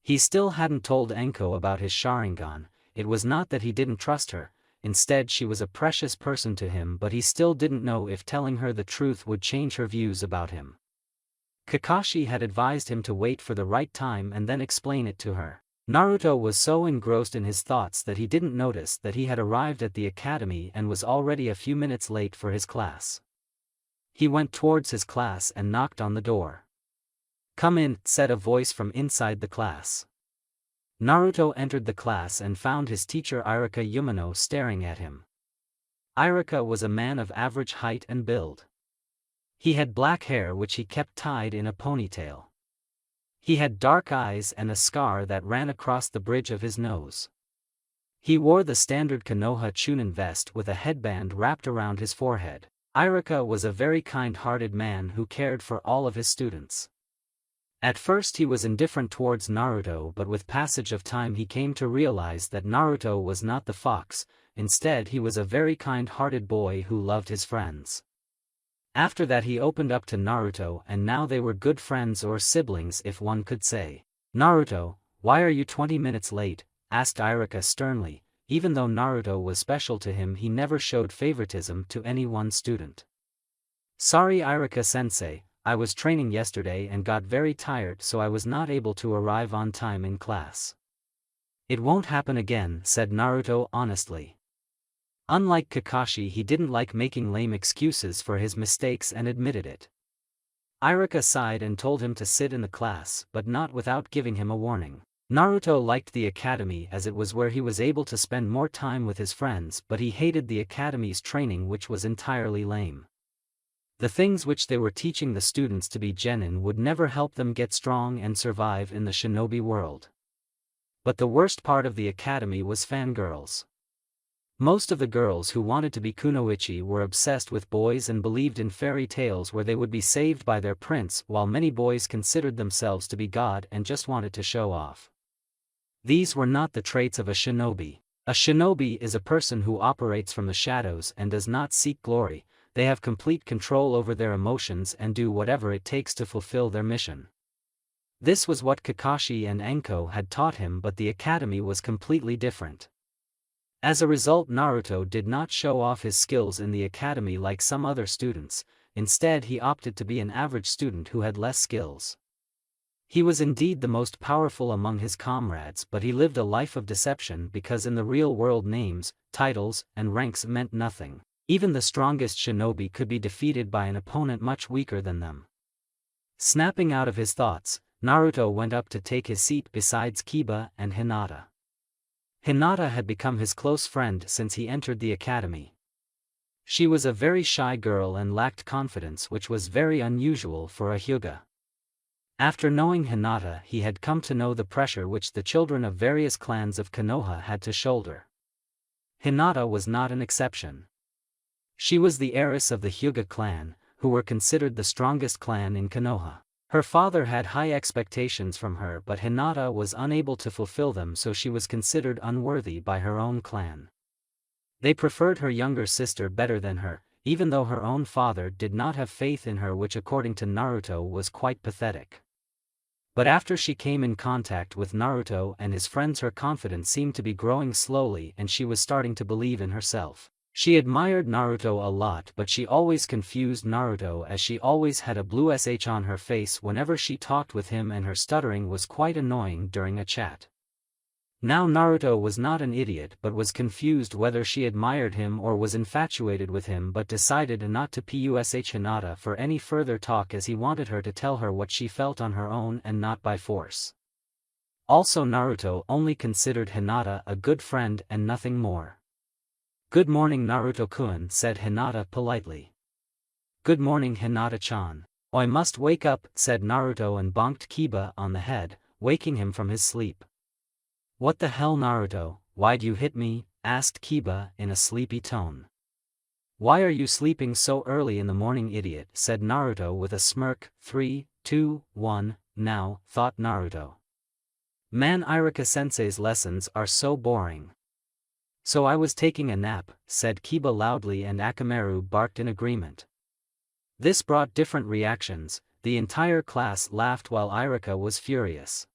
He still hadn't told Anko about his Sharingan. It was not that he didn't trust her, instead she was a precious person to him, but he still didn't know if telling her the truth would change her views about him. Kakashi had advised him to wait for the right time and then explain it to her. Naruto was so engrossed in his thoughts that he didn't notice that he had arrived at the academy and was already a few minutes late for his class. He went towards his class and knocked on the door. "Come in," said a voice from inside the class. Naruto entered the class and found his teacher Irika Yumino staring at him. Irika was a man of average height and build. He had black hair which he kept tied in a ponytail. He had dark eyes and a scar that ran across the bridge of his nose. He wore the standard Konoha Chunin vest with a headband wrapped around his forehead. Irika was a very kind-hearted man who cared for all of his students. At first he was indifferent towards Naruto, but with passage of time he came to realize that Naruto was not the fox, instead he was a very kind-hearted boy who loved his friends. After that he opened up to Naruto and now they were good friends, or siblings if one could say. "Naruto, why are you 20 minutes late?" asked Irika sternly. Even though Naruto was special to him, he never showed favoritism to any one student. "Sorry Irika-sensei, I was training yesterday and got very tired, so I was not able to arrive on time in class." "It won't happen again," said Naruto honestly. Unlike Kakashi, he didn't like making lame excuses for his mistakes and admitted it. Iruka sighed and told him to sit in the class, but not without giving him a warning. Naruto liked the academy as it was where he was able to spend more time with his friends, but he hated the academy's training, which was entirely lame. The things which they were teaching the students to be genin would never help them get strong and survive in the shinobi world. But the worst part of the academy was fangirls. Most of the girls who wanted to be kunoichi were obsessed with boys and believed in fairy tales where they would be saved by their prince, while many boys considered themselves to be god and just wanted to show off. These were not the traits of a shinobi. A shinobi is a person who operates from the shadows and does not seek glory. They have complete control over their emotions and do whatever it takes to fulfill their mission. This was what Kakashi and Enko had taught him, but the academy was completely different. As a result, Naruto did not show off his skills in the academy like some other students. Instead, he opted to be an average student who had less skills. He was indeed the most powerful among his comrades, but he lived a life of deception because in the real world names, titles, and ranks meant nothing. Even the strongest shinobi could be defeated by an opponent much weaker than them. Snapping out of his thoughts, Naruto went up to take his seat beside Kiba and Hinata. Hinata had become his close friend since he entered the academy. She was a very shy girl and lacked confidence, which was very unusual for a Hyuga. After knowing Hinata, he had come to know the pressure which the children of various clans of Konoha had to shoulder. Hinata was not an exception. She was the heiress of the Hyuga clan, who were considered the strongest clan in Konoha. Her father had high expectations from her, but Hinata was unable to fulfill them, so she was considered unworthy by her own clan. They preferred her younger sister better than her, even though her own father did not have faith in her, which according to Naruto was quite pathetic. But after she came in contact with Naruto and his friends, her confidence seemed to be growing slowly and she was starting to believe in herself. She admired Naruto a lot, but she always confused Naruto as she always had a blue sh on her face whenever she talked with him, and her stuttering was quite annoying during a chat. Now Naruto was not an idiot but was confused whether she admired him or was infatuated with him, but decided not to push Hinata for any further talk as he wanted her to tell her what she felt on her own and not by force. Also, Naruto only considered Hinata a good friend and nothing more. "Good morning, Naruto-kun," said Hinata politely. "Good morning, Hinata-chan. I must wake up," said Naruto and bonked Kiba on the head, waking him from his sleep. "What the hell, Naruto, why'd you hit me?" asked Kiba in a sleepy tone. "Why are you sleeping so early in the morning, idiot?" said Naruto with a smirk. 3, 2, 1, now, thought Naruto. Man, Iruka-sensei's lessons are so boring. "So I was taking a nap," said Kiba loudly, and Akamaru barked in agreement. This brought different reactions. The entire class laughed while Iruka was furious.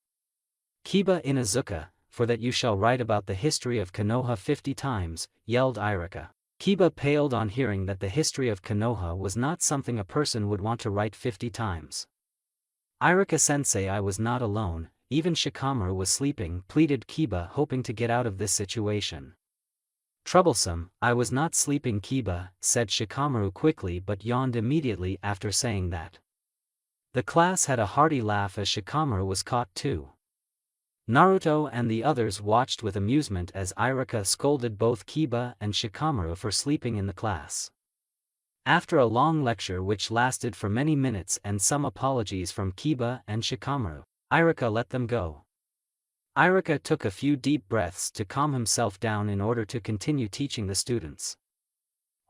"Kiba Inuzuka, for that you shall write about the history of Konoha 50 times, yelled Iruka. Kiba paled on hearing that the history of Konoha was not something a person would want to write 50 times. "Iruka-sensei, I was not alone, even Shikamaru was sleeping," pleaded Kiba, hoping to get out of this situation. "Troublesome, I was not sleeping, Kiba," said Shikamaru quickly, but yawned immediately after saying that. The class had a hearty laugh as Shikamaru was caught too. Naruto and the others watched with amusement as Iruka scolded both Kiba and Shikamaru for sleeping in the class. After a long lecture which lasted for many minutes and some apologies from Kiba and Shikamaru, Iruka let them go. Iruka took a few deep breaths to calm himself down in order to continue teaching the students.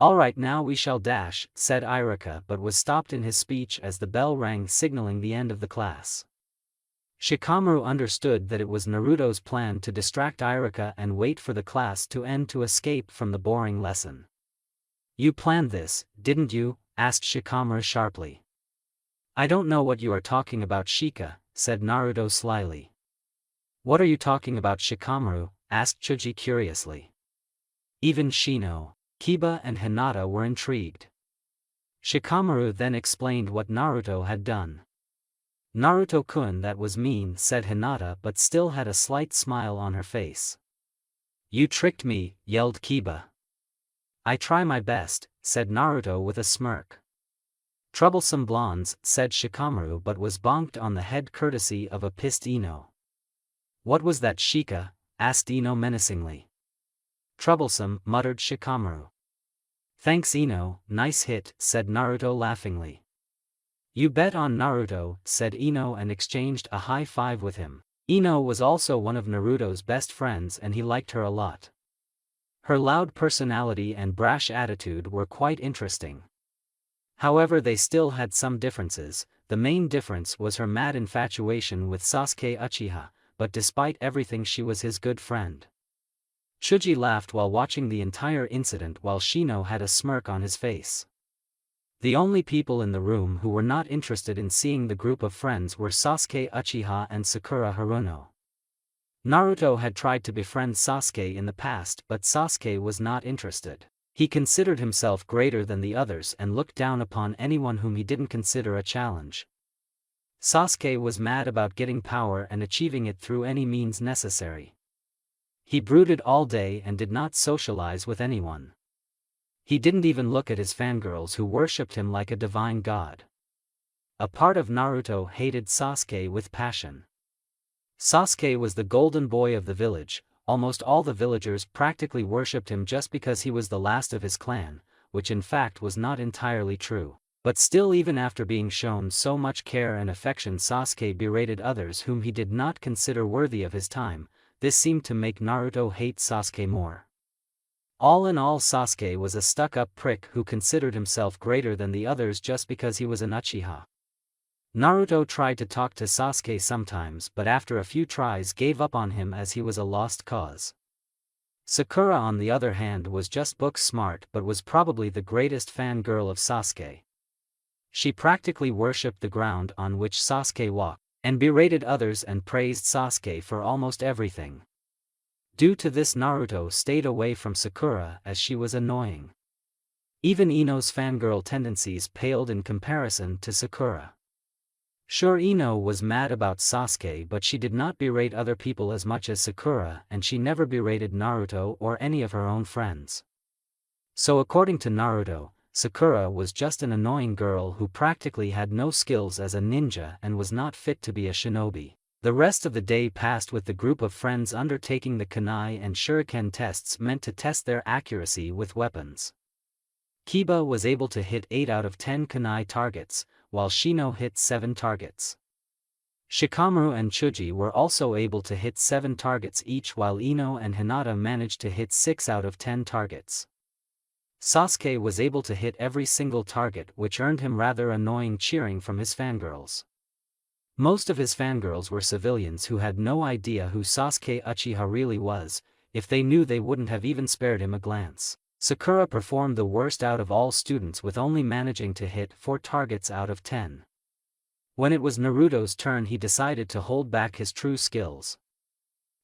"Alright, now we shall dash," said Iruka, but was stopped in his speech as the bell rang signaling the end of the class. Shikamaru understood that it was Naruto's plan to distract Iruka and wait for the class to end to escape from the boring lesson. "You planned this, didn't you?" asked Shikamaru sharply. "I don't know what you are talking about, Shika," said Naruto slyly. "What are you talking about, Shikamaru?" asked Chuji curiously. Even Shino, Kiba and Hinata were intrigued. Shikamaru then explained what Naruto had done. "Naruto-kun, that was mean," said Hinata, but still had a slight smile on her face. "You tricked me," yelled Kiba. "I try my best," said Naruto with a smirk. Troublesome blondes, said Shikamaru, but was bonked on the head courtesy of a pissed Ino. What was that, Shika? Asked Ino menacingly. Troublesome, muttered Shikamaru. Thanks Ino, nice hit, said Naruto laughingly. You bet on Naruto, said Ino and exchanged a high five with him. Ino was also one of Naruto's best friends and he liked her a lot. Her loud personality and brash attitude were quite interesting. However, they still had some differences. The main difference was her mad infatuation with Sasuke Uchiha, but despite everything she was his good friend. Chuji laughed while watching the entire incident while Shino had a smirk on his face. The only people in the room who were not interested in seeing the group of friends were Sasuke Uchiha and Sakura Haruno. Naruto had tried to befriend Sasuke in the past, but Sasuke was not interested. He considered himself greater than the others and looked down upon anyone whom he didn't consider a challenge. Sasuke was mad about getting power and achieving it through any means necessary. He brooded all day and did not socialize with anyone. He didn't even look at his fangirls who worshipped him like a divine god. A part of Naruto hated Sasuke with passion. Sasuke was the golden boy of the village. Almost all the villagers practically worshipped him just because he was the last of his clan, which in fact was not entirely true. But still, even after being shown so much care and affection, Sasuke berated others whom he did not consider worthy of his time. This seemed to make Naruto hate Sasuke more. All in all, Sasuke was a stuck-up prick who considered himself greater than the others just because he was an Uchiha. Naruto tried to talk to Sasuke sometimes, but after a few tries gave up on him as he was a lost cause. Sakura, on the other hand, was just book smart but was probably the greatest fangirl of Sasuke. She practically worshipped the ground on which Sasuke walked, and berated others and praised Sasuke for almost everything. Due to this, Naruto stayed away from Sakura as she was annoying. Even Ino's fangirl tendencies paled in comparison to Sakura. Sure, Ino was mad about Sasuke, but she did not berate other people as much as Sakura, and she never berated Naruto or any of her own friends. So according to Naruto, Sakura was just an annoying girl who practically had no skills as a ninja and was not fit to be a shinobi. The rest of the day passed with the group of friends undertaking the kunai and shuriken tests meant to test their accuracy with weapons. Kiba was able to hit 8 out of 10 kunai targets, while Shino hit 7 targets. Shikamaru and Chuji were also able to hit 7 targets each, while Ino and Hinata managed to hit 6 out of 10 targets. Sasuke was able to hit every single target, which earned him rather annoying cheering from his fangirls. Most of his fangirls were civilians who had no idea who Sasuke Uchiha really was. If they knew, they wouldn't have even spared him a glance. Sakura performed the worst out of all students, with only managing to hit 4 targets out of 10. When it was Naruto's turn, he decided to hold back his true skills.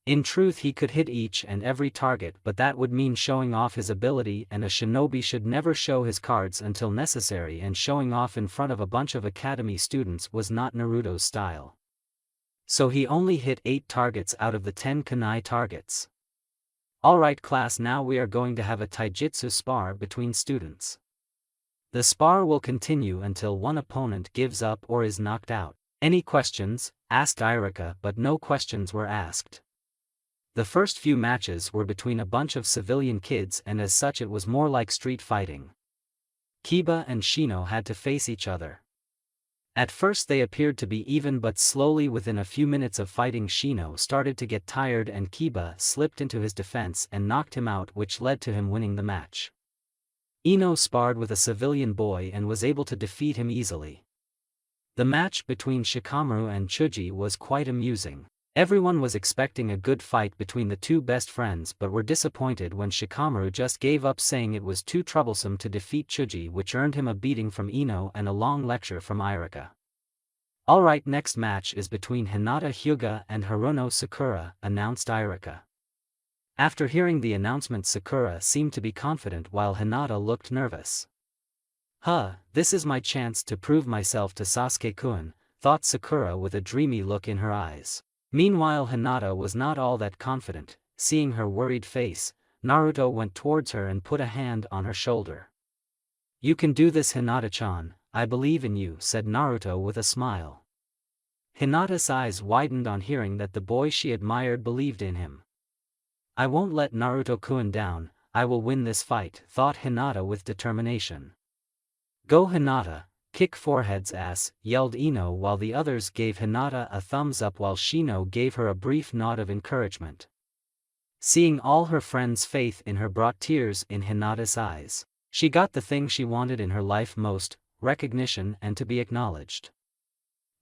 In truth, he could hit each and every target, but that would mean showing off his ability, and a shinobi should never show his cards until necessary, and showing off in front of a bunch of academy students was not Naruto's style. So he only hit 8 targets out of the 10 kunai targets. Alright class, now we are going to have a taijutsu spar between students. The spar will continue until one opponent gives up or is knocked out. Any questions? Asked Irika, but no questions were asked. The first few matches were between a bunch of civilian kids, and as such it was more like street fighting. Kiba and Shino had to face each other. At first they appeared to be even, but slowly within a few minutes of fighting, Shino started to get tired and Kiba slipped into his defense and knocked him out, which led to him winning the match. Ino sparred with a civilian boy and was able to defeat him easily. The match between Shikamaru and Chuji was quite amusing. Everyone was expecting a good fight between the two best friends, but were disappointed when Shikamaru just gave up, saying it was too troublesome to defeat Chuji, which earned him a beating from Ino and a long lecture from Irika. Alright, next match is between Hinata Hyuga and Haruno Sakura, announced Irika. After hearing the announcement, Sakura seemed to be confident while Hinata looked nervous. This is my chance to prove myself to Sasuke-kun, thought Sakura with a dreamy look in her eyes. Meanwhile, Hinata was not all that confident. Seeing her worried face, Naruto went towards her and put a hand on her shoulder. You can do this, Hinata-chan, I believe in you, said Naruto with a smile. Hinata's eyes widened on hearing that the boy she admired believed in him. I won't let Naruto-kun down, I will win this fight, thought Hinata with determination. Go Hinata, kick forehead's ass, yelled Ino while the others gave Hinata a thumbs up while Shino gave her a brief nod of encouragement. Seeing all her friends' faith in her brought tears in Hinata's eyes. She got the thing she wanted in her life most, recognition and to be acknowledged.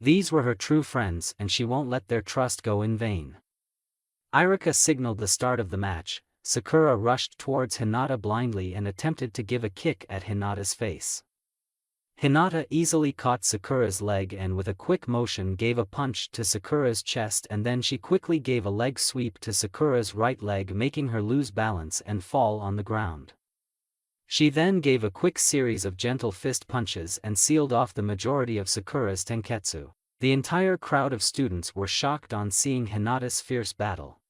These were her true friends and she won't let their trust go in vain. Iruka signaled the start of the match. Sakura rushed towards Hinata blindly and attempted to give a kick at Hinata's face. Hinata easily caught Sakura's leg and with a quick motion gave a punch to Sakura's chest, and then she quickly gave a leg sweep to Sakura's right leg, making her lose balance and fall on the ground. She then gave a quick series of gentle fist punches and sealed off the majority of Sakura's tenketsu. The entire crowd of students were shocked on seeing Hinata's fierce battle.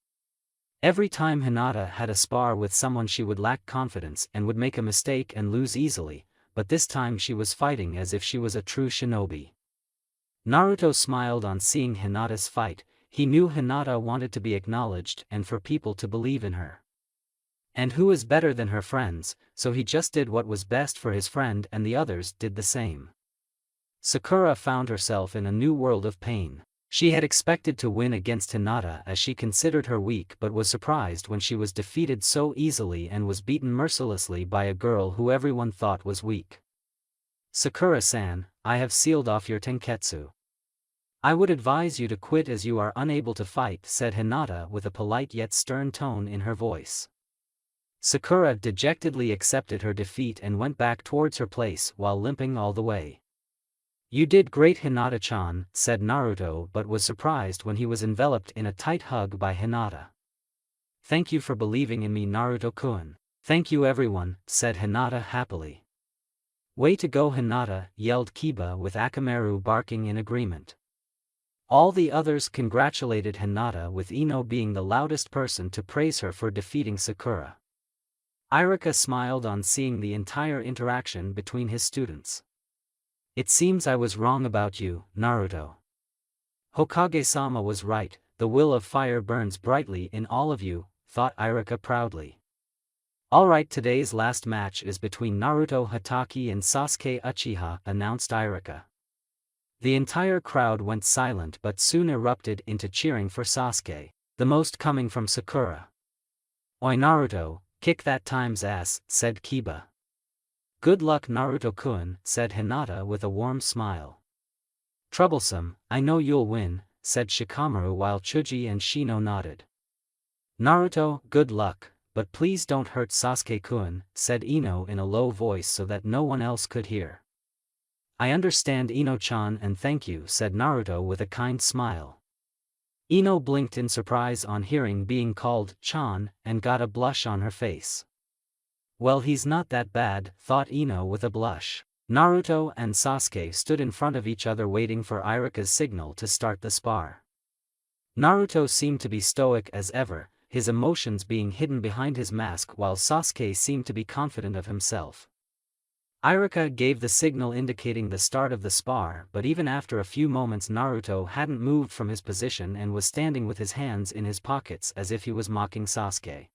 Every time Hinata had a spar with someone she would lack confidence and would make a mistake and lose easily, but this time she was fighting as if she was a true shinobi. Naruto smiled on seeing Hinata's fight. He knew Hinata wanted to be acknowledged and for people to believe in her. And who is better than her friends, so he just did what was best for his friend and the others did the same. Sakura found herself in a new world of pain. She had expected to win against Hinata as she considered her weak, but was surprised when she was defeated so easily and was beaten mercilessly by a girl who everyone thought was weak. Sakura-san, I have sealed off your tenketsu. I would advise you to quit as you are unable to fight, said Hinata with a polite yet stern tone in her voice. Sakura dejectedly accepted her defeat and went back towards her place while limping all the way. You did great Hinata-chan, said Naruto, but was surprised when he was enveloped in a tight hug by Hinata. Thank you for believing in me, Naruto-kun. Thank you everyone, said Hinata happily. Way to go Hinata, yelled Kiba with Akamaru barking in agreement. All the others congratulated Hinata, with Ino being the loudest person to praise her for defeating Sakura. Iruka smiled on seeing the entire interaction between his students. It seems I was wrong about you, Naruto. Hokage-sama was right, the will of fire burns brightly in all of you, thought Iruka proudly. Alright, today's last match is between Naruto Hatake and Sasuke Uchiha, announced Iruka. The entire crowd went silent but soon erupted into cheering for Sasuke, the most coming from Sakura. Oi Naruto, kick that time's ass, said Kiba. Good luck Naruto-kun, said Hinata with a warm smile. Troublesome, I know you'll win, said Shikamaru while Chuji and Shino nodded. Naruto, good luck, but please don't hurt Sasuke-kun, said Ino in a low voice so that no one else could hear. I understand Ino-chan and thank you, said Naruto with a kind smile. Ino blinked in surprise on hearing being called Chan and got a blush on her face. Well, he's not that bad, thought Ino with a blush. Naruto and Sasuke stood in front of each other waiting for Iruka's signal to start the spar. Naruto seemed to be stoic as ever, his emotions being hidden behind his mask, while Sasuke seemed to be confident of himself. Iruka gave the signal indicating the start of the spar, but even after a few moments Naruto hadn't moved from his position and was standing with his hands in his pockets as if he was mocking Sasuke.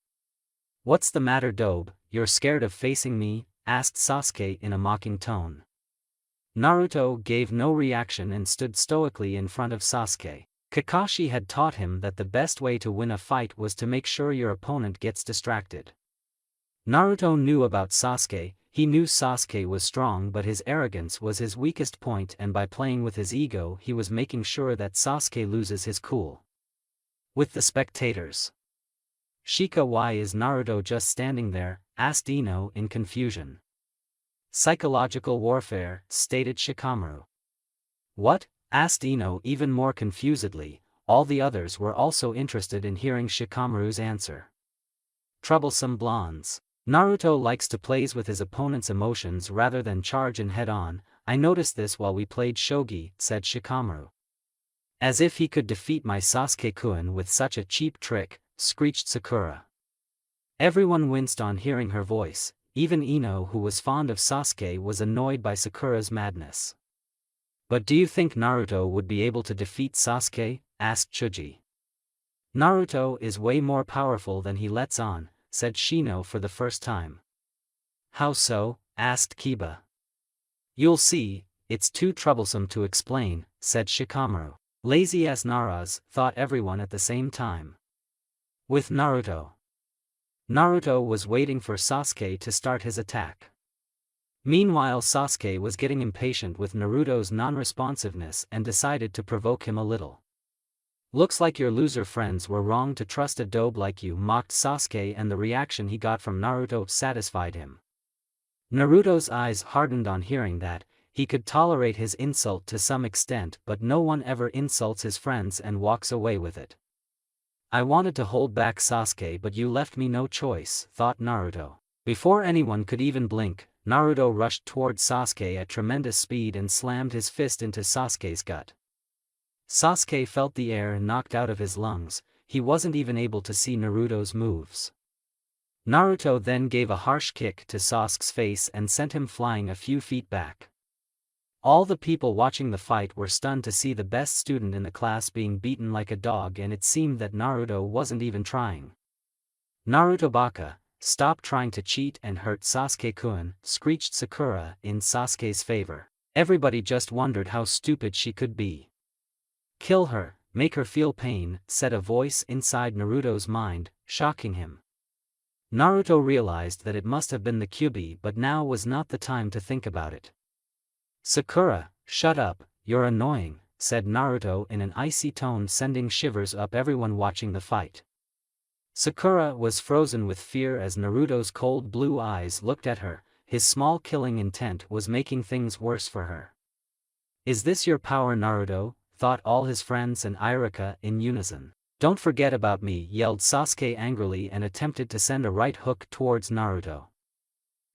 What's the matter, Dobe, you're scared of facing me? Asked Sasuke in a mocking tone. Naruto gave no reaction and stood stoically in front of Sasuke. Kakashi had taught him that the best way to win a fight was to make sure your opponent gets distracted. Naruto knew about Sasuke. He knew Sasuke was strong, but his arrogance was his weakest point, and by playing with his ego he was making sure that Sasuke loses his cool with the spectators. Shika, why is Naruto just standing there? Asked Ino in confusion. Psychological warfare, stated Shikamaru. What? Asked Ino even more confusedly. All the others were also interested in hearing Shikamaru's answer. Troublesome blondes. Naruto likes to play with his opponent's emotions rather than charge in head-on. I noticed this while we played shogi, said Shikamaru. As if he could defeat my Sasuke-kun with such a cheap trick, screeched Sakura. Everyone winced on hearing her voice, Even Ino, who was fond of Sasuke, was annoyed by Sakura's madness. "But do you think Naruto would be able to defeat Sasuke?" asked Chuji. "Naruto is way more powerful than he lets on," said Shino for the first time. "How so?" asked Kiba. "You'll see, it's too troublesome to explain," said Shikamaru. "Lazy as Naras," thought everyone at the same time. With Naruto. Naruto was waiting for Sasuke to start his attack. Meanwhile, Sasuke was getting impatient with Naruto's non-responsiveness and decided to provoke him a little. "Looks like your loser friends were wrong to trust a dope like you," mocked Sasuke, and the reaction he got from Naruto satisfied him. Naruto's eyes hardened on hearing that. He could tolerate his insult to some extent, but no one ever insults his friends and walks away with it. "I wanted to hold back Sasuke, but you left me no choice," thought Naruto. Before anyone could even blink, Naruto rushed towards Sasuke at tremendous speed and slammed his fist into Sasuke's gut. Sasuke felt the air knocked out of his lungs. He wasn't even able to see Naruto's moves. Naruto then gave a harsh kick to Sasuke's face and sent him flying a few feet back. All the people watching the fight were stunned to see the best student in the class being beaten like a dog, and it seemed that Naruto wasn't even trying. "Naruto Baka, stop trying to cheat and hurt Sasuke-kun," screeched Sakura in Sasuke's favor. Everybody just wondered how stupid she could be. "Kill her, make her feel pain," said a voice inside Naruto's mind, shocking him. Naruto realized that it must have been the Kyuubi, but now was not the time to think about it. "Sakura, shut up, you're annoying," said Naruto in an icy tone, sending shivers up everyone watching the fight. Sakura was frozen with fear as Naruto's cold blue eyes looked at her. His small killing intent was making things worse for her. "Is this your power, Naruto?" thought all his friends and Iruka in unison. "Don't forget about me," yelled Sasuke angrily and attempted to send a right hook towards Naruto.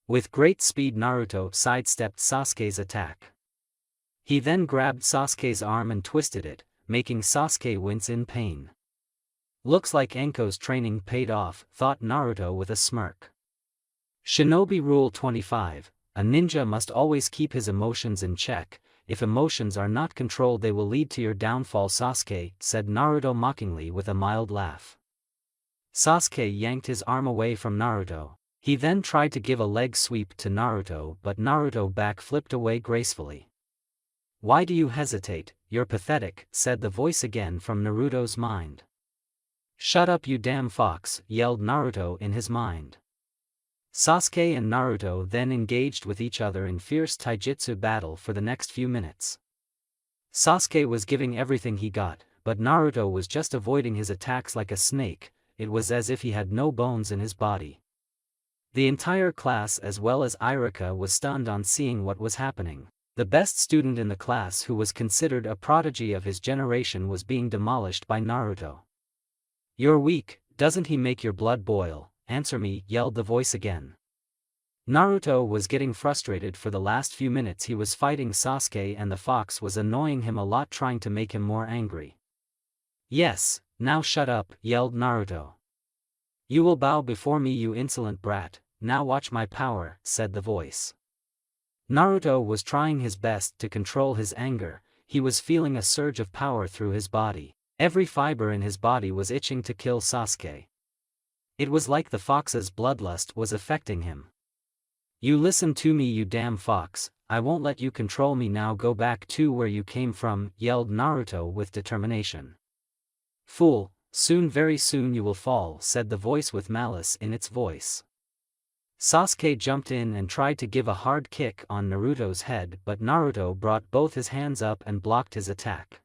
With great speed, Naruto sidestepped Sasuke's attack. He then grabbed Sasuke's arm and twisted it, making Sasuke wince in pain. "Looks like Enko's training paid off," thought Naruto with a smirk. Shinobi Rule 25, a ninja must always keep his emotions in check. If emotions are not controlled, they will lead to your downfall, Sasuke, said Naruto mockingly with a mild laugh. Sasuke yanked his arm away from Naruto. He then tried to give a leg sweep to Naruto, but Naruto back-flipped away gracefully. "Why do you hesitate? You're pathetic," said the voice again from Naruto's mind. "Shut up, you damn fox," yelled Naruto in his mind. Sasuke and Naruto then engaged with each other in fierce taijutsu battle for the next few minutes. Sasuke was giving everything he got, but Naruto was just avoiding his attacks like a snake. It was as if he had no bones in his body. The entire class as well as Iruka was stunned on seeing what was happening. The best student in the class, who was considered a prodigy of his generation, was being demolished by Naruto. "You're weak, doesn't he make your blood boil? Answer me," yelled the voice again. Naruto was getting frustrated. For the last few minutes he was fighting Sasuke and the fox was annoying him a lot, trying to make him more angry. "Yes, now shut up," yelled Naruto. "You will bow before me, you insolent brat. Now watch my power," said the voice. Naruto was trying his best to control his anger. He was feeling a surge of power through his body. Every fiber in his body was itching to kill Sasuke. It was like the fox's bloodlust was affecting him. "You listen to me, you damn fox. I won't let you control me. Now go back to where you came from," yelled Naruto with determination. "Fool, soon, very soon you will fall," said the voice with malice in its voice. Sasuke jumped in and tried to give a hard kick on Naruto's head, but Naruto brought both his hands up and blocked his attack.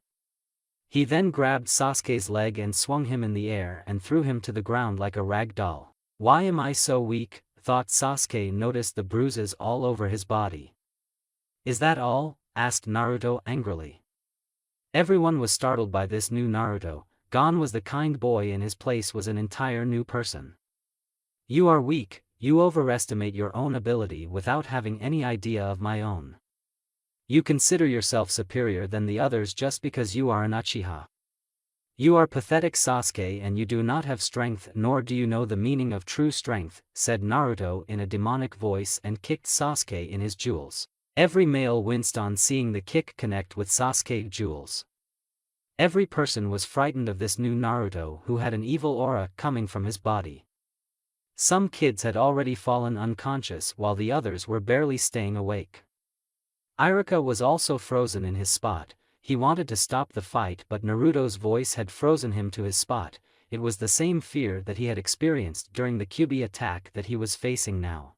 He then grabbed Sasuke's leg and swung him in the air and threw him to the ground like a rag doll. "Why am I so weak?" thought Sasuke, noticed the bruises all over his body. "Is that all?" asked Naruto angrily. Everyone was startled by this new Naruto. Gone was the kind boy, in his place was an entire new person. "You are weak. You overestimate your own ability without having any idea of my own. You consider yourself superior than the others just because you are an Uchiha. You are pathetic Sasuke and you do not have strength nor do you know the meaning of true strength, said Naruto in a demonic voice and kicked Sasuke in his jewels. Every male winced on seeing the kick connect with Sasuke's jewels. Every person was frightened of this new Naruto who had an evil aura coming from his body. Some kids had already fallen unconscious while the others were barely staying awake. Iruka was also frozen in his spot. He wanted to stop the fight but Naruto's voice had frozen him to his spot. It was the same fear that he had experienced during the Kyuubi attack that he was facing now.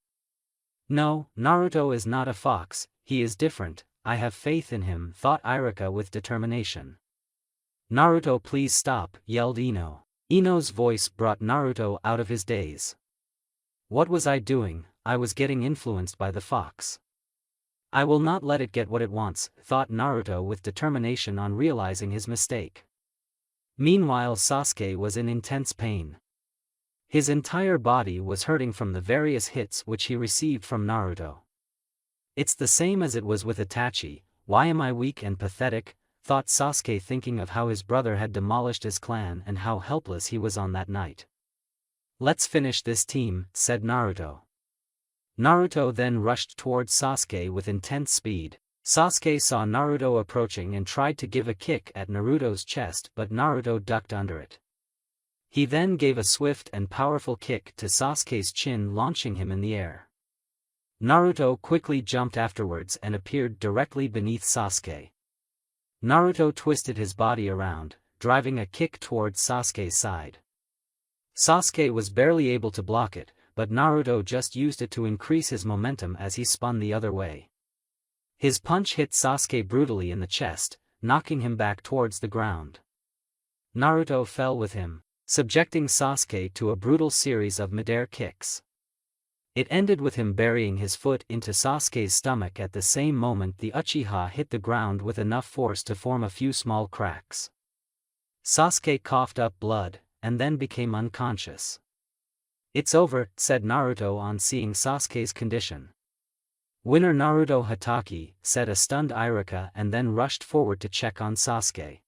No, Naruto is not a fox, he is different, I have faith in him, thought Iruka with determination. Naruto, please stop, yelled Ino. Ino's voice brought Naruto out of his daze. What was I doing? I was getting influenced by the fox. I will not let it get what it wants, thought Naruto with determination on realizing his mistake. Meanwhile Sasuke was in intense pain. His entire body was hurting from the various hits which he received from Naruto. It's the same as it was with Itachi. Why am I weak and pathetic, thought Sasuke, thinking of how his brother had demolished his clan and how helpless he was on that night. Let's finish this team, said Naruto. Naruto then rushed towards Sasuke with intense speed. Sasuke saw Naruto approaching and tried to give a kick at Naruto's chest but Naruto ducked under it. He then gave a swift and powerful kick to Sasuke's chin, launching him in the air. Naruto quickly jumped afterwards and appeared directly beneath Sasuke. Naruto twisted his body around, driving a kick towards Sasuke's side. Sasuke was barely able to block it, but Naruto just used it to increase his momentum as he spun the other way. His punch hit Sasuke brutally in the chest, knocking him back towards the ground. Naruto fell with him, subjecting Sasuke to a brutal series of midair kicks. It ended with him burying his foot into Sasuke's stomach. At the same moment the Uchiha hit the ground with enough force to form a few small cracks. Sasuke coughed up blood, and then became unconscious. It's over, said Naruto on seeing Sasuke's condition. Winner Naruto Hatake, said a stunned Iruka, and then rushed forward to check on Sasuke.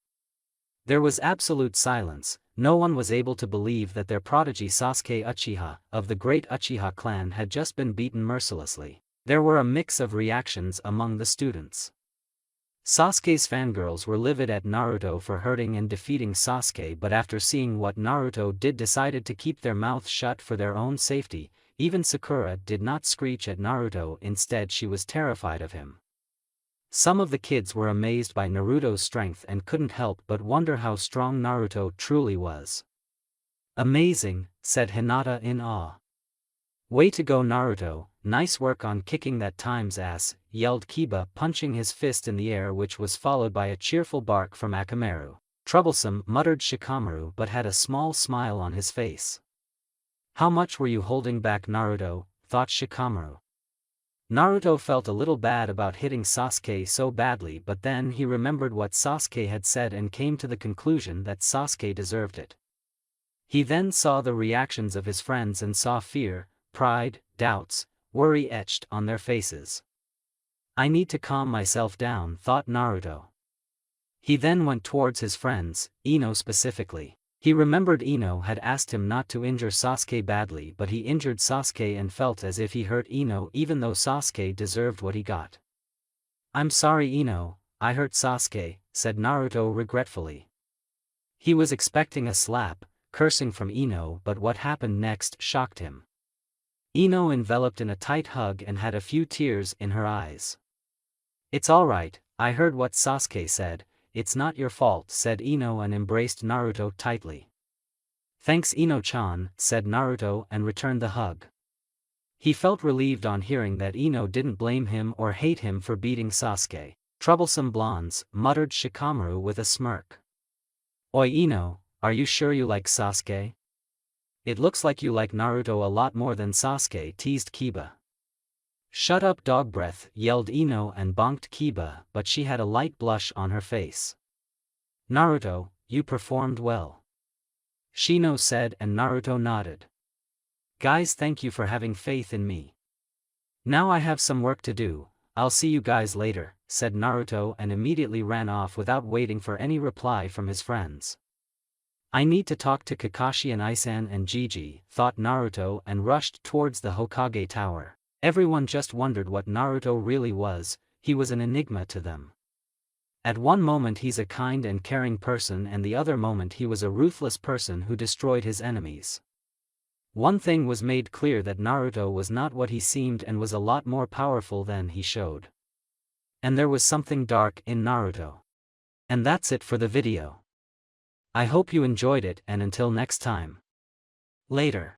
There was absolute silence. No one was able to believe that their prodigy Sasuke Uchiha, of the great Uchiha clan, had just been beaten mercilessly. There were a mix of reactions among the students. Sasuke's fangirls were livid at Naruto for hurting and defeating Sasuke, but after seeing what Naruto did decided to keep their mouths shut for their own safety. Even Sakura did not screech at Naruto, instead she was terrified of him. Some of the kids were amazed by Naruto's strength and couldn't help but wonder how strong Naruto truly was. Amazing, said Hinata in awe. Way to go Naruto, nice work on kicking that time's ass, yelled Kiba, punching his fist in the air, which was followed by a cheerful bark from Akamaru. Troublesome, muttered Shikamaru, but had a small smile on his face. How much were you holding back Naruto, thought Shikamaru. Naruto felt a little bad about hitting Sasuke so badly, but then he remembered what Sasuke had said and came to the conclusion that Sasuke deserved it. He then saw the reactions of his friends and saw fear, pride, doubts, worry etched on their faces. I need to calm myself down, thought Naruto. He then went towards his friends, Ino specifically. He remembered Ino had asked him not to injure Sasuke badly, but he injured Sasuke and felt as if he hurt Ino even though Sasuke deserved what he got. I'm sorry Ino, I hurt Sasuke, said Naruto regretfully. He was expecting a slap, cursing from Ino, but what happened next shocked him. Ino enveloped in a tight hug and had a few tears in her eyes. It's alright, I heard what Sasuke said. It's not your fault, said Ino and embraced Naruto tightly. Thanks Ino-chan, said Naruto and returned the hug. He felt relieved on hearing that Ino didn't blame him or hate him for beating Sasuke. Troublesome blondes, muttered Shikamaru with a smirk. Oi Ino, are you sure you like Sasuke? It looks like you like Naruto a lot more than Sasuke, teased Kiba. Shut up dog breath, yelled Ino and bonked Kiba, but she had a light blush on her face. Naruto, you performed well, Shino said, and Naruto nodded. Guys, thank you for having faith in me. Now I have some work to do, I'll see you guys later, said Naruto and immediately ran off without waiting for any reply from his friends. I need to talk to Kakashi and Isan and Gigi, thought Naruto and rushed towards the Hokage tower. Everyone just wondered what Naruto really was, he was an enigma to them. At one moment he's a kind and caring person and the other moment he was a ruthless person who destroyed his enemies. One thing was made clear, that Naruto was not what he seemed and was a lot more powerful than he showed. And there was something dark in Naruto. And that's it for the video. I hope you enjoyed it, and until next time. Later.